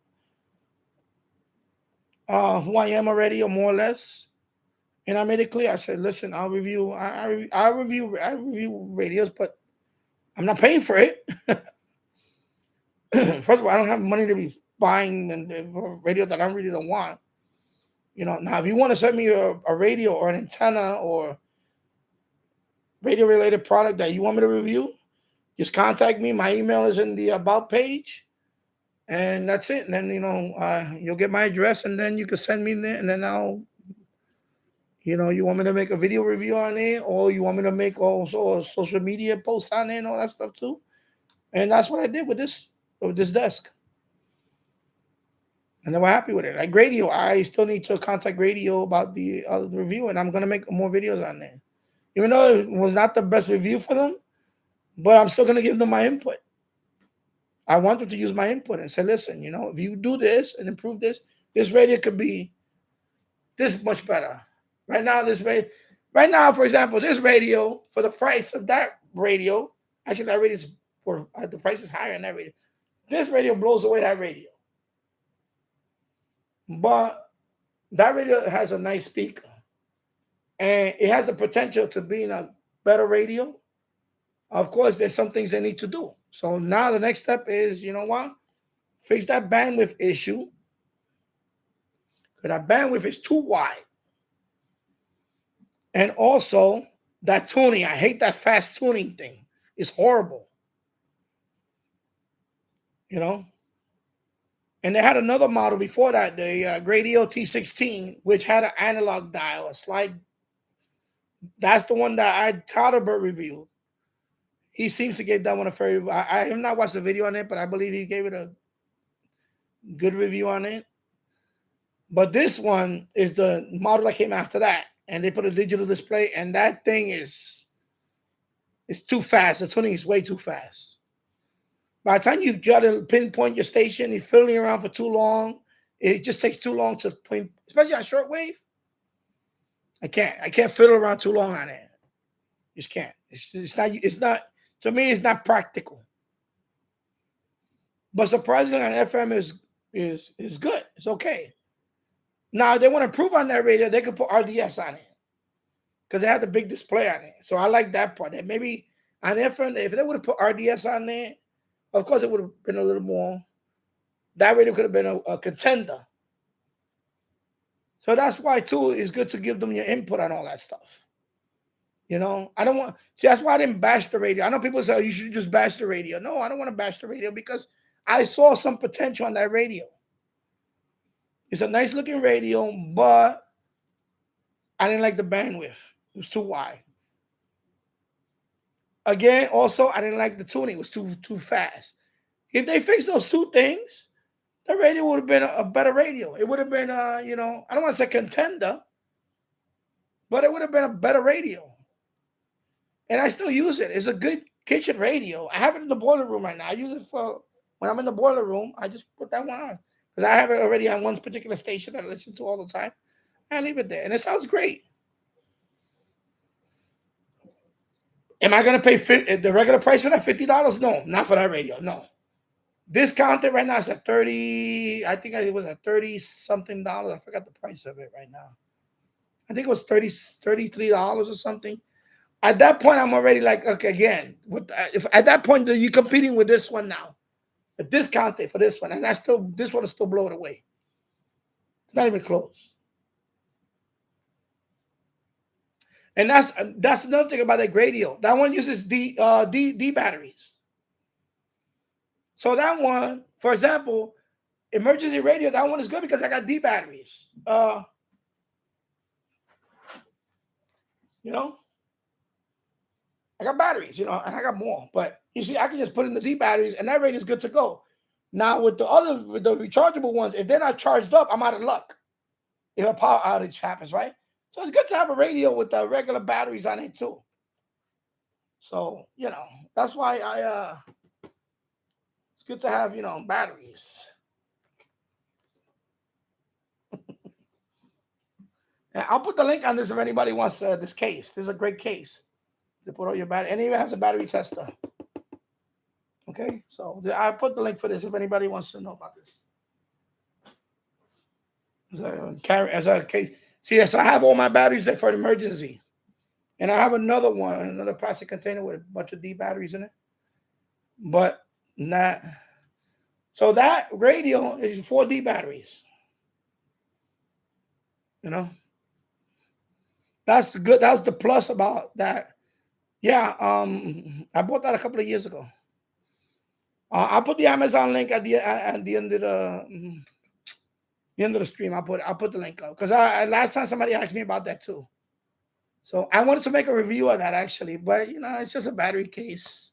I am already, or more or less. And I made it clear. I said, listen, I'll review. I review radios, but I'm not paying for it. First of all, I don't have money to be buying the radio that I really don't want. You know, now if you want to send me a radio or an antenna or radio related product that you want me to review, just contact me. My email is in the about page, and that's it. And then you'll get my address, and then you can send me there, and then I'll. You know, you want me to make a video review on it, or you want me to make also a social media post on it and all that stuff too. And that's what I did with this desk. And they were happy with it. Like radio, I still need to contact radio about the review, and I'm going to make more videos on there. Even though it was not the best review for them, but I'm still going to give them my input. I want them to use my input and say, listen, you know, if you do this and improve this radio could be this much better. Right now, for example, this radio, for the price of that radio, actually that radio is the price is higher on that radio. This radio blows away that radio. But that radio has a nice speaker. And it has the potential to be in a better radio. Of course, there's some things they need to do. So now the next step is, you know what? Fix that bandwidth issue. Because that bandwidth is too wide. And also, that tuning. I hate that fast tuning thing. It's horrible. You know? And they had another model before that, the Gradio T16, which had an analog dial, a slide. That's the one that Todderbert reviewed. He seems to get that one a very. I have not watched the video on it, but I believe he gave it a good review on it. But this one is the model that came after that. And they put a digital display, and that thing is too fast. The tuning is way too fast. By the time you try to pinpoint your station, you're fiddling around for too long. It just takes too long to point, especially on shortwave. I can't fiddle around too long on it. Just can't. It's not. To me, it's not practical. But surprisingly, on FM is good. It's okay. Now, if they want to improve on that radio, they could put RDS on it because they have the big display on it. So I like that part. That maybe on FM, if they would have put RDS on there, of course, it would have been a little more. That radio could have been a contender. So that's why, too, it's good to give them your input on all that stuff. You know, I don't want. See, that's why I didn't bash the radio. I know people say, oh, you should just bash the radio. No, I don't want to bash the radio because I saw some potential on that radio. It's a nice looking radio, but I didn't like the bandwidth. It was too wide. Again, also, I didn't like the tuning. It was too fast. If they fix those two things, the radio would have been a better radio. It would have been, you know, I don't want to say contender, but it would have been a better radio. And I still use it. It's a good kitchen radio. I have it in the boiler room right now. I use it for when I'm in the boiler room. I just put that one on because I have it already on one particular station that I listen to all the time. I leave it there, and it sounds great. Am I going to pay the regular price for that, $50? No, not for that radio. No. Discounted right now is at 30. I think it was at 30 something dollars. I forgot the price of it right now. I think it was $33 or something. At that point, I'm already like, okay, again, if at that point you're competing with this one now, a discounted for this one, and this one is still blown away. It's not even close. And that's another thing about that radio. That one uses D batteries. So that one, for example, emergency radio, that one is good because I got D batteries. You know, I got batteries, you know, and I got more. But you see, I can just put in the D batteries, and that radio is good to go. Now with the rechargeable ones, if they're not charged up, I'm out of luck. If a power outage happens, right? So it's good to have a radio with the regular batteries on it too. So you know, that's why it's good to have, you know, batteries. And I'll put the link on this if anybody wants this case. This is a great case to put all your battery, and it even has a battery tester. Okay, so I put the link for this if anybody wants to know about this. As a case. See, so I have all my batteries there for an emergency. And I have another one, another plastic container with a bunch of D batteries in it. But not. So that radio is 4 D batteries. You know? That's the good. That's the plus about that. Yeah, I bought that a couple of years ago. I'll put the Amazon link at the end of the end of the stream. I'll put the link up because last time somebody asked me about that too. So I wanted to make a review of that actually, but you know, it's just a battery case.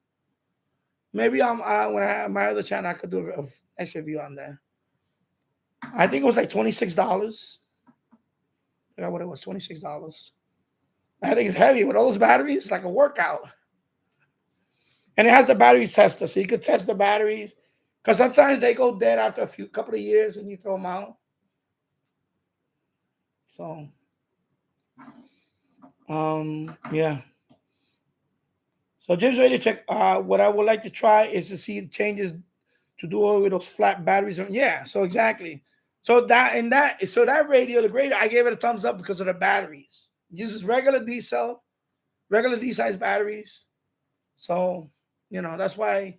Maybe when I have my other channel, I could do a nice review on that. I think it was like $26. I forgot what it was, $26. I think it's heavy with all those batteries. It's like a workout. And it has the battery tester, so you could test the batteries. Because sometimes they go dead after a couple of years and you throw them out. So, yeah. So Jim's ready to check. What I would like to try is to see changes to do all with those flat batteries. Yeah, so exactly. So that radio, the radio, I gave it a thumbs up because of the batteries. It uses regular D cell, regular D size batteries. So, you know, that's why.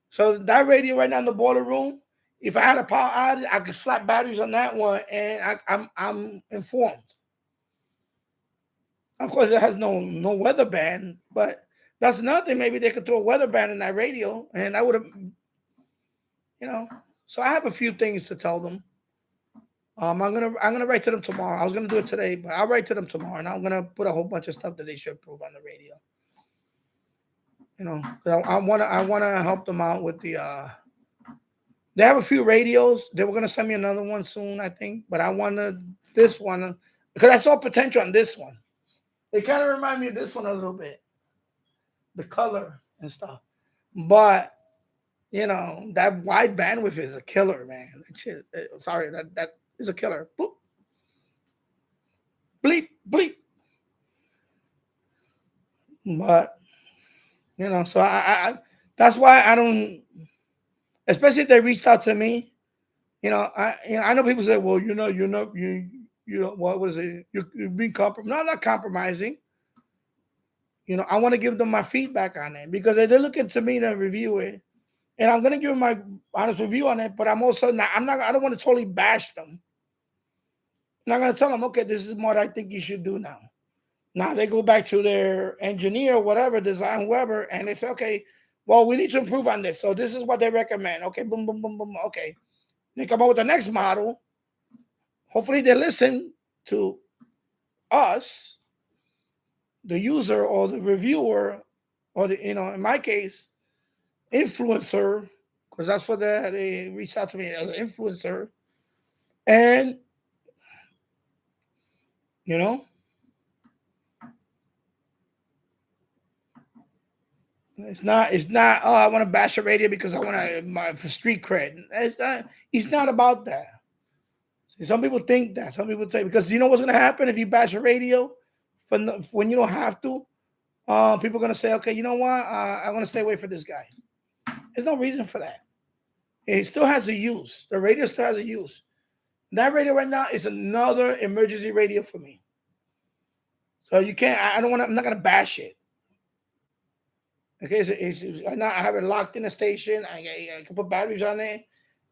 So that radio right now in the boiler room, if I had a power outage, I could slap batteries on that one, and I'm informed. Of course, it has no weather band, but that's another thing. Maybe they could throw a weather band in that radio, and I would have, you know. So I have a few things to tell them. I'm gonna write to them tomorrow. I was gonna do it today, but I'll write to them tomorrow, and I'm gonna put a whole bunch of stuff that they should improve on the radio. You know, I wanna help them out with the. They have a few radios. They were gonna send me another one soon, I think, but I wanted this one because I saw potential on this one. They kind of remind me of this one a little bit, the color and stuff. But you know, that wide bandwidth is a killer, man. Sorry, that is a killer. Boop. Bleep, bleep. But you know, so I that's why I don't. Especially if they reached out to me, you know, I know people say, well, you know, what is it? You're being compromised. No, I'm not compromising. You know, I want to give them my feedback on it because they're looking to me to review it, and I'm gonna give them my honest review on it. But I'm also not. I don't want to totally bash them. I'm not gonna tell them, okay, this is what I think you should do now. Now they go back to their engineer, whatever, design, whoever, and they say, okay, well, we need to improve on this. So this is what they recommend. Okay, boom, boom, boom, boom. Okay. They come up with the next model. Hopefully they listen to us, the user or the reviewer, or the, you know, in my case, influencer, because that's what they reached out to me as an influencer. And, you know, it's not, oh, I want to bash a radio because I want for street cred. It's not about that. Some people think that. Some people say, because you know what's going to happen if you bash a radio when you don't have to? People are going to say, okay, you know what? I'm going to stay away from this guy. There's no reason for that. It still has a use. The radio still has a use. That radio right now is another emergency radio for me. So you can't, I'm not going to bash it. Okay, I have it locked in a station. I can put batteries on it.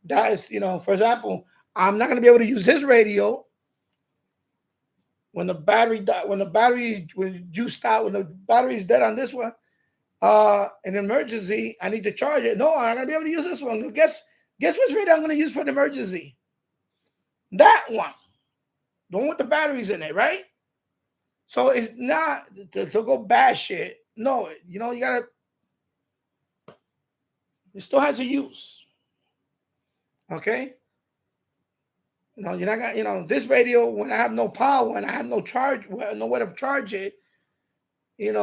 That is, for example, I'm not going to be able to use this radio when the battery is dead on this one. An emergency, I need to charge it. No, I'm not going to be able to use this one. Guess which radio I'm going to use for an emergency? That one. The one with the batteries in it, right? So it's not to go bash it. No, you got to, it still has a use. Okay? You're not gonna, this radio, when I have no power and I have no charge, nowhere to charge it, and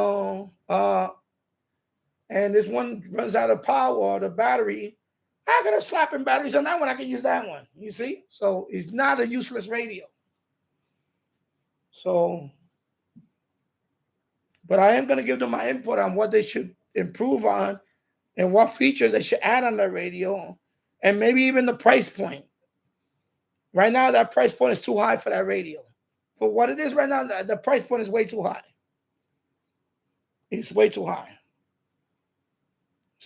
this one runs out of power or the battery, I got to slap in batteries on that one. I can use that one. You see? So it's not a useless radio. So, but I am going to give them my input on what they should improve on and what features they should add on their radio, and maybe even the price point. Right now, that price point is too high for that radio. For what it is right now, the price point is way too high. It's way too high.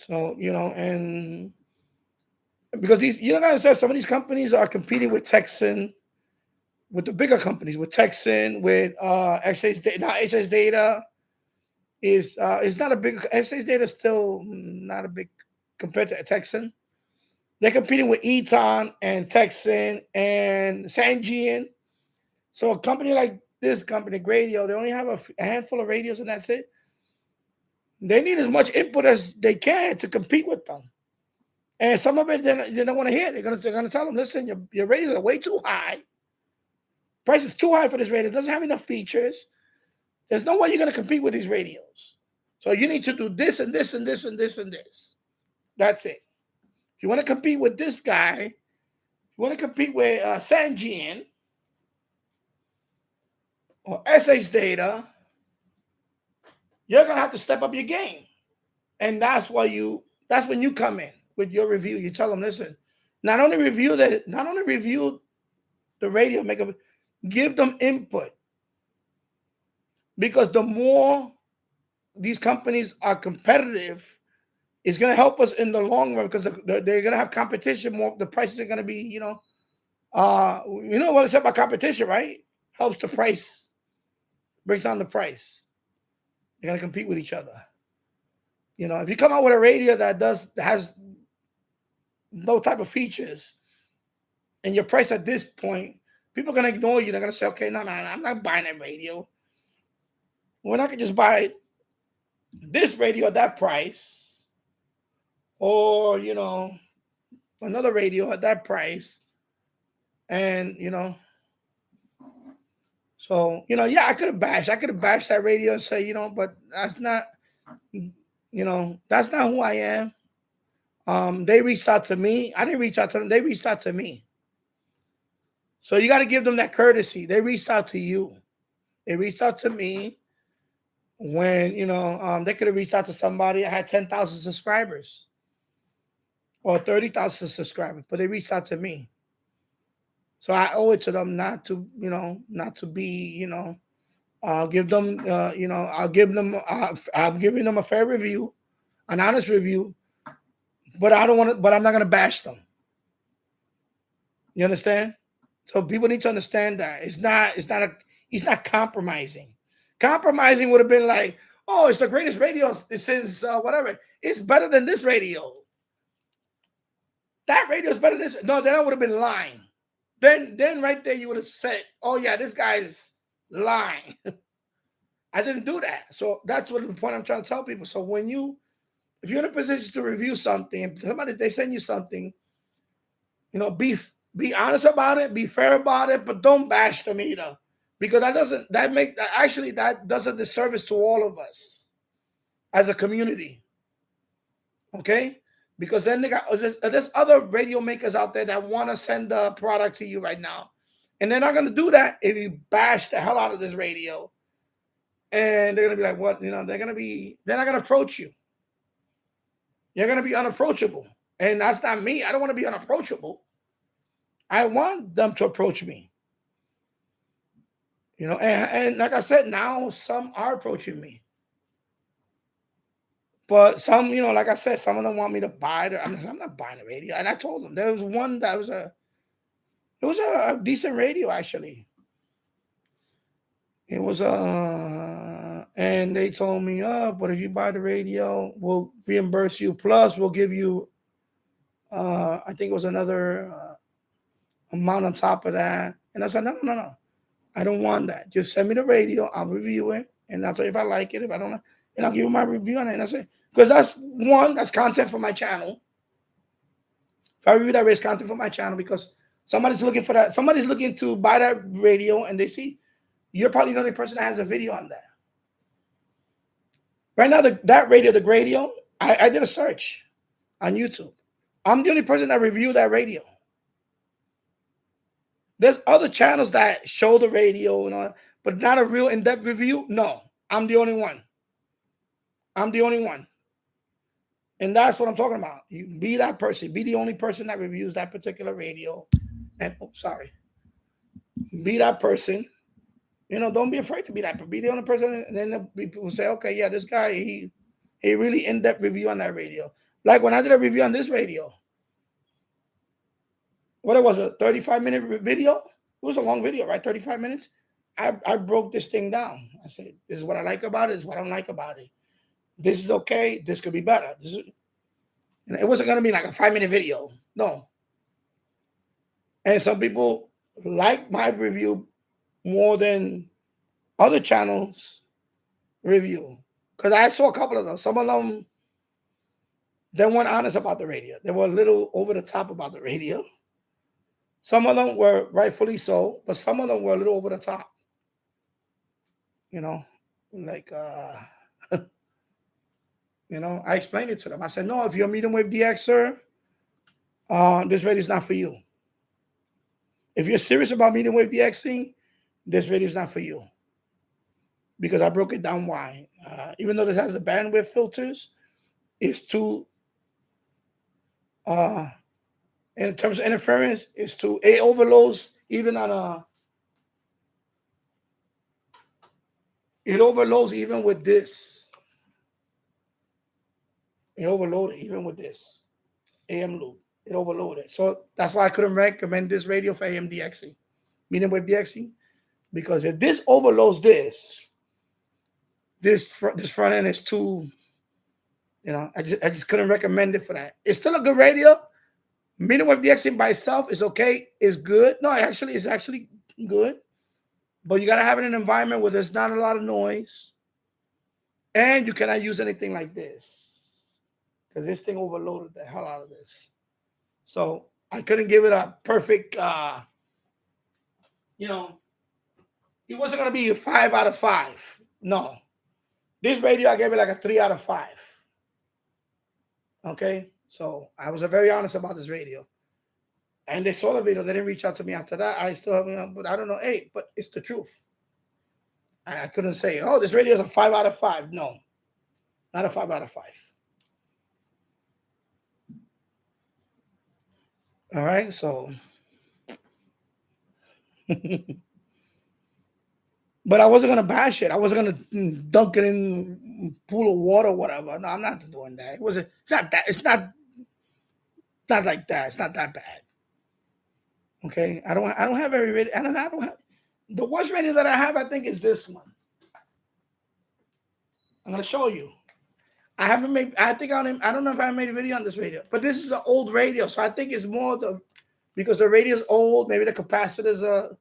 So, and because some of these companies are competing with Texan, with the bigger companies, with Texan, with XH Data. Now, XH Data is not a big, XH Data is still not a big compared to Texan. They're competing with Eton and Texan and Sangean. So a company like this company, Gradio, they only have a handful of radios and that's it. They need as much input as they can to compete with them. And some of it they don't want to hear. They're gonna tell them, listen, your radios are way too high. Price is too high for this radio. It doesn't have enough features. There's no way you're gonna compete with these radios. So you need to do this and this and this and this and this. That's it. If you want to compete with this guy, you want to compete with Sangean or SH Data, you're going to have to step up your game. And that's when you come in with your review. You tell them, listen, not only review the radio, give them input. Because the more these companies are competitive, it's going to help us in the long run because they're going to have competition more. The prices are going to be, what they say about competition, right? Helps the price, brings down the price. They're going to compete with each other. If you come out with a radio that has no type of features and your price at this point, people are going to ignore you. They're going to say, okay, no, I'm not buying that radio. When I can just buy this radio at that price, or another radio at that price, and so I could have bashed that radio and say, but that's not who I am. They reached out to me. I didn't reach out to them. They reached out to me. So you got to give them that courtesy. They reached out to you. They reached out to me when they could have reached out to somebody. I had 10,000 subscribers. Or 30,000 subscribers, but they reached out to me. So I owe it to them not to be, I'll give them, I'm giving them a fair review, an honest review, but I'm not going to bash them. You understand? So people need to understand that he's not compromising. Compromising would have been like, oh, it's the greatest radio. It says whatever. It's better than this radio. That radio is better than this. No, then I would have been lying. Then right there you would have said, oh yeah, this guy's lying. I didn't do that. So that's what the point I'm trying to tell people. So when you if you're in a position to review something, somebody they send you something, you know, be honest about it, be fair about it, but don't bash them either, because that doesn't that does a disservice to all of us as a community. Okay, because then there's other radio makers out there that want to send the product to you right now, and they're not going to do that if you bash the hell out of this radio. And they're going to be like, what? You know, they're not going to approach you. You're going to be unapproachable. And that's not me. I don't want to be unapproachable. I want them to approach me. You know, and like I said, now some are approaching me. But some, you know, like I said, some of them want me to buy it. I'm not buying a radio. And I told them there was one that was a decent radio, actually. It was and they told me, but if you buy the radio, we'll reimburse you. Plus, we'll give you, I think it was another amount on top of that. And I said, no. I don't want that. Just send me the radio. I'll review it. And I'll tell you if I like it. If I don't like it, and I'll give you my review on it. And I say, because that's content for my channel. If I review that, it's content for my channel, because somebody's looking for that. Somebody's looking to buy that radio, and they see you're probably the only person that has a video on that. Right now, that radio, the radio, I did a search on YouTube. I'm the only person that reviewed that radio. There's other channels that show the radio and all, but not a real in-depth review. No, I'm the only one. I'm the only one. And that's what I'm talking about. You be that person. Be the only person that reviews that particular radio. And be that person. You know, don't be afraid to be that person. Be the only person. And then people say, okay, yeah, this guy, he really in-depth review on that radio. Like when I did a review on this radio. What it was, a 35-minute video? It was a long video, right? 35 minutes. I broke this thing down. I said, this is what I like about it. This is what I don't like about it. This is okay. This could be better. It wasn't going to be like a 5-minute video. No. And some people like my review more than other channels' review. Because I saw a couple of them. Some of them, they weren't honest about the radio. They were a little over the top about the radio. Some of them were rightfully so, but some of them were a little over the top. You know, like, you know, I explained it to them. I said, no, if you're a medium wave DXer, this radio is not for you. If you're serious about medium wave DXing, this radio is not for you. Because I broke it down why. Even though this has the bandwidth filters, it's too, in terms of interference, it's too, it overloads even on it overloads even with this. It overloaded even with this AM loop. It overloaded. So that's why I couldn't recommend this radio for AM DXing, medium wave DXing, because if this overloads this front end is too, you know, I just couldn't recommend it for that. It's still a good radio. Medium wave DXing by itself is okay. It's good. No, it's actually good. But you got to have it in an environment where there's not a lot of noise. And you cannot use anything like this, because this thing overloaded the hell out of this. So I couldn't give it a perfect, you know, it wasn't going to be a 5 out of 5. No. This radio, I gave it like a 3 out of 5. Okay? So I was very honest about this radio. And they saw the video. They didn't reach out to me after that. I still have, you know, but I don't know. Hey, but it's the truth. I couldn't say, oh, this radio is a 5 out of 5. No, not a 5 out of 5. All right, so. But I wasn't going to bash it. I wasn't going to dunk it in a pool of water or whatever. No, I'm not doing that. It's not that. It's not like that. It's not that bad. Okay, I don't have every radio. I don't have the worst radio that I have. I think is this one. I'm gonna show you. I haven't made. I don't know if I made a video on this radio, but this is an old radio, so I think it's more because the radio is old. Maybe the capacitor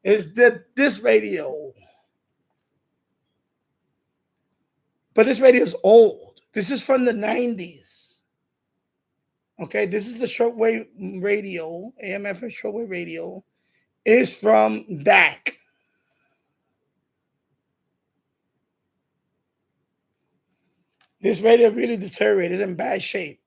is this radio, but this radio is old. This is from the 90s. Okay, this is the shortwave radio, AM/FM shortwave radio. Is from DAC. This radio really deteriorated. It's in bad shape.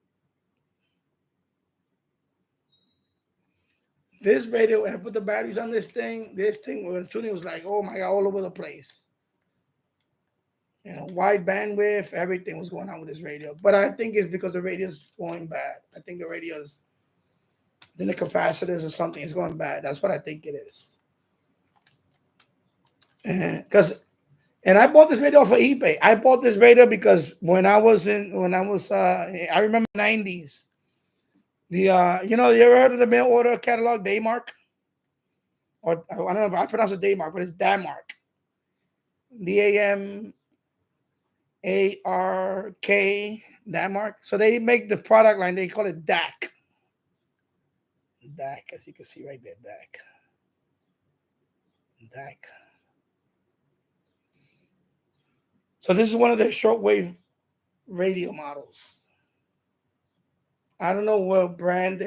This radio, when I put the batteries on this thing when tuning was like, oh my God, all over the place. You know, wide bandwidth, everything was going on with this radio. But I think it's because the radio's going bad. I think the radio's, then the capacitors or something is going bad. That's what I think it is. And I bought this radio off of eBay. I bought this radio because I remember 90s. You ever heard of the mail order catalog Daymark? Or I don't know if I pronounce it Daymark, but it's Damark. DAMARK, Damark. So they make the product line, they call it DAC. DAC, as you can see right there, DAC. So this is one of their shortwave radio models. I don't know what brand,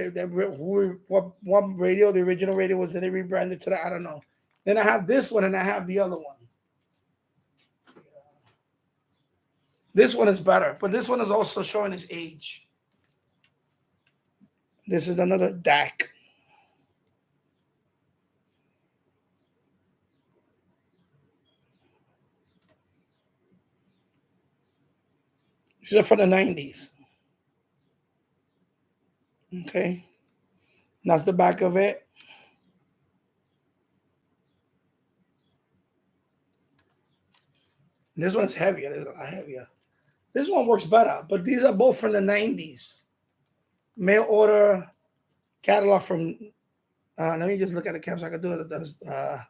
what radio, the original radio was, that they rebranded to that. I don't know. Then I have this one and I have the other one. This one is better, but this one is also showing its age. This is another DAC. These are from the 90s. Okay. That's the back of it. This one's heavier. This is a lot heavier. This one works better, but these are both from the 90s. Mail order catalog from, let me just look at the cap so I can do a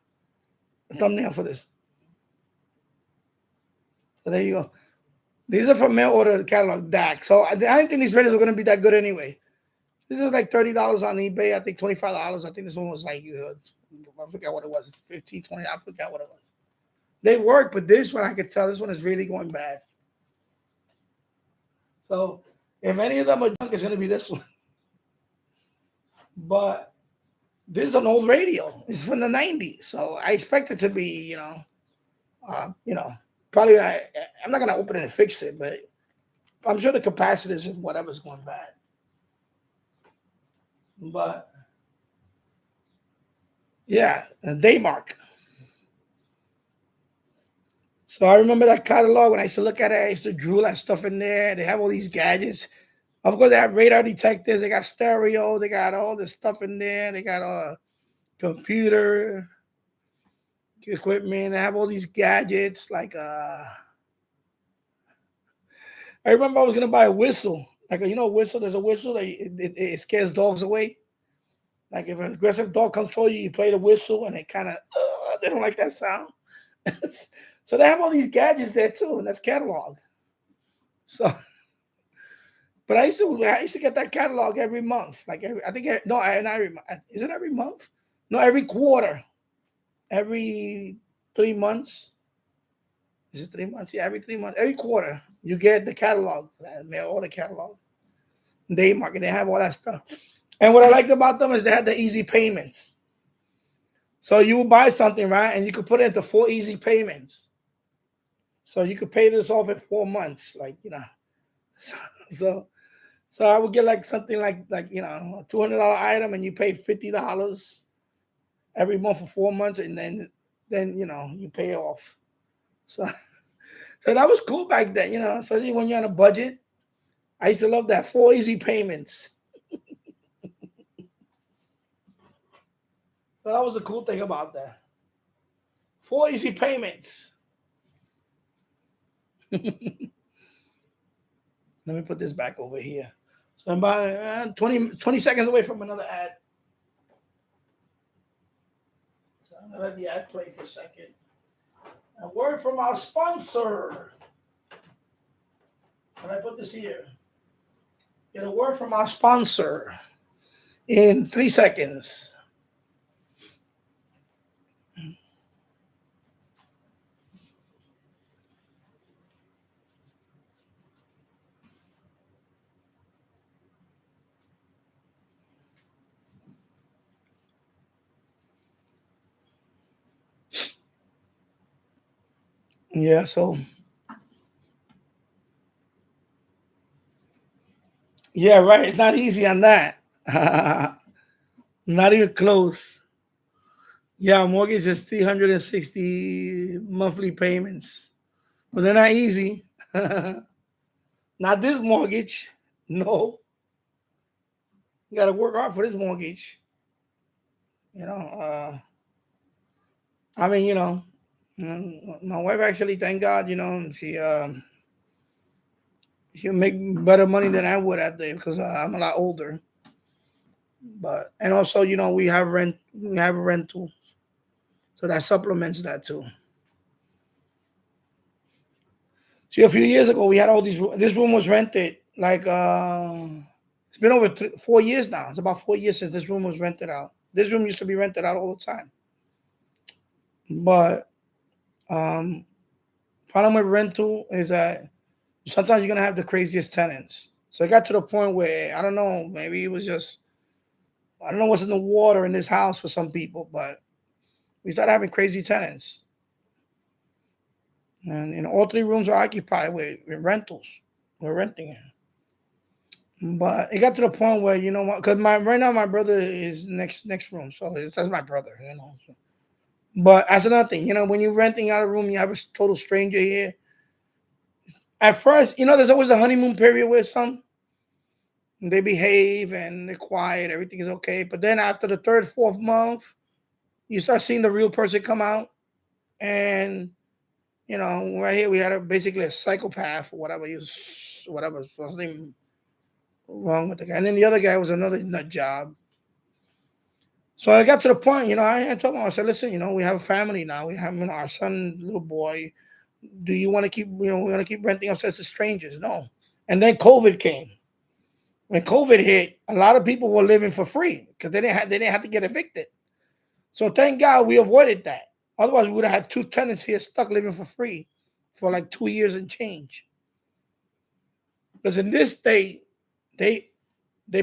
thumbnail for this. So there you go. These are from mail order catalog DAC. So I didn't think these radios are going to be that good anyway. This is like $30 on eBay. I think $25. I think this one was like, I forgot what it was, 15, 20. I forgot what it was. They work, but this one I could tell this one is really going bad. So if any of them are junk, it's going to be this one. But this is an old radio. It's from the 90s. So I expect it to be, probably I'm not going to open it and fix it, but I'm sure the capacitors and whatever's going bad. But yeah, Daymark. So I remember that catalog when I used to look at it. I used to drool at stuff in there. They have all these gadgets. Of course, they have radar detectors. They got stereo. They got all this stuff in there. They got a computer equipment. They have all these gadgets. Like I remember I was gonna buy a whistle. Like whistle. There's a whistle that it scares dogs away. Like if an aggressive dog comes toward you, you play the whistle, and it kind of they don't like that sound. So they have all these gadgets there too, and that's catalog. So, but I used to get that catalog every month. Like is it every month? No, every quarter, every 3 months. Is it 3 months? Yeah, every 3 months, every quarter, you get the catalog, all the catalog. Daymark, and they have all that stuff. And what I liked about them is they had the easy payments. So you would buy something, right? And you could put it into 4 easy payments. So you could pay this off in 4 months, So I would get like something like a $200 item, and you pay $50 every month for 4 months, and then you pay off. So that was cool back then, especially when you're on a budget. I used to love that 4 easy payments. So that was the cool thing about that. 4 easy payments. Let me put this back over here. So I'm about 20 seconds away from another ad. So I'm going to let the ad play for a second. A word from our sponsor. And I put this here. Get a word from our sponsor in 3 seconds. Yeah, so yeah, right. It's not easy on that. Not even close. Yeah, mortgage is 360 monthly payments, but they're not easy. Not this mortgage. No, you got to work hard for this mortgage. You know, I mean, my wife actually, thank God, she'll make better money than I would at the because I'm a lot older. But and also, we have a rental, so that supplements that too. See, a few years ago, we had all these. This room was rented. Like it's been over 4 years now. It's about 4 years since this room was rented out. This room used to be rented out all the time. But problem with rental is that sometimes you're gonna have the craziest tenants. So it got to the point where I don't know. Maybe it was just I don't know what's in the water in this house for some people, but we started having crazy tenants, and all three rooms are occupied with rentals. We're renting it. But it got to the point where you know what? Because right now my brother is next room, so that's my brother. But that's another thing. When you're renting out a room, you have a total stranger here. At first, there's always a honeymoon period with some. They behave and they're quiet, everything is okay. But then after the third, fourth month, you start seeing the real person come out. And right here we had basically a psychopath or whatever. Whatever. Something wrong with the guy. And then the other guy was another nut job. So I got to the point, I told him, I said, listen, we have a family now. We have our son, little boy. Do you want to keep, we want to keep renting upstairs to strangers? No. And then COVID came. When COVID hit, a lot of people were living for free because they didn't have to get evicted. So thank God we avoided that. Otherwise, we would have had two tenants here stuck living for free for like 2 years and change. Because in this state, they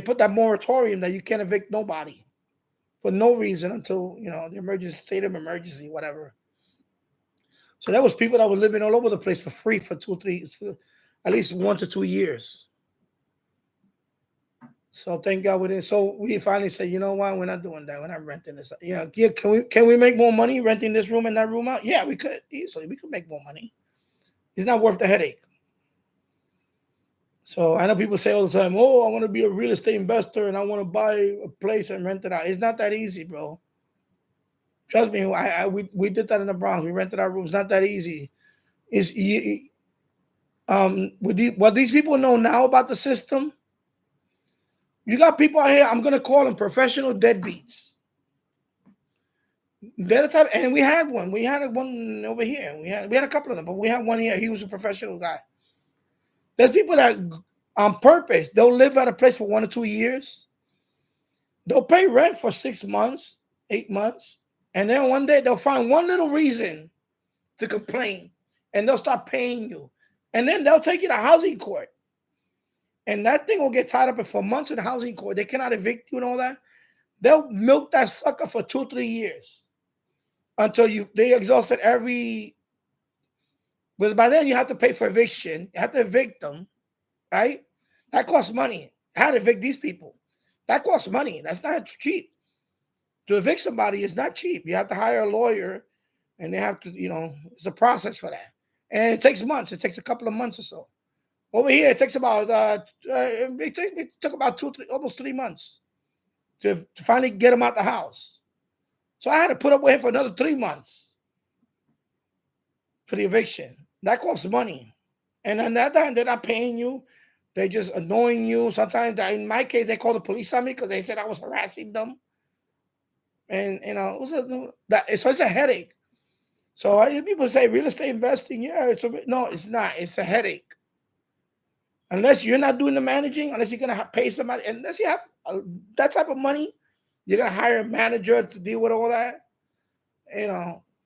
put that moratorium that you can't evict nobody for no reason until the emergency state of emergency, whatever. So there was people that were living all over the place for free for at least 1 to 2 years. So thank God we didn't. So we finally said, you know what, we're not doing that. We're not renting this. Can we make more money renting this room and that room out? Yeah, we could easily. We could make more money. It's not worth the headache. So I know people say all the time, oh, I want to be a real estate investor and I want to buy a place and rent it out. It's not that easy, bro. Trust me, we did that in the Bronx. We rented our rooms. Not that easy. What these people know now about the system, you got people out here, I'm going to call them professional deadbeats. They're the type, and we had one. We had one over here. We had a couple of them, but we had one here. He was a professional guy. There's people that on purpose, they'll live at a place for 1 or 2 years. They'll pay rent for 6 months, 8 months. And then one day they'll find one little reason to complain and they'll stop paying you. And then they'll take you to housing court. And that thing will get tied up for months in housing court. They cannot evict you and all that. They'll milk that sucker for 2 or 3 years until they exhausted every. Because by then you have to pay for eviction. You have to evict them, right? That costs money. How to evict these people? That costs money. That's not cheap. To evict somebody is not cheap. You have to hire a lawyer, and they have to, it's a process for that. And it takes months. It takes a couple of months or so. Over here, it takes about it took about almost 3 months to finally get him out the house. So I had to put up with him for another 3 months for the eviction. That costs money. And then that time, they're not paying you. They're just annoying you. Sometimes, in my case, they called the police on me because they said I was harassing them. And, so it's a headache. So people say real estate investing, yeah, no, it's not. It's a headache. Unless you're not doing the managing, unless you're going to pay somebody, unless you have that type of money, you're going to hire a manager to deal with all that.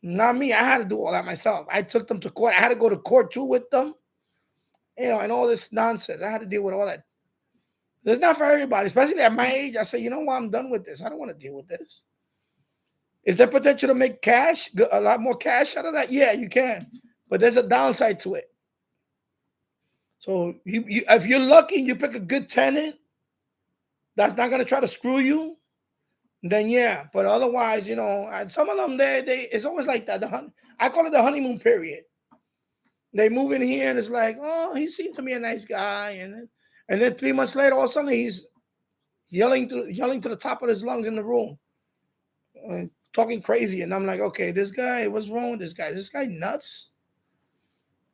Not me. I had to do all that myself. I took them to court. I had to go to court too with them, and all this nonsense. I had to deal with all that. It's not for everybody, especially at my age. I say, you know what? I'm done with this. I don't want to deal with this. Is there potential to make cash, a lot more cash out of that? Yeah, you can. but there's a downside to it. So you if you're lucky and you pick a good tenant that's not gonna try to screw you, then yeah. But otherwise, you know, and some of them they it's always like that. I call it the honeymoon period. They move in here and it's like, oh, he seemed to be a nice guy, and then 3 months later, all of a sudden he's yelling to the top of his lungs in the room, talking crazy, and I'm like, okay, this guy, what's wrong with this guy? Is this guy nuts?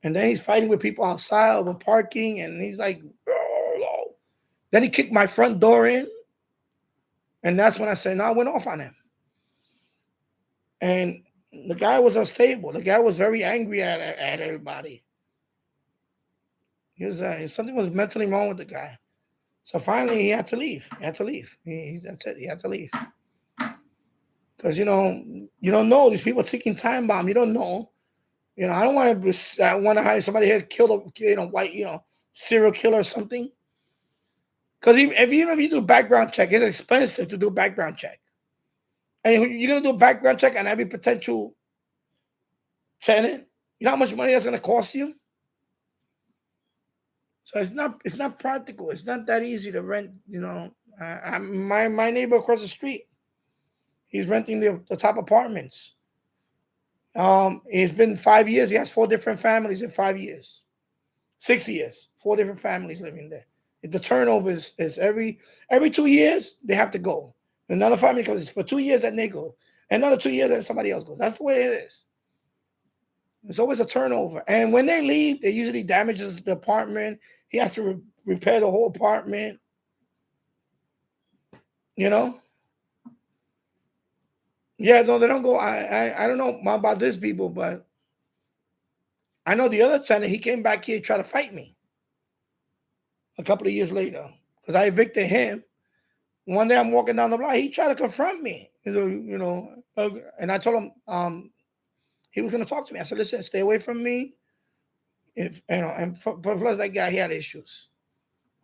And then he's fighting with people outside over parking, and he's like, oh. Then he kicked my front door in, and that's when I said, no, I went off on him. And the guy was unstable. The guy was very angry at everybody. He was something was mentally wrong with the guy. So finally, he had to leave. That's it. He had to leave. Because, you don't know. These people are taking time bomb. You don't know. I don't want to hire somebody here kill a, white, serial killer or something. Because even if you do a background check, it's expensive to do a background check. And you're going to do a background check on every potential tenant. You know how much money that's going to cost you? So it's not practical. It's not that easy to rent. My neighbor across the street, he's renting the top apartments. It's been 5 years. He has 4 different families in 5 years. 6 years, 4 different families living there. The turnover is every 2 years they have to go. Another family comes for 2 years, and they go. Another 2 years, and somebody else goes. That's the way it is. There's always a turnover. And when they leave, it usually damages the apartment. He has to repair the whole apartment. Yeah, no, they don't go. I don't know about these people, but I know the other tenant, he came back here to try to fight me a couple of years later because I evicted him. One day I'm walking down the block, he tried to confront me, and I told him he was going to talk to me. I said, listen, stay away from me. And plus that guy, he had issues.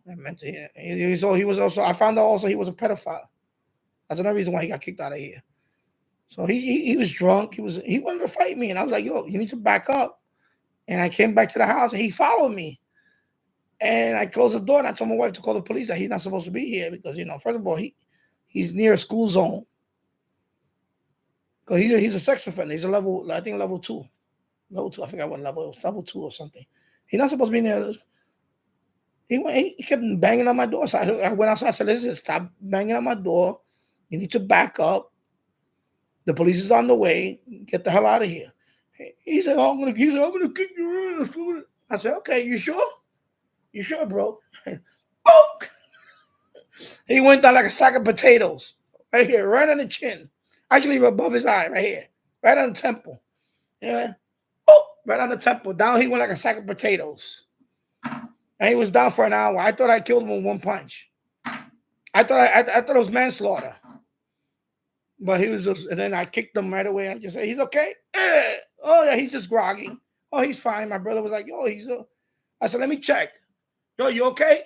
I found out also he was a pedophile. That's another reason why he got kicked out of here. So he was drunk. He wanted to fight me, and I was like, yo, you need to back up. And I came back to the house, and he followed me. And I closed the door, and I told my wife to call the police that he's not supposed to be here because, first of all, he's near a school zone. Because he's a sex offender. He's I think level 2. Level 2, I forgot what level it was, level 2 or something. He's not supposed to be near. He kept banging on my door. So I went outside. I said, listen, stop banging on my door. You need to back up. The police is on the way. Get the hell out of here. He said, I'm gonna kick your ass. I said, okay, you sure? You sure, bro? Boom! He went down like a sack of potatoes. Right here, right on the chin. Actually, above his eye, right here. Right on the temple. Yeah. Boom! Right on the temple. Down he went like a sack of potatoes. And he was down for an hour. I thought I killed him with one punch. I thought it was manslaughter. But he was just, and then I kicked him right away. I just said, he's okay. Oh, yeah, he's just groggy. Oh, he's fine. My brother was like, yo, I said, let me check. Yo, you okay?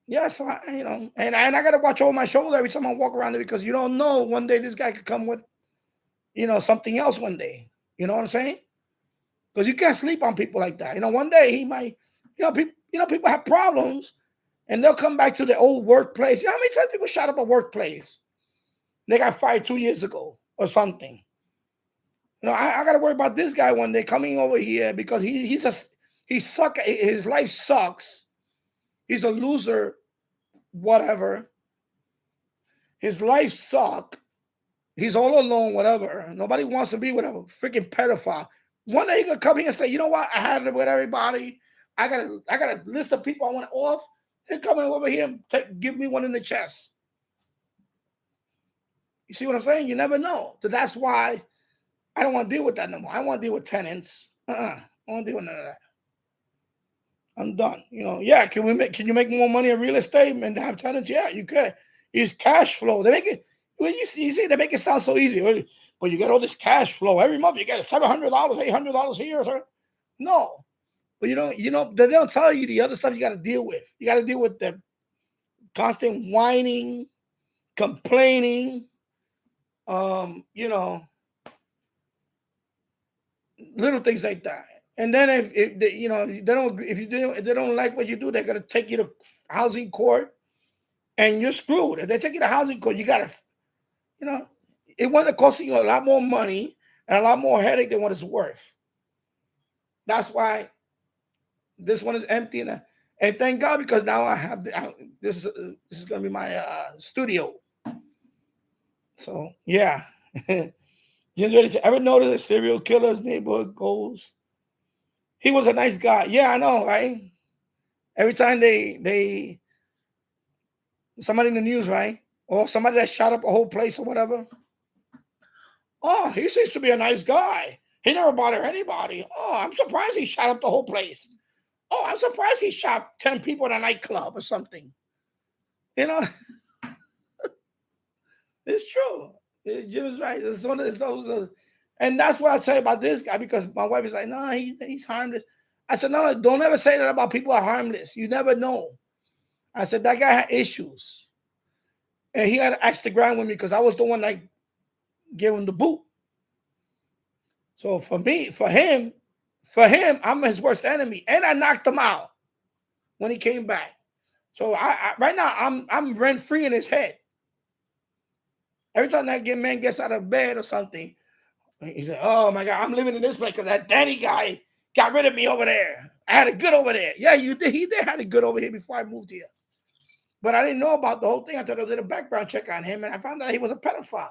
Yeah, so and I got to watch over my shoulder every time I walk around there because you don't know. One day this guy could come with, something else one day. You know what I'm saying? Because you can't sleep on people like that. One day he might, people have problems and they'll come back to their old workplace. You know how many times people shot up a workplace? They got fired 2 years ago or something. I got to worry about this guy one day coming over here because he sucks. His life sucks. He's a loser, whatever. His life sucks. He's all alone, whatever. Nobody wants to be with a freaking pedophile. One day he could come here and say, you know what? I had it with everybody. I got a list of people I want off. He'll come over here and give me one in the chest. You see what I'm saying? You never know. So that's why I don't want to deal with that no more. I want to deal with tenants. I don't want to deal with none of that. I'm done. Yeah. Can you make more money in real estate and have tenants? Yeah, you could. It's cash flow. They make it. Well, you see, they make it sound so easy. But you get all this cash flow every month. You get $700, $800 here, sir. No, but they don't tell you the other stuff you got to deal with. You got to deal with the constant whining, complaining. You know, little things like that. And then if they, you know, if they don't like what you do, they're gonna take you to housing court, and you're screwed. If they take you to housing court, you gotta, you know, it winds up costing you a lot more money and a lot more headache than what it's worth. That's why this one is empty, and thank God, because now I have this is gonna be my studio. So yeah. You ever notice a serial killer's neighborhood goals? He was a nice guy. Yeah, I know, right? Every time they somebody in the news, right? Or somebody that shot up a whole place or whatever. Oh, he seems to be a nice guy. He never bothered anybody. Oh, I'm surprised he shot up the whole place. Oh, I'm surprised he shot 10 people in a nightclub or something. You know, it's true. Jim is right. It's one of those, and that's what I say about this guy, because my wife is like, no, he's harmless. I said, no, don't ever say that about people who are harmless. You never know. I said, that guy had issues. And he had to axe the ground with me because I was the one that gave him the boot. So for him, I'm his worst enemy. And I knocked him out when he came back. So I right now, I'm rent-free in his head. Every time that man gets out of bed or something, he said, oh my God, I'm living in this place because that Danny guy got rid of me over there. I had it good over there. Yeah, you did. He did have it good over here before I moved here. But I didn't know about the whole thing until I did a background check on him, and I found out he was a pedophile.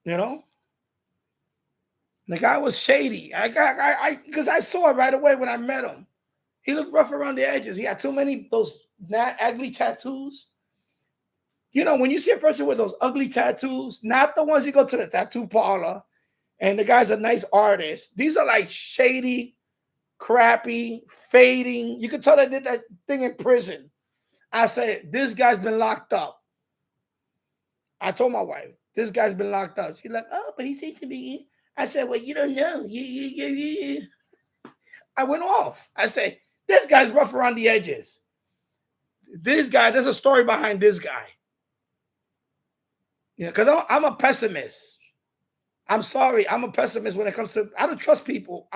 You know? The guy was shady. Because I saw it right away when I met him. He looked rough around the edges. He had too many those ugly tattoos. You know, when you see a person with those ugly tattoos, not the ones you go to the tattoo parlor, and the guy's a nice artist. These are like shady, crappy, fading. You can tell they did that thing in prison. I said, this guy's been locked up. I told my wife, this guy's been locked up. She's like, oh, but he seems to be. I said, well, you don't know. I went off. I said, this guy's rough around the edges. This guy, there's a story behind this guy. Yeah, because I'm a pessimist. I'm sorry. I'm a pessimist when it comes to, I don't trust people.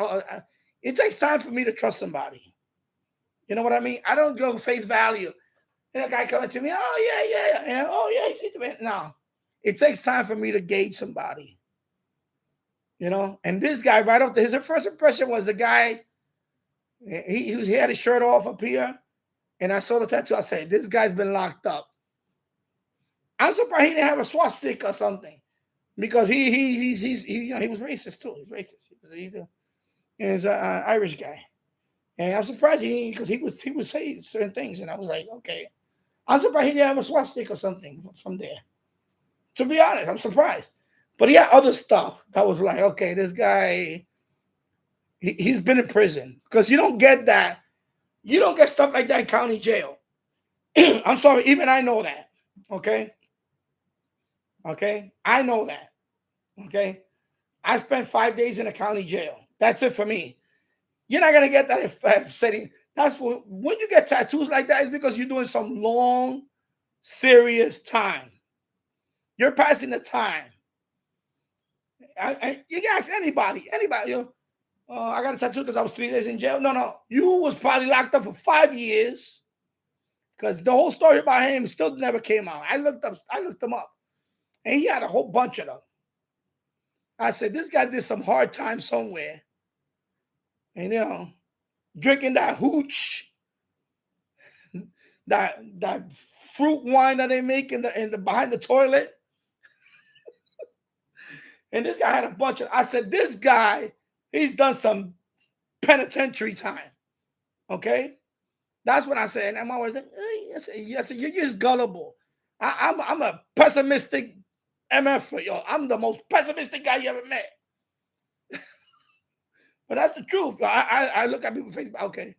It takes time for me to trust somebody. You know what I mean? I don't go face value. And a guy coming to me, oh, yeah. And, oh, yeah, he's into it. No. It takes time for me to gauge somebody. You know? And this guy, right off his first impression was the guy, he had his shirt off up here. And I saw the tattoo. I said, this guy's been locked up. I'm surprised he didn't have a swastika or something, because he was racist too. He's racist. He's an Irish guy, and I'm surprised because he was saying certain things, and I was like, okay, I'm surprised he didn't have a swastika or something from there. To be honest, I'm surprised, but he had other stuff that was like, okay, this guy, he's been in prison, because you don't get that, you don't get stuff like that in county jail. I'm sorry, even I know that. Okay, I know that. Okay, I spent 5 days in a county jail. That's it for me. You're not gonna get that in setting. That's when you get tattoos like that, is because you're doing some long, serious time. You're passing the time. You can ask anybody. You know, I got a tattoo because I was 3 days in jail. No, you was probably locked up for 5 years, because the whole story about him still never came out. I looked him up. And he had a whole bunch of them. I said, this guy did some hard time somewhere. And, you know, drinking that hooch, that fruit wine that they make in the behind the toilet. And this guy had a bunch of, I said, this guy, he's done some penitentiary time. Okay? That's what I said. And I'm always like, I said, you're just gullible. I'm a pessimistic MF for y'all. I'm the most pessimistic guy you ever met. But that's the truth. I look at people's face, okay,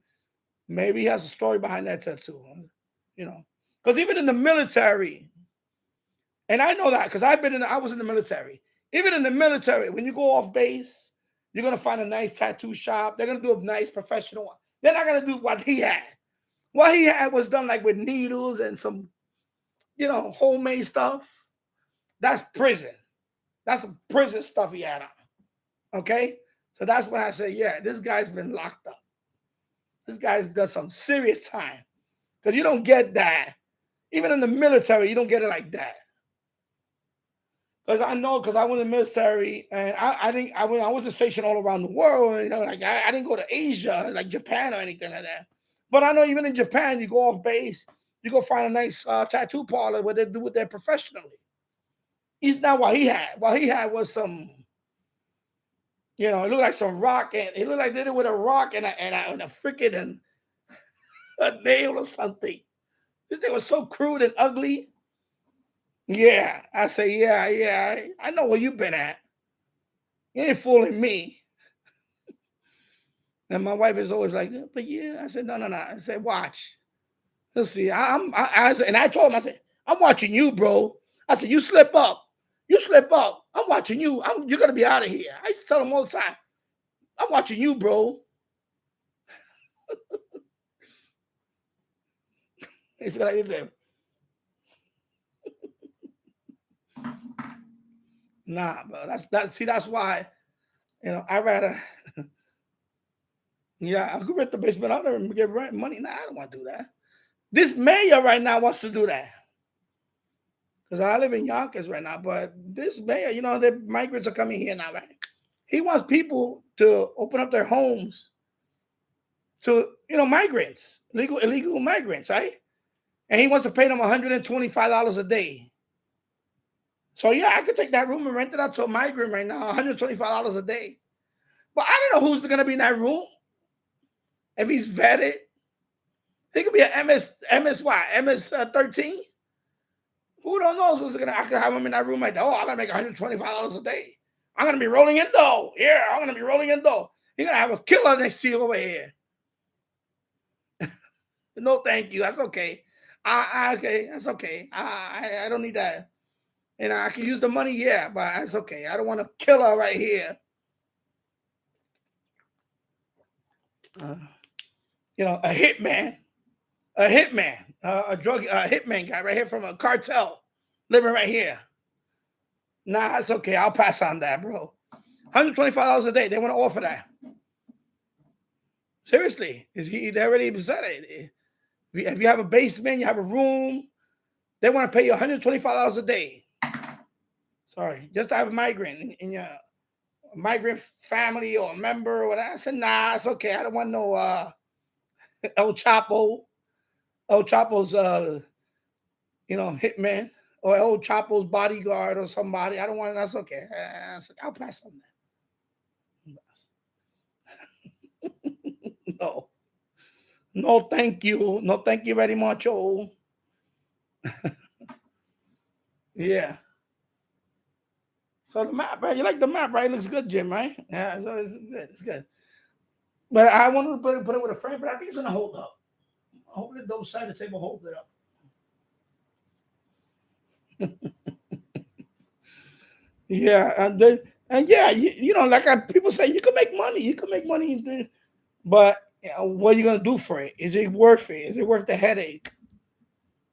maybe he has a story behind that tattoo. You know, because even in the military, and I know that because I was in the military. Even in the military, when you go off base, you're gonna find a nice tattoo shop. They're gonna do a nice professional one. They're not gonna do what he had. What he had was done like with needles and some, you know, homemade stuff. That's prison. That's some prison stuff he had on. Okay? So that's when I say, yeah, this guy's been locked up. This guy's done some serious time. Because you don't get that. Even in the military, you don't get it like that. Because I know, because I was in the military, and I wasn't stationed all around the world. You know, like I didn't go to Asia, like Japan or anything like that. But I know even in Japan, you go off base, you go find a nice tattoo parlor where they do it there professionally. He's not what he had. What he had was some, you know, it looked like some rock, and it looked like they did it with a rock and a freaking a nail or something. This thing was so crude and ugly. Yeah, I say, yeah, I know where you've been at. You ain't fooling me. And my wife is always like, but yeah. I said, no. I said, watch. Let's see. And I told him, I said, I'm watching you, bro. I said, you slip up. I'm watching you. You're going to be out of here. I used to tell him all the time, I'm watching you, bro. He said, nah, bro. That's why, you know, I rather, yeah, I could rent the basement. I'll never get rent money. Nah, I don't want to do that. This mayor right now wants to do that. Because I live in Yonkers right now, but this mayor, you know, the migrants are coming here now, right? He wants people to open up their homes to, you know, migrants, illegal migrants, right? And he wants to pay them $125 a day. So yeah, I could take that room and rent it out to a migrant right now, $125 a day. But I don't know who's going to be in that room. If he's vetted, he could be an MS 13. Who don't know who's gonna? I could have him in that room like that. Oh, I'm gonna make $125 a day. I'm gonna be rolling in dough. Yeah, I'm gonna be rolling in dough. You're gonna have a killer next to you over here. No, thank you. That's okay. Okay, that's okay. I don't need that. And I can use the money, yeah, but that's okay. I don't want a killer right here. You know, a hitman, a hitman guy right here from a cartel living right here. Nah, it's okay. I'll pass on that, bro. $125 a day. They want to offer that. Seriously. They already said it. If you have a basement, you have a room, they want to pay you $125 a day. Sorry. Just to have a migrant in your migrant family or a member or whatever. I said, nah, it's okay. I don't want no El Chapo. El Chapo's you know, hitman. Or El Chapo's bodyguard or somebody. I don't want. That's okay. I'll pass on that. No, thank you. No, thank you very much. Oh, yeah. So the map, right? You like the map, right? It looks good, Jim, right? Yeah, so it's good. It's good. But I wanted to put it with a frame, but I think it's gonna hold up. Hopefully, those side of the table hold it up. Yeah, and yeah, you know, like people say, you can make money. You can make money, but you know, what are you gonna do for it? Is it worth it? Is it worth the headache?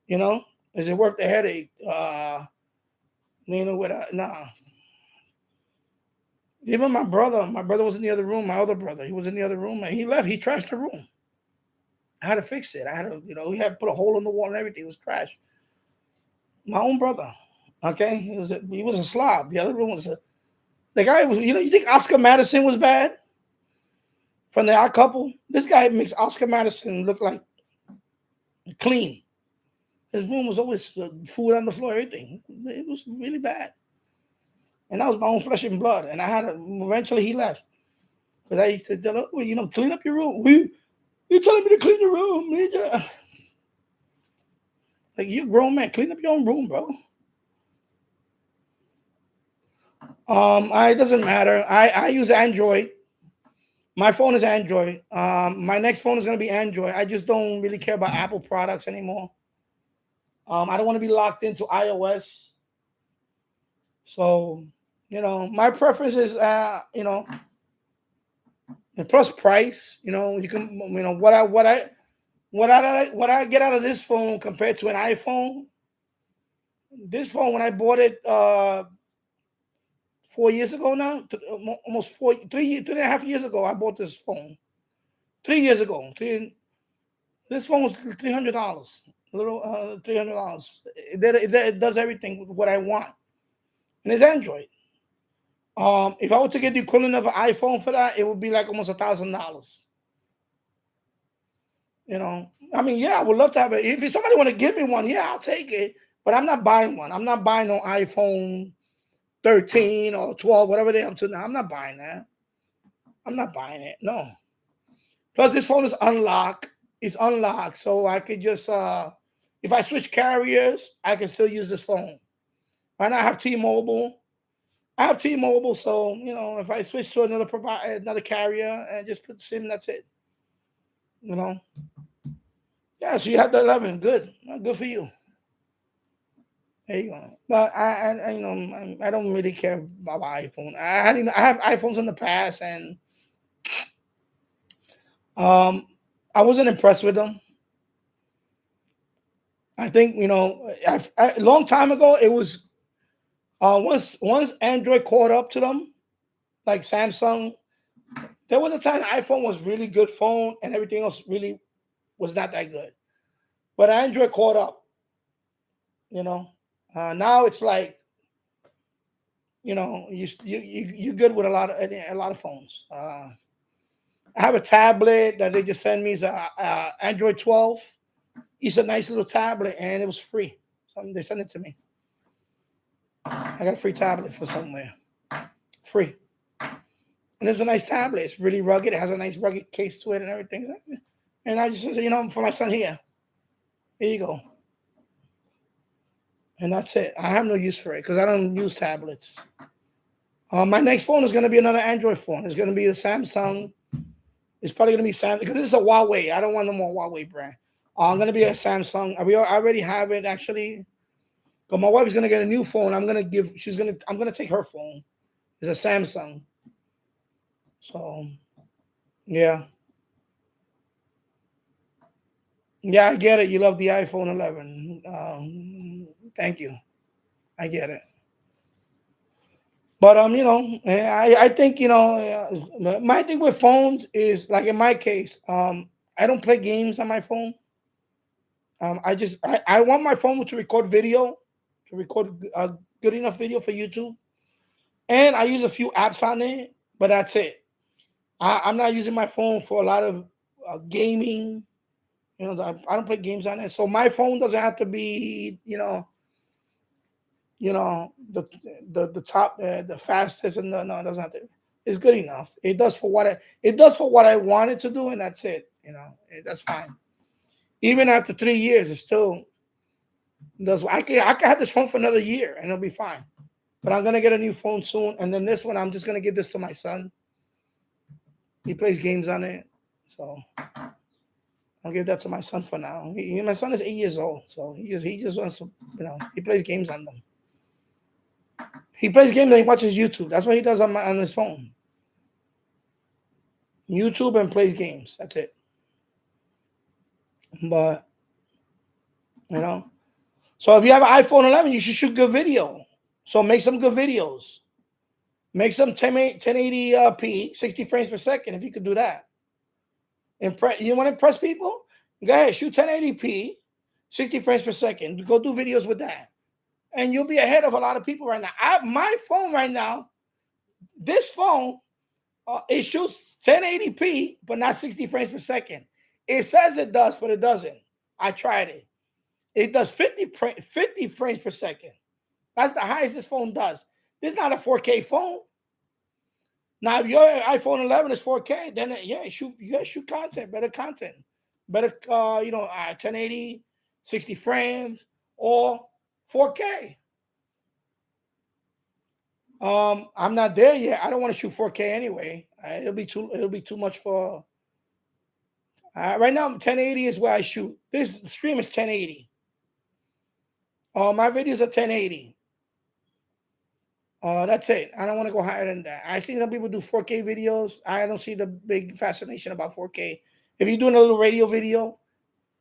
You know, is it worth the headache? You know what? Nah. Even my brother was in the other room. My other brother, he was in the other room, and he left. He trashed the room. I had to fix it. I had to, you know, he had to put a hole in the wall and everything. It was trash. My own brother. Okay, he was a slob. The other room was the guy was. You know, you think Oscar Madison was bad from The Odd Couple? This guy makes Oscar Madison look like clean. His room was always food on the floor, everything. It was really bad. And that was my own flesh and blood. And I had to, eventually he left. Because I said, well, you know, clean up your room. You're telling me to clean your room. Like, you're a grown man. Clean up your own room, bro. It doesn't matter. I use Android. My phone is Android. My next phone is going to be Android. I just don't really care about Apple products anymore. I don't want to be locked into iOS. So, you know, my preference is, you know, and plus price. You know, you can, you know, what I get out of this phone compared to an iPhone. This phone, when I bought it 4 years ago now, almost 3.5 years ago, I bought this phone. 3 years ago, this phone was $300, a little $300. It does everything with what I want, and it's Android. If I were to get the equivalent of an iPhone for that, it would be like almost $1,000. You know, I mean, yeah, I would love to have it. If somebody want to give me one, yeah, I'll take it. But I'm not buying one. I'm not buying no iPhone 13 or 12, whatever they're up to now. I'm not buying that. I'm not buying it. No. Plus, this phone is unlocked. It's unlocked, so I could just if I switch carriers, I can still use this phone. Why not have T-Mobile? I have T-Mobile, so you know, if I switch to another carrier and just put SIM, that's it. You know. Yeah, so you have the 11. Good, good for you. There you go. But I you know, I don't really care about iPhone. I have iPhones in the past, and I wasn't impressed with them. I think, you know, a long time ago, it was once Android caught up to them, like Samsung. There was a time iPhone was really good phone, and everything else really was not that good. But Android caught up. You know, now it's like, you know, you're good with a lot of phones. I have a tablet that they just sent me. Is a Android 12. It's a nice little tablet, and it was free. So they sent it to me. I got a free tablet for somewhere. Free. And it's a nice tablet. It's really rugged. It has a nice rugged case to it and everything. And I just said, you know, for my son here. Here you go. And that's it. I have no use for it because I don't use tablets. My next phone is going to be another Android phone. It's going to be a Samsung. It's probably going to be Samsung because this is a Huawei. I don't want no more Huawei brand. I'm going to be a Samsung. I already have it actually. But my wife is going to get a new phone. I'm going to take her phone. It's a Samsung. So, yeah. Yeah, I get it. You love the iPhone 11. Thank you. I get it. But you know, I think, you know, my thing with phones is like in my case, I don't play games on my phone. I want my phone to record video, to record good enough video for YouTube, and I use a few apps on it, but that's it. I'm not using my phone for a lot of gaming. You know, I don't play games on it, so my phone doesn't have to be, you know, the top, the fastest, and no, it doesn't have to. It's good enough. It does for what I want it to do, and that's it. You know, that's fine. Even after 3 years, it still does. I can have this phone for another year, and it'll be fine. But I'm gonna get a new phone soon, and then this one, I'm just gonna give this to my son. He plays games on it, so I'll give that to my son for now. My son is 8 years old, so he just wants to, you know, he plays games on them. He plays games and he watches YouTube. That's what he does on his phone. YouTube and plays games. That's it. But, you know, so if you have an iPhone 11, you should shoot good video. So make some good videos. Make some 1080p, 60 frames per second if you could do that. You want to impress people? Go ahead, shoot 1080p, 60 frames per second. Go do videos with that. And you'll be ahead of a lot of people right now. My phone right now, this phone, it shoots 1080p, but not 60 frames per second. It says it does, but it doesn't. I tried it. It does 50 frames per second. That's the highest this phone does. This is not a 4K phone. Now, if your iPhone 11 is 4K, then you gotta shoot content, better content. Better, 1080, 60 frames, or 4K. I'm not there yet. I don't want to shoot 4K anyway. It'll be too much for. Right now, 1080 is where I shoot. This stream is 1080. My videos are 1080. That's it. I don't want to go higher than that. I see some people do 4K videos. I don't see the big fascination about 4K. If you're doing a little radio video,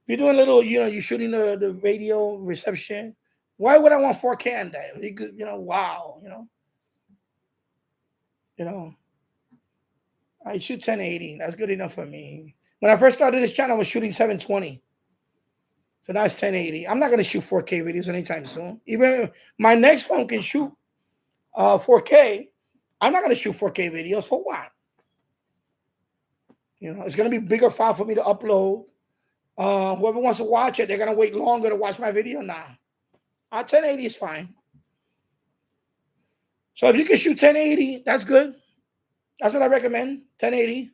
you're doing a little, you're shooting the radio reception, Why would I want 4K on that? You could, wow, I shoot 1080. That's good enough for me. When I first started this channel, I was shooting 720. So now it's 1080. I'm not going to shoot 4K videos anytime soon. Even my next phone can shoot 4K. I'm not going to shoot 4K videos. For what? It's going to be bigger file for me to upload. Whoever wants to watch it, they're going to wait longer to watch my video now. 1080 is fine. So if you can shoot 1080, that's good. That's what I recommend, 1080.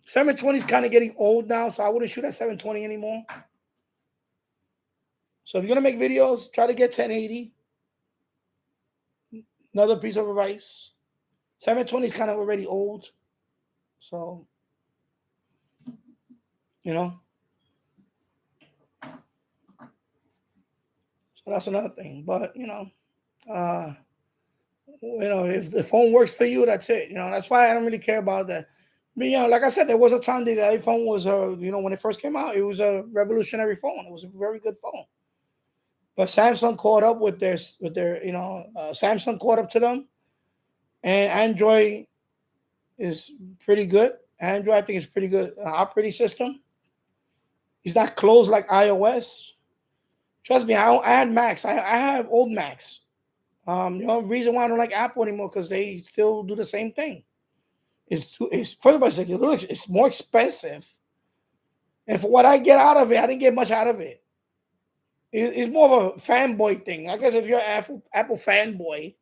720 is kind of getting old now, so I wouldn't shoot at 720 anymore. So if you're going to make videos, try to get 1080. Another piece of advice. 720 is kind of already old. So, so that's another thing. But, if the phone works for you, that's it. That's why I don't really care about that. But, like I said, there was a time that the iPhone was, when it first came out, it was a revolutionary phone. It was a very good phone. But Samsung caught up with their Samsung caught up to them. And Android is pretty good. Android, I think, is pretty good operating system. It's not closed like iOS. Trust me, I had Macs. I have old Macs. The reason why I don't like Apple anymore because they still do the same thing. It's first of all, it's more expensive, and for what I get out of it, I didn't get much out of it. It's more of a fanboy thing. I guess if you're an Apple fanboy,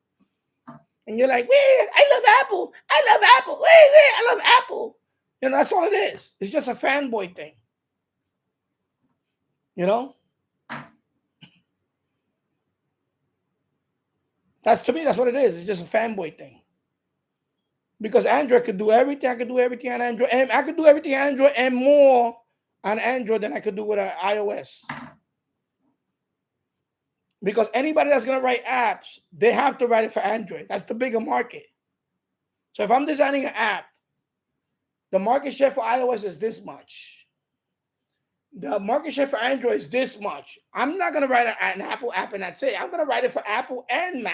and you're like, I love Apple. I love Apple. I love Apple. That's all it is. It's just a fanboy thing. To me, that's what it is. It's just a fanboy thing. Because Android could do everything. I could do everything on Android. And I could do everything on Android and more on Android than I could do with an iOS. Because anybody that's going to write apps, they have to write it for Android. That's the bigger market. So if I'm designing an app, the market share for iOS is this much. The market share for Android is this much. I'm not going to write an Apple app and that's it. I'm going to write it for Apple and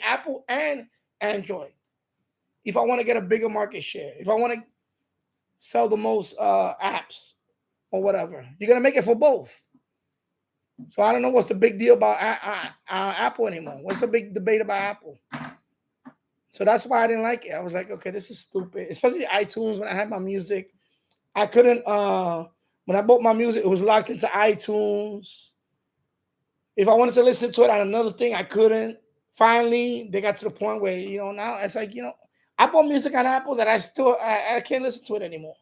Apple and Android. If I want to get a bigger market share, if I want to sell the most apps or whatever, you're going to make it for both. So I don't know what's the big deal about Apple anymore. What's the big debate about Apple? So that's why I didn't like it. I was like, okay, this is stupid. Especially iTunes, when I had my music. I couldn't, when I bought my music, it was locked into iTunes. If I wanted to listen to it on another thing, I couldn't. Finally, they got to the point where, now it's like, I bought music on Apple that I can't listen to it anymore.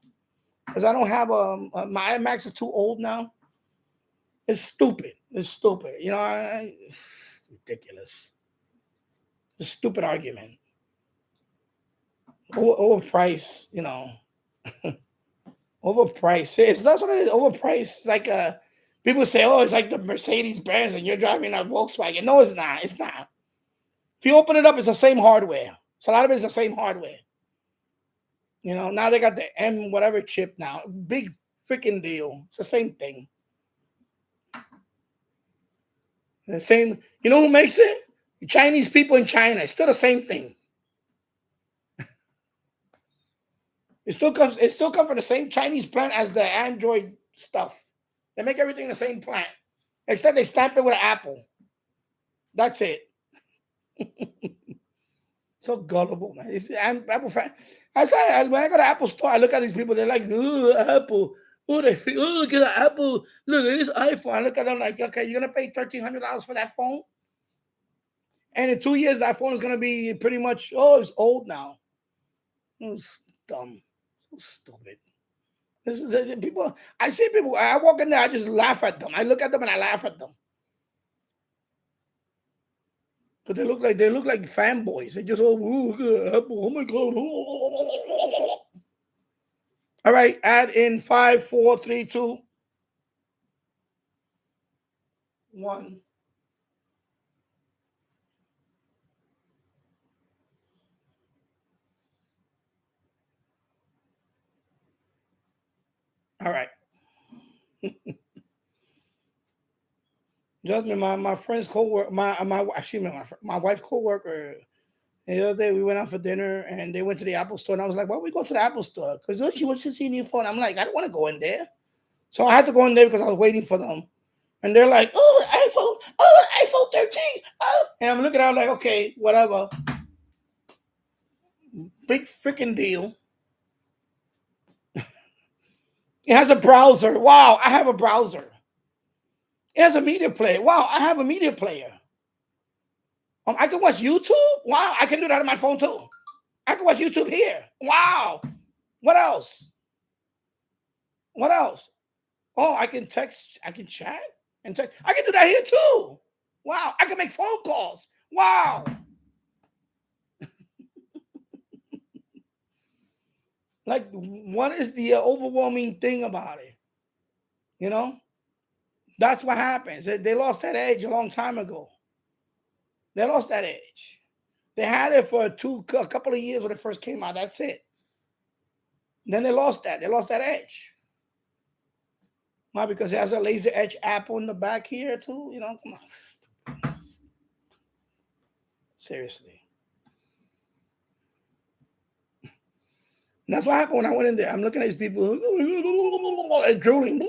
Because I don't have my iMacs is too old now. It's stupid. It's stupid. It's ridiculous. It's a stupid argument. Overpriced, overpriced. That's what it is. Overpriced. It's like people say, oh, it's like the Mercedes Benz and you're driving a Volkswagen. No, it's not. It's not. If you open it up, it's the same hardware. So a lot of it is the same hardware. Now they got the M whatever chip now. Big freaking deal. It's the same thing. The same. You know who makes it? Chinese people in China. It's still the same thing. It still comes from the same Chinese plant as the Android stuff. They make everything the same plant, except they stamp it with an apple. That's it. So gullible, man. I'm Apple fan. When I go to Apple store, I look at these people. They're like, "Oh, Apple. Oh, look at the Apple. Look at this iPhone." I look at them like, "Okay, you're gonna pay $1,300 for that phone, and in 2 years, that phone is gonna be pretty much it's old now." It's dumb. So stupid. People, I see people. I walk in there, I just laugh at them. I look at them and I laugh at them. But they look like fanboys. They just Apple. Oh my god! All right, add in 5, 4, 3, 2, 1. All right. Just me, my friend's coworker, my wife's coworker. The other day we went out for dinner and they went to the Apple store and I was like, "Why don't we go to the Apple store?" Because she wants to see a new phone. I'm like, I don't want to go in there, so I had to go in there because I was waiting for them. And they're like, "Oh, iPhone 13." Oh, and I'm looking at it like, okay, whatever. Big freaking deal. It has a browser. Wow, I have a browser. It has a media player. Wow, I have a media player. I can watch YouTube. Wow, I can do that on my phone too. I can watch YouTube here. Wow. What else? What else? Oh, I can text. I can chat and text. I can do that here too. Wow, I can make phone calls. Wow. Like, what is the overwhelming thing about it? You know, that's what happens. They lost that edge a long time ago. They lost that edge. They had it for a couple of years when it first came out. That's it. Then they lost that. They lost that edge. Why? Because it has a laser edge apple in the back here too. You know, come on. Seriously. And that's what happened when I went in there. I'm looking at these people drooling.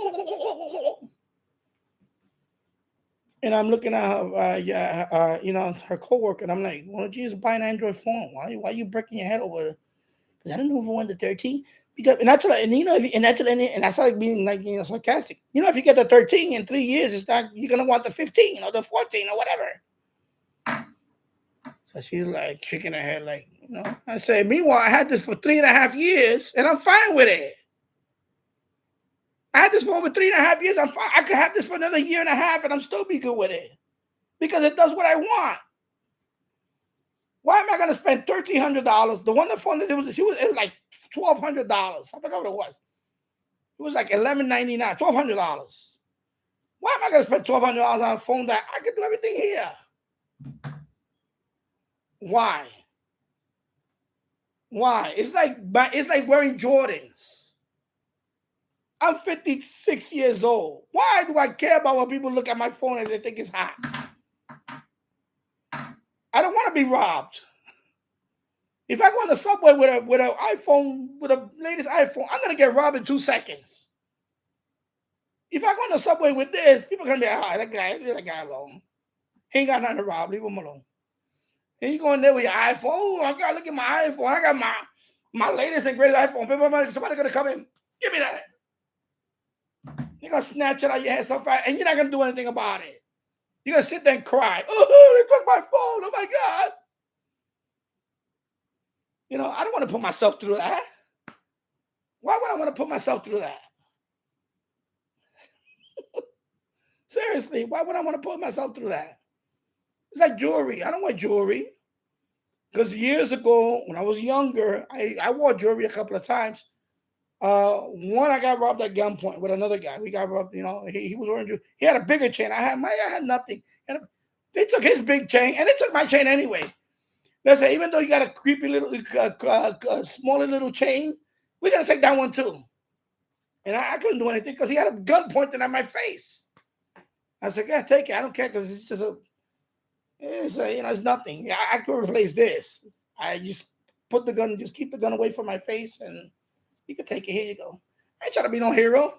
And I'm looking at her, her coworker, and I'm like, why don't you just buy an Android phone? Why are you breaking your head over it? Because I don't know if I want the 13. Because and that's what, and you know, and I started being like, sarcastic. You know, if you get the 13 in 3 years, it's not, you're gonna want the 15 or the 14 or whatever. So she's like shaking her head, like, you know. I say, meanwhile, I had this for 3.5 years, and I'm fine with it. I had this for over 3.5 years. I'm fine. I could have this for another 1.5 years, and I'm still be good with it because it does what I want. Why am I going to spend $1,300? The one that phone that it was like $1,200. I forgot what it was. It was like $11.99, $1,200. Why am I going to spend $1,200 on a phone that I can do everything here? Why? Why? It's like wearing Jordans. I'm 56 years old. Why do I care about when people look at my phone and they think it's hot? I don't want to be robbed. If I go on the subway with an iPhone, with the latest iPhone, I'm gonna get robbed in 2 seconds. If I go on the subway with this, people are gonna be like, leave that guy alone. He ain't got nothing to rob. Leave him alone. And you go in there with your iPhone. Oh, I gotta look at my iPhone. I got my latest and greatest iPhone. Somebody gonna come in. Give me that. You're gonna snatch it out of your hand so fast, and you're not gonna do anything about it. You're gonna sit there and cry. Oh, they took my phone. Oh my God. You know, I don't want to put myself through that. Why would I want to put myself through that? Seriously, why would I want to put myself through that? It's like jewelry. I don't want jewelry. Because years ago, when I was younger, I wore jewelry a couple of times. One, I got robbed at gunpoint with another guy. We got robbed, you know, he was wearing jewelry. He had a bigger chain. I had nothing. They took his big chain, and they took my chain anyway. They said, even though you got a creepy little, smaller little chain, we got to take that one too. And I couldn't do anything because he had a gun pointing at my face. I said, yeah, take it. I don't care because it's just it's nothing. Yeah, I could replace this. I just put the gun, just keep the gun away from my face, and you can take it. Here you go. I ain't trying to be no hero.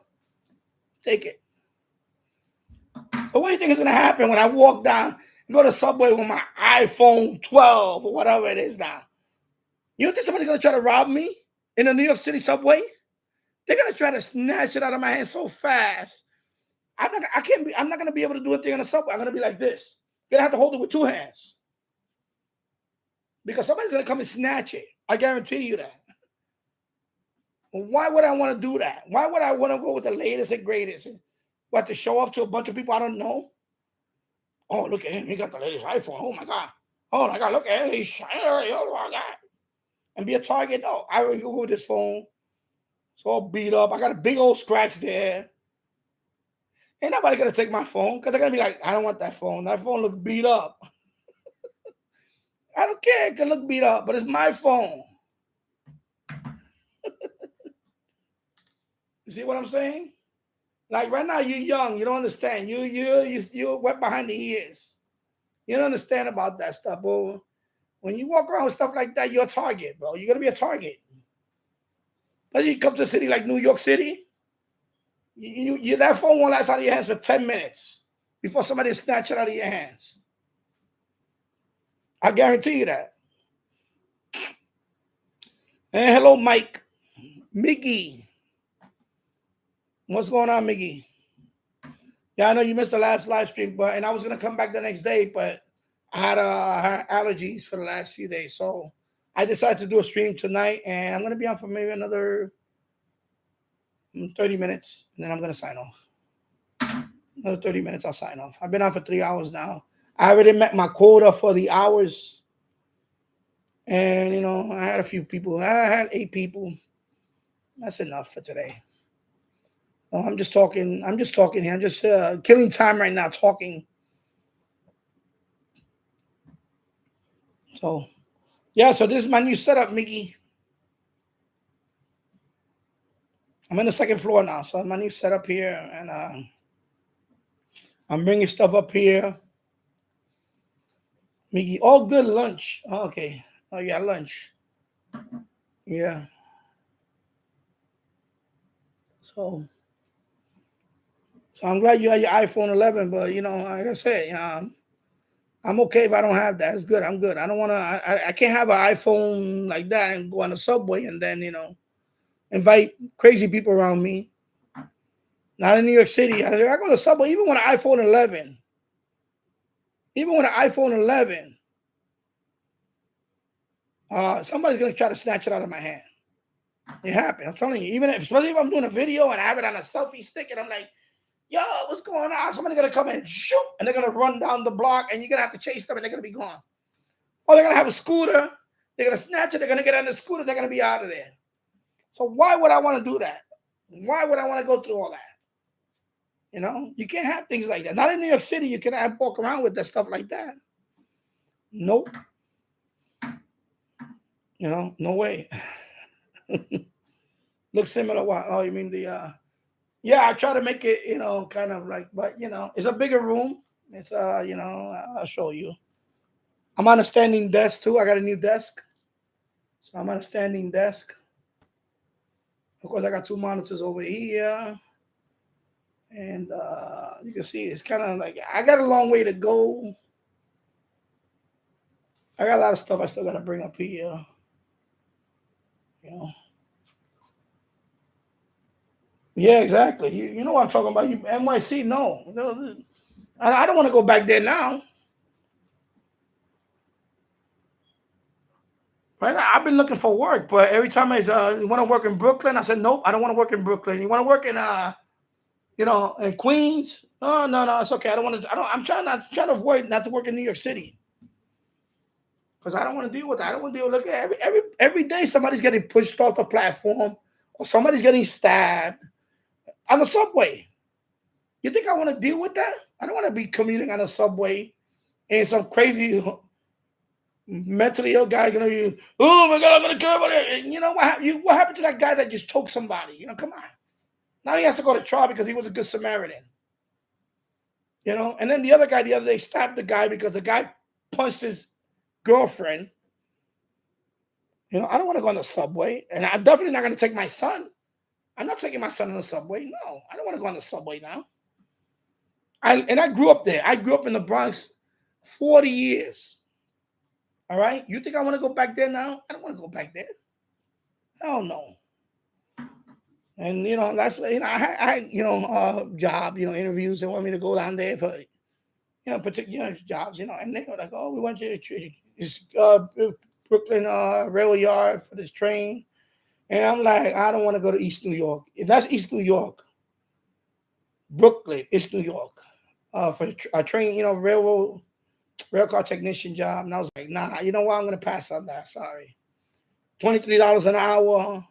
Take it. But what do you think is going to happen when I walk down and go to Subway with my iPhone 12 or whatever it is now? You don't think somebody's going to try to rob me in the New York City subway? They're going to try to snatch it out of my hand so fast. I'm not going to be able to do a thing on the subway. I'm going to be like this. You're going to have to hold it with 2 hands. Because somebody's going to come and snatch it. I guarantee you that. Why would I want to do that? Why would I want to go with the latest and greatest? What, to show off to a bunch of people I don't know? Oh, look at him. He got the latest iPhone. Oh, my God. Oh, my God. Look at him. He's shining. Oh, my God. And be a target? No. I would go with this phone. It's all beat up. I got a big old scratch there. Ain't nobody going to take my phone because they're going to be like, I don't want that phone. That phone looks beat up. I don't care. It can look beat up, but it's my phone. You see what I'm saying? Like right now, you're young. You don't understand. You're wet behind the ears. You don't understand about that stuff, bro. When you walk around with stuff like that, you're a target, bro. You're gonna be a target. But you come to a city like New York City, that phone won't last out of your hands for 10 minutes before somebody snatch it out of your hands. I guarantee you that. And hello, Mike. Miggy. What's going on, Miggy? Yeah, I know you missed the last live stream, and I was gonna come back the next day, but I had allergies for the last few days, so I decided to do a stream tonight, and I'm gonna be on for maybe another 30 minutes, and then I'm gonna sign off. Another 30 minutes, I'll sign off. I've been on for 3 hours now. I already met my quota for the hours, and I had a few people. I had 8 people. That's enough for today. Oh, I'm just talking. I'm just talking here. I'm just killing time right now talking. So, yeah. So this is my new setup, Mickey. I'm in the 2nd floor now, so my new setup here, and I'm bringing stuff up here. Mickey, all good lunch. Oh, okay. Oh yeah, lunch. Yeah. So I'm glad you got your iPhone 11, but like I said, I'm okay if I don't have that. It's good. I'm good. I don't want to. I can't have an iPhone like that and go on the subway and then invite crazy people around me. Not in New York City. I go to the subway even with an iPhone 11. Even with an iPhone 11, somebody's gonna try to snatch it out of my hand. It happened. I'm telling you. Especially if I'm doing a video and I have it on a selfie stick and I'm like, yo, what's going on? Somebody's gonna come and shoot, and they're gonna run down the block, and you're gonna have to chase them, and they're gonna be gone. Or they're gonna have a scooter. They're gonna snatch it. They're gonna get on the scooter. They're gonna be out of there. So why would I want to do that? Why would I want to go through all that? You can't have things like that. Not in New York City. You cannot walk around with that stuff like that. Nope. No way. Looks similar. What? Oh, you mean the? Yeah, I try to make it, kind of like, but it's a bigger room. It's I'll show you. I'm on a standing desk too. I got a new desk, so I'm on a standing desk. Of course, I got 2 monitors over here. And you can see it's kind of like I got a long way to go. I got a lot of stuff I still got to bring up here. Yeah, exactly. You know what I'm talking about. You NYC, no. I don't want to go back there now. Right now, I've been looking for work, but every time you want to work in Brooklyn, I said nope. I don't want to work in Brooklyn. You want to work in in Queens? Oh no, it's okay. I don't want to. I'm trying to avoid not to work in New York City because I don't want to deal with that. I don't want to deal with every day somebody's getting pushed off the platform or somebody's getting stabbed on the subway. You think I want to deal with that? I don't want to be commuting on the subway and some crazy mentally ill guy gonna be, oh my God, I'm gonna kill everybody. And what happened to that guy that just choked somebody? Come on. Now he has to go to trial because he was a good Samaritan. And then the other guy the other day stabbed the guy because the guy punched his girlfriend. I don't want to go on the subway, and I'm definitely not going to take my son. I'm not taking my son on the subway. No, I don't want to go on the subway now. I grew up there. I grew up in the Bronx 40 years. All right? You think I want to go back there now? I don't want to go back there. Hell no. And, that's, I job, interviews. They want me to go down there for, particular jobs, and they were like, oh, we want you to Brooklyn Railway Yard for this train. And I'm like, I don't want to go to East New York. If that's East New York, Brooklyn, East New York, for a train, rail car technician job. And I was like, nah, you know what? I'm going to pass on that. Sorry. $23 an hour,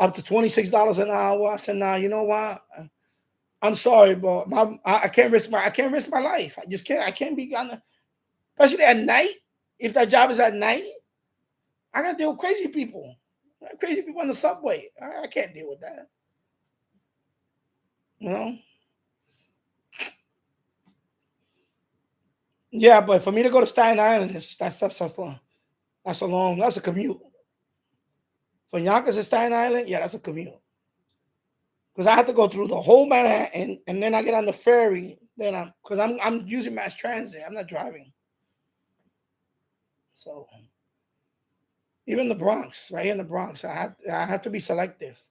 up to $26 an hour. I said, nah, you know what? I'm sorry, but I can't risk my life. I just can't. I can't be on especially at night. If that job is at night, I got to deal with crazy people. Crazy people on the subway. I can't deal with that. You know? Yeah, but for me to go to Staten Island, that's a commute. For Yonkers to Staten Island, yeah, that's a commute. Because I have to go through the whole Manhattan, and then I get on the ferry. Then I'm using mass transit. I'm not driving. So even the Bronx, right here in the Bronx, I have to be selective.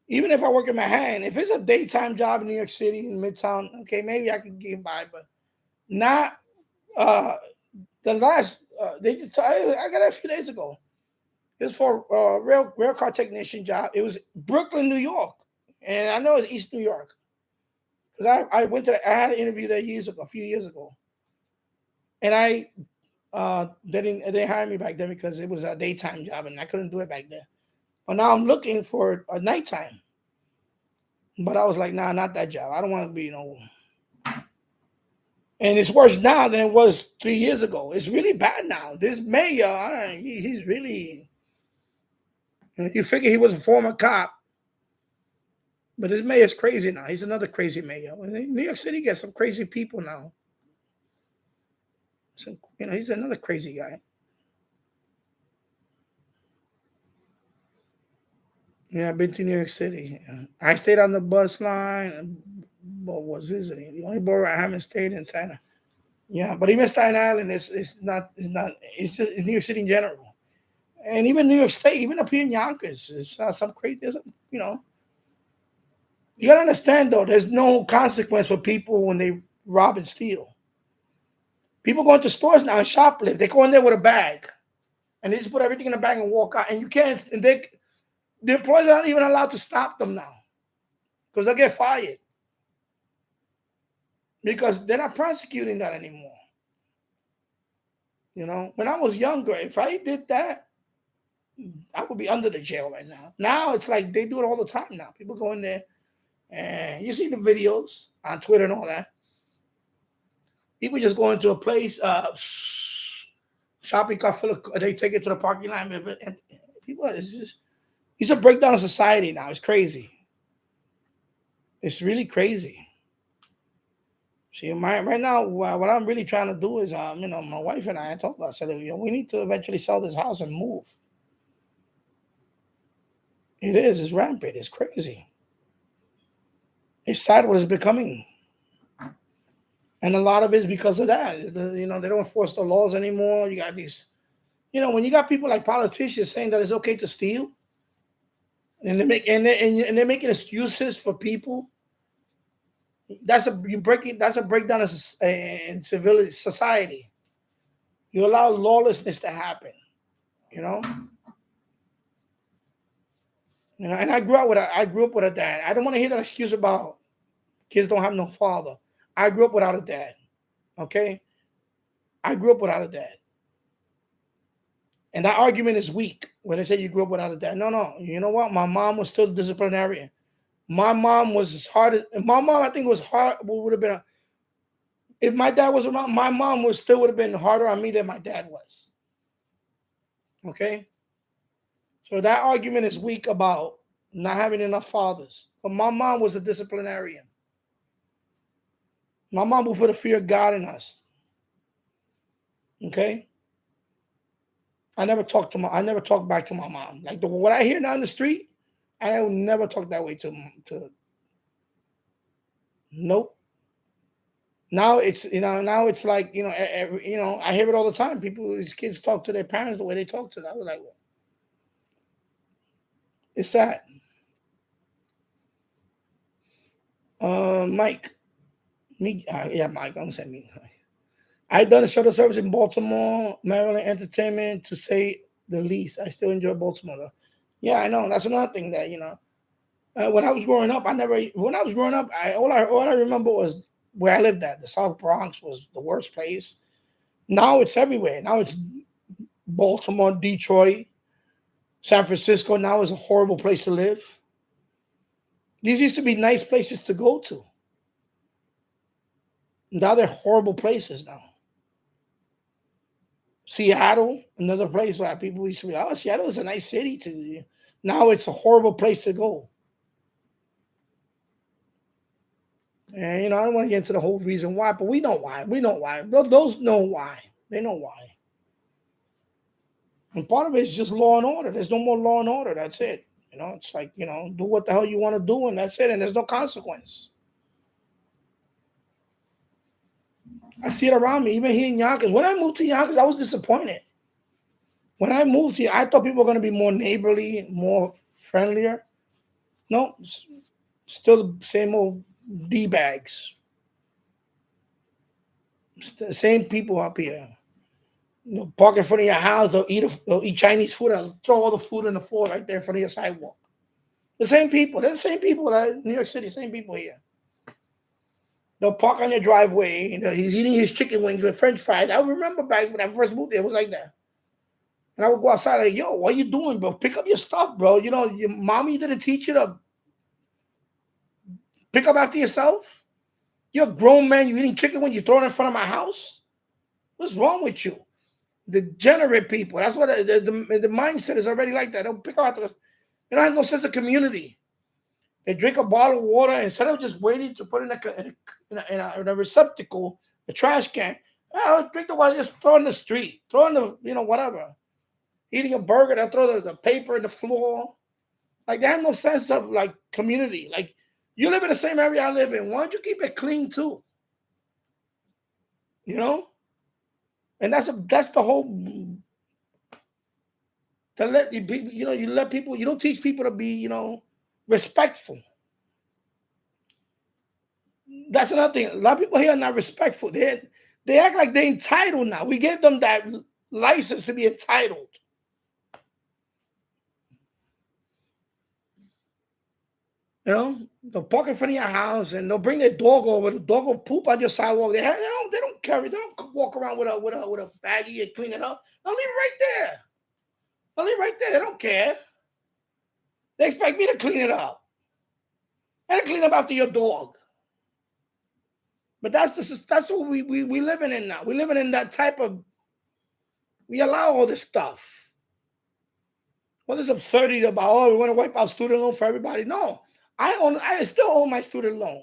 Even if I work in Manhattan, if it's a daytime job in New York City in Midtown, okay, maybe I could get by, but not the last. I got it a few days ago. It was for a rail car technician job. It was Brooklyn, New York, and I know it's East New York because I had an interview there a few years ago, and they didn't hire me back then because it was a daytime job and I couldn't do it back then. But now I'm looking for a nighttime. But I was like, nah, not that job. I don't want to be, And it's worse now than it was 3 years ago. It's really bad now. This mayor, he's really. You figure he was a former cop, but this mayor's crazy now. He's another crazy mayor. New York City gets some crazy people now. So, he's another crazy guy. Yeah, I've been to New York City. I stayed on the bus line, but was visiting. The only borough I haven't stayed in Santa. Yeah, but even Staten Island it's just it's New York City in general, and even New York State, even up here in Yonkers, it's some crazy. You gotta understand though, there's no consequence for people when they rob and steal. People go into stores now and shoplift. They go in there with a bag, and they just put everything in a bag and walk out. And you can't. And the employees aren't even allowed to stop them now because they'll get fired because they're not prosecuting that anymore. When I was younger, if I did that, I would be under the jail right now. Now it's like they do it all the time now. People go in there and you see the videos on Twitter and all that. People just go into a place, shopping cart full of, they take it to the parking lot. And people, it's a breakdown of society now. It's crazy. It's really crazy. See, right now, what I'm really trying to do is, my wife and I talked about, I said, we need to eventually sell this house and move. It's rampant. It's crazy. It's sad what it's becoming. And a lot of it is because of that. They don't enforce the laws anymore. You got these, when you got people like politicians saying that it's okay to steal, and they're making excuses for people. That's a breakdown of in civility society. You allow lawlessness to happen, And I grew up with a dad. I don't want to hear that excuse about kids don't have no father. I grew up without a dad. Okay, I grew up without a dad, and that argument is weak when they say you grew up without a dad. No. You know what? My mom was still disciplinarian. My mom was hard. My mom, I think, was hard. Would have been. If my dad was around, my mom would have been harder on me than my dad was. Okay? So that argument is weak about not having enough fathers. But my mom was a disciplinarian. My mom would put a fear of God in us. Okay? I never talked back to my mom. Like what I hear now in the street, I will never talk that way to nope. Now it's like I hear it all the time. These kids talk to their parents the way they talk to them. I was like, it's sad. Mike, Mike. I'm gonna say me. I've done a shuttle service in Baltimore, Maryland entertainment, to say the least. I still enjoy Baltimore though. Yeah, I know. That's another thing that when I was growing up, all I remember was where I lived at. The South Bronx was the worst place. Now it's everywhere. Now it's Baltimore, Detroit, San Francisco. Now is a horrible place to live. These used to be nice places to go to. Now they're horrible places now. Seattle, another place where people used to be, Seattle is a nice city to. Now it's a horrible place to go. And I don't want to get into the whole reason why, but we know why. We know why. Those know why. They know why. And part of it is just law and order. There's no more law and order. That's it. It's like, do what the hell you want to do, and that's it. And there's no consequence. I see it around me, even here in Yonkers. When I moved to Yonkers, I was disappointed. When I moved here, I thought people were going to be more neighborly, more friendlier. No, still the same old D-bags. The same people up here. Park in front of your house, they'll eat Chinese food, they'll throw all the food on the floor right there in front of your sidewalk. The same people. They're the same people that in New York City, same people here. They'll park on your driveway. He's eating his chicken wings with French fries. I remember back when I first moved there, it was like that. And I would go outside like, yo, what are you doing, bro? Pick up your stuff, bro. Your mommy didn't teach you to pick up after yourself? You're a grown man. You're eating chicken wings. You throw it in front of my house? What's wrong with you? Degenerate people. That's what the mindset is already like that. They'll pick up after us. They don't have no sense of community. They drink a bottle of water instead of just waiting to put it in a receptacle, a trash can. Oh, drink the water, just throw it in the street, throw it in the whatever. Eating a burger, they'll throw the paper in the floor. Like they have no sense of like community. Like you live in the same area I live in. Why don't you keep it clean too? And that's the whole. To let you be, you let people. You don't teach people to be, respectful. That's another thing. A lot of people here are not respectful. They act like they're entitled now. We gave them that license to be entitled. They'll park in front of your house and they'll bring their dog over. The dog will poop on your sidewalk. They don't carry. They don't walk around with a baggie and clean it up. They'll leave it right there. They don't care. They expect me to clean it up. And clean up after your dog. But that's what we living in now. We're living in that type of. We allow all this stuff. Well, this absurdity about we want to wipe out student loan for everybody. No, I still own my student loan.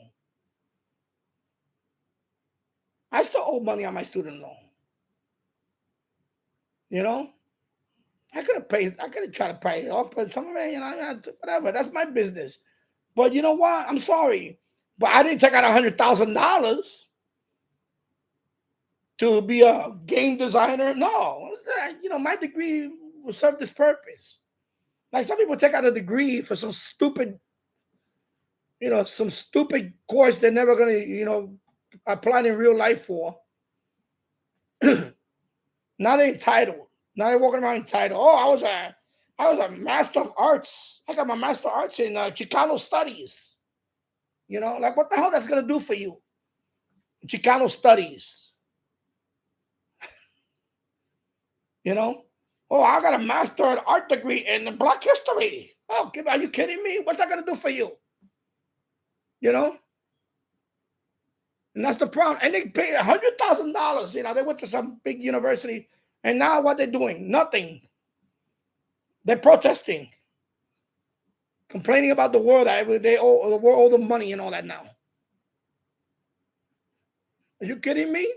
I still owe money on my student loan. I could have tried to pay it off, but some of it, whatever. That's my business. But you know what? I'm sorry, but I didn't take out $100,000 to be a game designer. No, my degree will serve this purpose. Like some people take out a degree for some stupid, some stupid course they're never gonna, apply in real life for. Now they're entitled. Now they're walking around entitled. Oh, I was a master of arts. I got my master of arts in Chicano studies. Like what the hell that's gonna do for you? Chicano studies. Oh, I got a master of art degree in Black history. Oh, are you kidding me? What's that gonna do for you? And that's the problem. And they pay $100,000. They went to some big university, and now what they're doing? Nothing. They're protesting, complaining about the world that the world owe them money and all that now. Are you kidding me?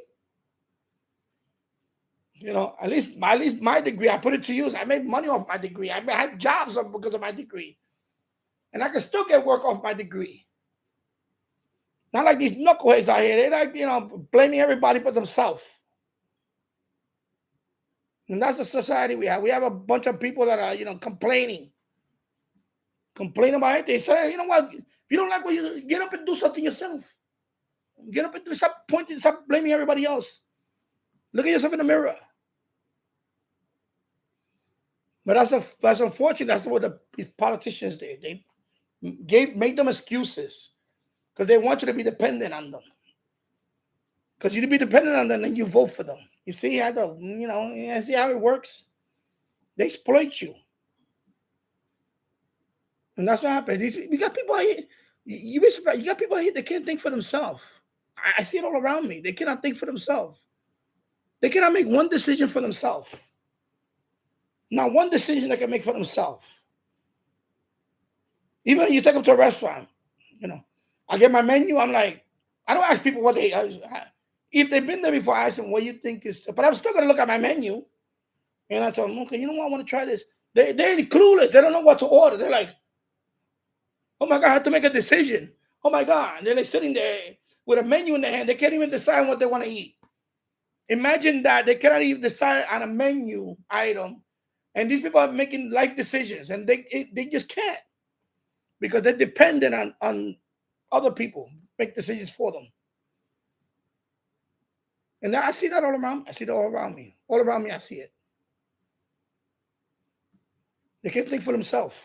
At least my degree, I put it to use. I made money off my degree. I had jobs because of my degree. And I can still get work off my degree. Not like these knuckleheads out here. They like, blaming everybody but themselves. And that's the society we have. We have a bunch of people that are, complaining. Complain about it. They say, you know what? If you don't like what you get up and do something yourself. Get up and stop pointing, stop blaming everybody else. Look at yourself in the mirror. But that's unfortunate. That's what the politicians did. They made them excuses because they want you to be dependent on them. Because you to be dependent on them, then you vote for them. You see how see how it works? They exploit you. And that's what happened. We got people here. You be surprised. You got people here that can't think for themselves. I see it all around me. They cannot think for themselves. They cannot make one decision for themselves. Not one decision they can make for themselves. Even when you take them to a restaurant, I get my menu. I'm like, I don't ask people what they, if they've been there before, I ask them, what you think is, but I'm still going to look at my menu. And I tell them, okay, you know what, I want to try this. They're clueless. They don't know what to order. They're like, oh my God, I have to make a decision. Oh my God. And they're like sitting there with a menu in their hand. They can't even decide what they want to eat. Imagine that. They cannot even decide on a menu item. And these people are making life decisions, and they just can't, because they're dependent on other people make decisions for them. And I see that all around. I see that all around me. All around me, I see it. They can't think for themselves.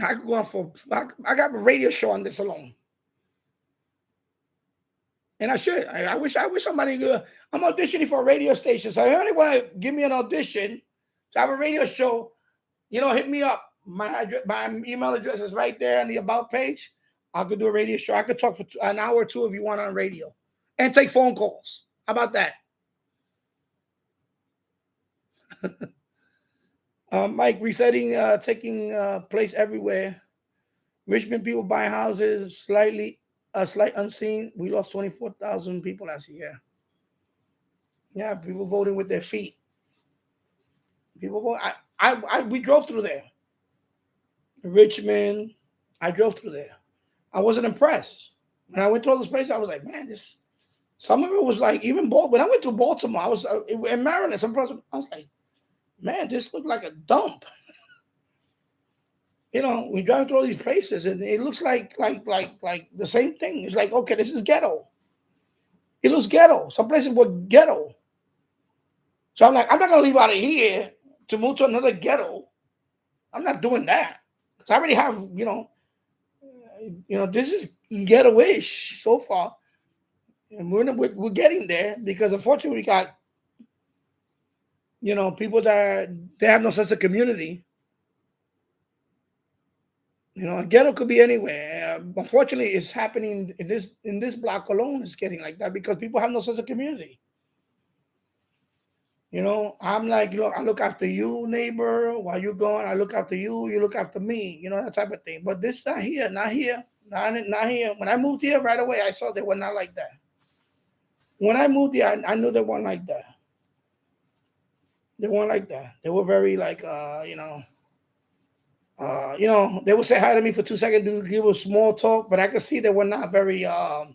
I could go on for. I got a radio show on this alone, and I should. I wish somebody. I'm auditioning for a radio station, so I only want to give me an audition to have a radio show. Hit me up. My email address is right there on the about page. I could do a radio show. I could talk for an hour or two if you want on radio, and take phone calls. How about that? Mike, resetting taking place everywhere. Richmond people buying houses slight unseen. We lost 24,000 people last year. Yeah, people voting with their feet. People vote. We drove through there. Richmond, I drove through there. I wasn't impressed. When I went to all those places, I was like, man, some of it was like, even when I went to Baltimore, I was in Maryland, I was like, man, this looked like a dump. We drive through all these places, and it looks like the same thing. It's like, okay, this is ghetto. It looks ghetto. Some places were ghetto. So I'm like, I'm not gonna leave out of here to move to another ghetto. I'm not doing that, because I already have, this is ghetto-ish so far, and we're getting there, because unfortunately we got, people that they have no sense of community. A ghetto could be anywhere. Unfortunately, it's happening in this block alone. It's getting like that because people have no sense of community. I'm like, I look after you, neighbor. While you're gone, I look after you. You look after me. That type of thing. But this not here. Not here. Not here. When I moved here, right away, I saw they were not like that. When I moved here, I knew they weren't like that. They weren't like that. They were very like, they would say hi to me for 2 seconds to give a small talk, but I could see they were not very, what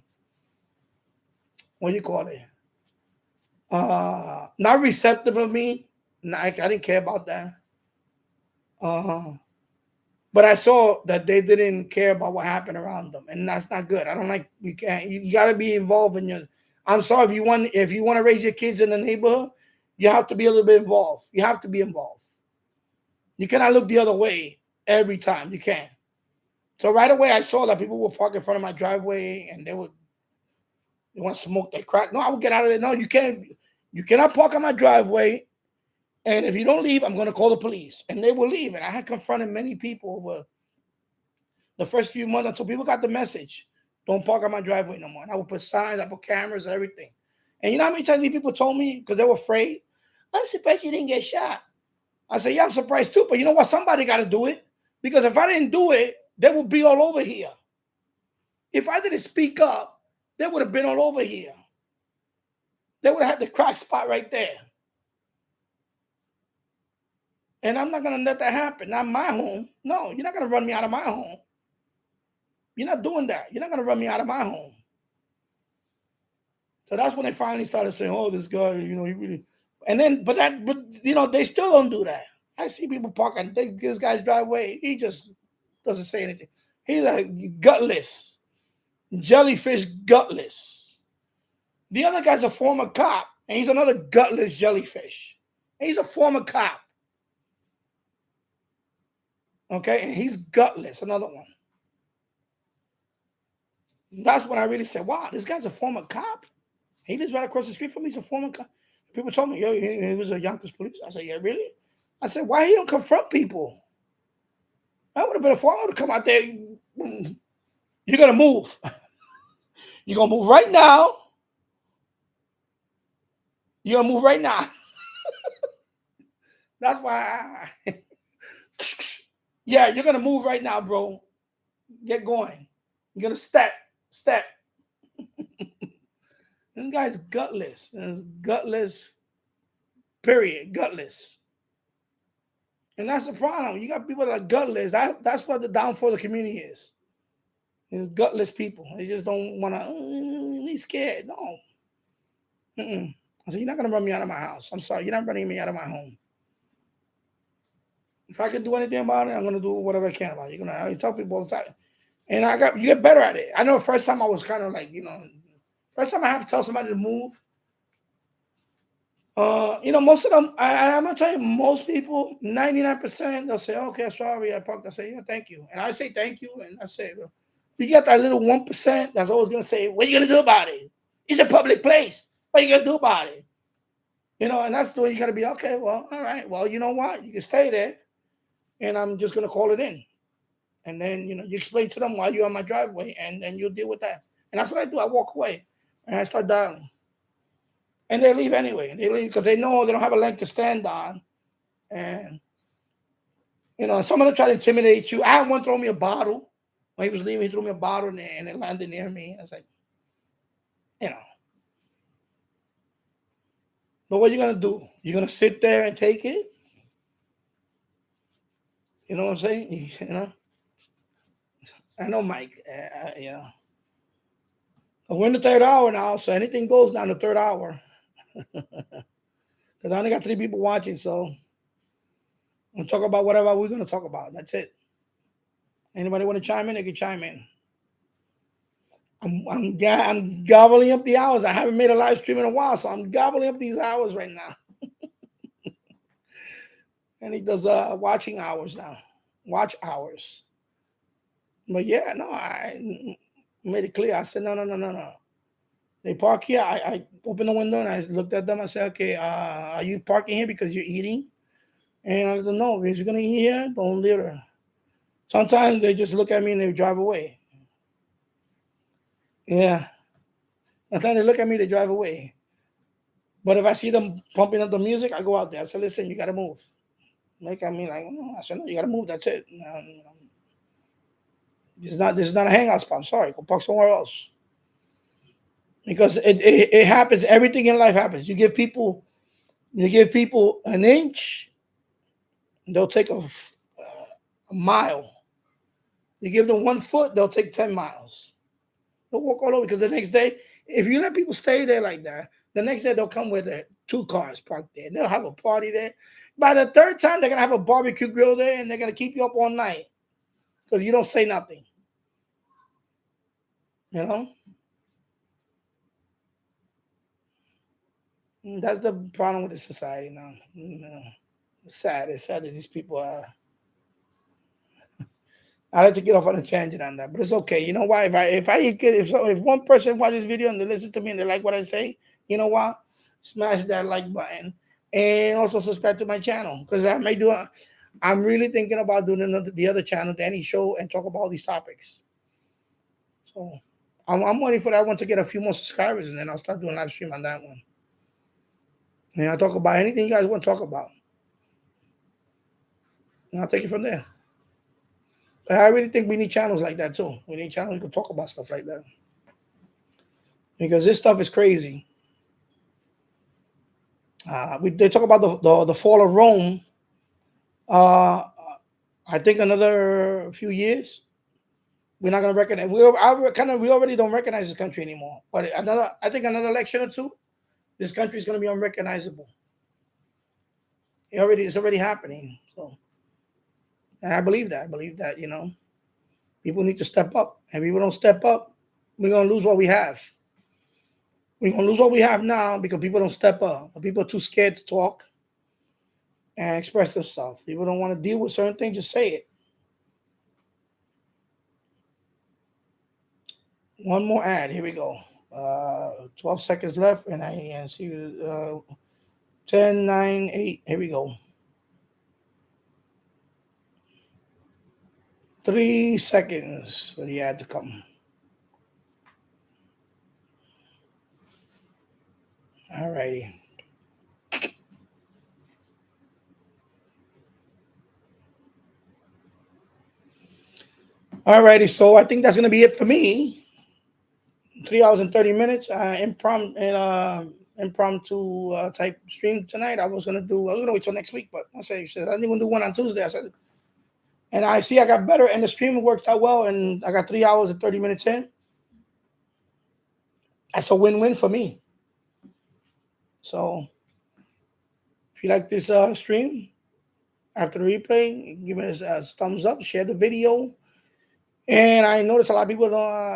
do you call it? Not receptive of me. I didn't care about that. But I saw that they didn't care about what happened around them, and that's not good. I don't like. You got to be involved in your. I'm sorry, if you want to raise your kids in the neighborhood, you have to be a little bit involved. You have to be involved. You cannot look the other way every time. You can't. So right away, I saw that people were parking in front of my driveway, and they want to smoke their crack. No, I would get out of there. No, you can't. You cannot park on my driveway. And if you don't leave, I'm going to call the police. And they will leave. And I had confronted many people over the first few months until people got the message. Don't park on my driveway no more. And I would put signs, I put cameras, everything. And you know how many times these people told me, because they were afraid, I'm surprised you didn't get shot. I said, yeah, I'm surprised too. But you know what? Somebody got to do it. Because if I didn't do it, they would be all over here. If I didn't speak up, they would have been all over here. They would have had the crack spot right there. And I'm not going to let that happen. Not my home. No, you're not going to run me out of my home. You're not doing that. You're not going to run me out of my home. So that's when they finally started saying, oh, this guy, he really. And then, but they still don't do that. I see people park on this guy's driveway. He just doesn't say anything. He's like gutless, jellyfish gutless. The other guy's a former cop, and he's another gutless jellyfish. And he's a former cop. Okay, and he's gutless, another one. That's when I really said, wow, this guy's a former cop. He lives right across the street from me. He's a former cop. People told me, he was a Yonkers police. I said, yeah, really? I said, why he don't confront people? That would have been a form to come out there. You're going to move. You're going to move right now. You're going to move right now. That's why Yeah, you're gonna move right now, bro. Get going. You're gonna step. This guy's gutless. It's gutless. Period. Gutless. And that's the problem. You got people that are gutless. That's what the downfall of the community is. Gutless people. They just don't want to. They scared. No. I said, you're not gonna run me out of my house. I'm sorry. You're not running me out of my home. If I can do anything about it, I'm gonna do whatever I can about it. I tell people all the time. And you get better at it. I know the first time I was kind of like, first time I had to tell somebody to move. Most of them, I'm gonna tell you, most people, 99%, they'll say, okay, sorry, I parked. I say, yeah, thank you. And I say thank you, and I say, you got that little 1% that's always gonna say, what are you gonna do about it? It's a public place. What are you gonna do about it? And that's the way you gotta be, okay, well, all right. Well, you know what? You can stay there, and I'm just gonna call it in. And then, you explain to them why you're on my driveway, and then you'll deal with that. And that's what I do. I walk away, and I start dialing. And they leave anyway. They leave because they know they don't have a leg to stand on. And, some of them try to intimidate you. I had one throw me a bottle. When he was leaving, he threw me a bottle, and it landed near me. I was like, But what are you going to do? You're going to sit there and take it? You know what I'm saying? I know, Mike. We're in the third hour now, so anything goes down the third hour. Because I only got 3 people watching, so we'll talk about whatever we're going to talk about. That's it. Anybody want to chime in? They can chime in. I'm gobbling up the hours. I haven't made a live stream in a while, so I'm gobbling up these hours right now. And he does watching hours now. Watch hours. But yeah, no, I made it clear. I said, no. They park here. I opened the window and I looked at them. I said, okay, are you parking here because you're eating? And I said, no, if you're going to eat here, don't litter. Sometimes they just look at me and they drive away. Yeah. Sometimes they look at me, they drive away. But if I see them pumping up the music, I go out there. I say, listen, you got to move. Look at me like, I said, no, you got to move. That's it. This is not a hangout spot. I'm sorry. Go park somewhere else. Because it happens. Everything in life happens. You give people an inch, they'll take a mile. You give them 1 foot, they'll take 10 miles. They'll walk all over because the next day, if you let people stay there like that, the next day they'll come with 2 cars parked there. They'll have a party there. By the third time, they're going to have a barbecue grill there, and they're going to keep you up all night because you don't say nothing. That's the problem with the society now. It's sad. It's sad that these people are. I like to get off on a tangent on that, but it's okay. You know why? If one person watches this video and they listen to me and they like what I say, you know what? Smash that like button and also subscribe to my channel because I'm really thinking about doing the other channel, Danny Show, and talk about all these topics. So I'm waiting for that one to get a few more subscribers, and then I'll start doing live stream on that one. And I'll talk about anything you guys want to talk about. And I'll take it from there. But I really think we need channels like that too. We need channels who can talk about stuff like that. Because this stuff is crazy. They talk about the fall of Rome. I think another few years, we're not going to recognize. We already don't recognize this country anymore. But I think another election or two, this country is going to be unrecognizable. It's already happening. So, and I believe that. People need to step up. And if people don't step up, we're going to lose what we have. We're going to lose what we have now because people don't step up. People are too scared to talk and express themselves. People don't want to deal with certain things. Just say it. One more ad. Here we go. 12 seconds left, and I see 10, 9, 8. Here we go. 3 seconds for the ad to come. All righty. Alrighty, so I think that's gonna be it for me. 3 hours and 30 minutes. Impromptu type stream tonight. I was gonna wait till next week, but I said I didn't even do one on Tuesday. I said, and I see I got better, and the stream worked out well, and I got 3 hours and 30 minutes in. That's a win-win for me. So if you like this stream after the replay, give us a thumbs up, share the video. And I notice a lot of people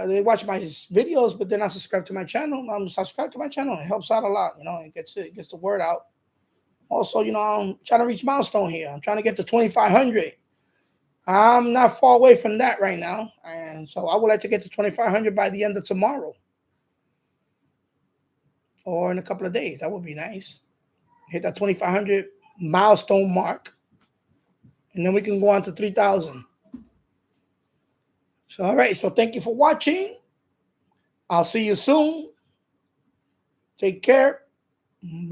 they watch my videos, but they're not subscribed to my channel. Subscribe to my channel. It helps out a lot. It gets the word out. Also, I'm trying to reach milestone here. I'm trying to get to 2,500. I'm not far away from that right now, and so I would like to get to 2,500 by the end of tomorrow, or in a couple of days. That would be nice. Hit that 2,500 milestone mark, and then we can go on to 3,000. So, all right. So, thank you for watching. I'll see you soon. Take care. Bye.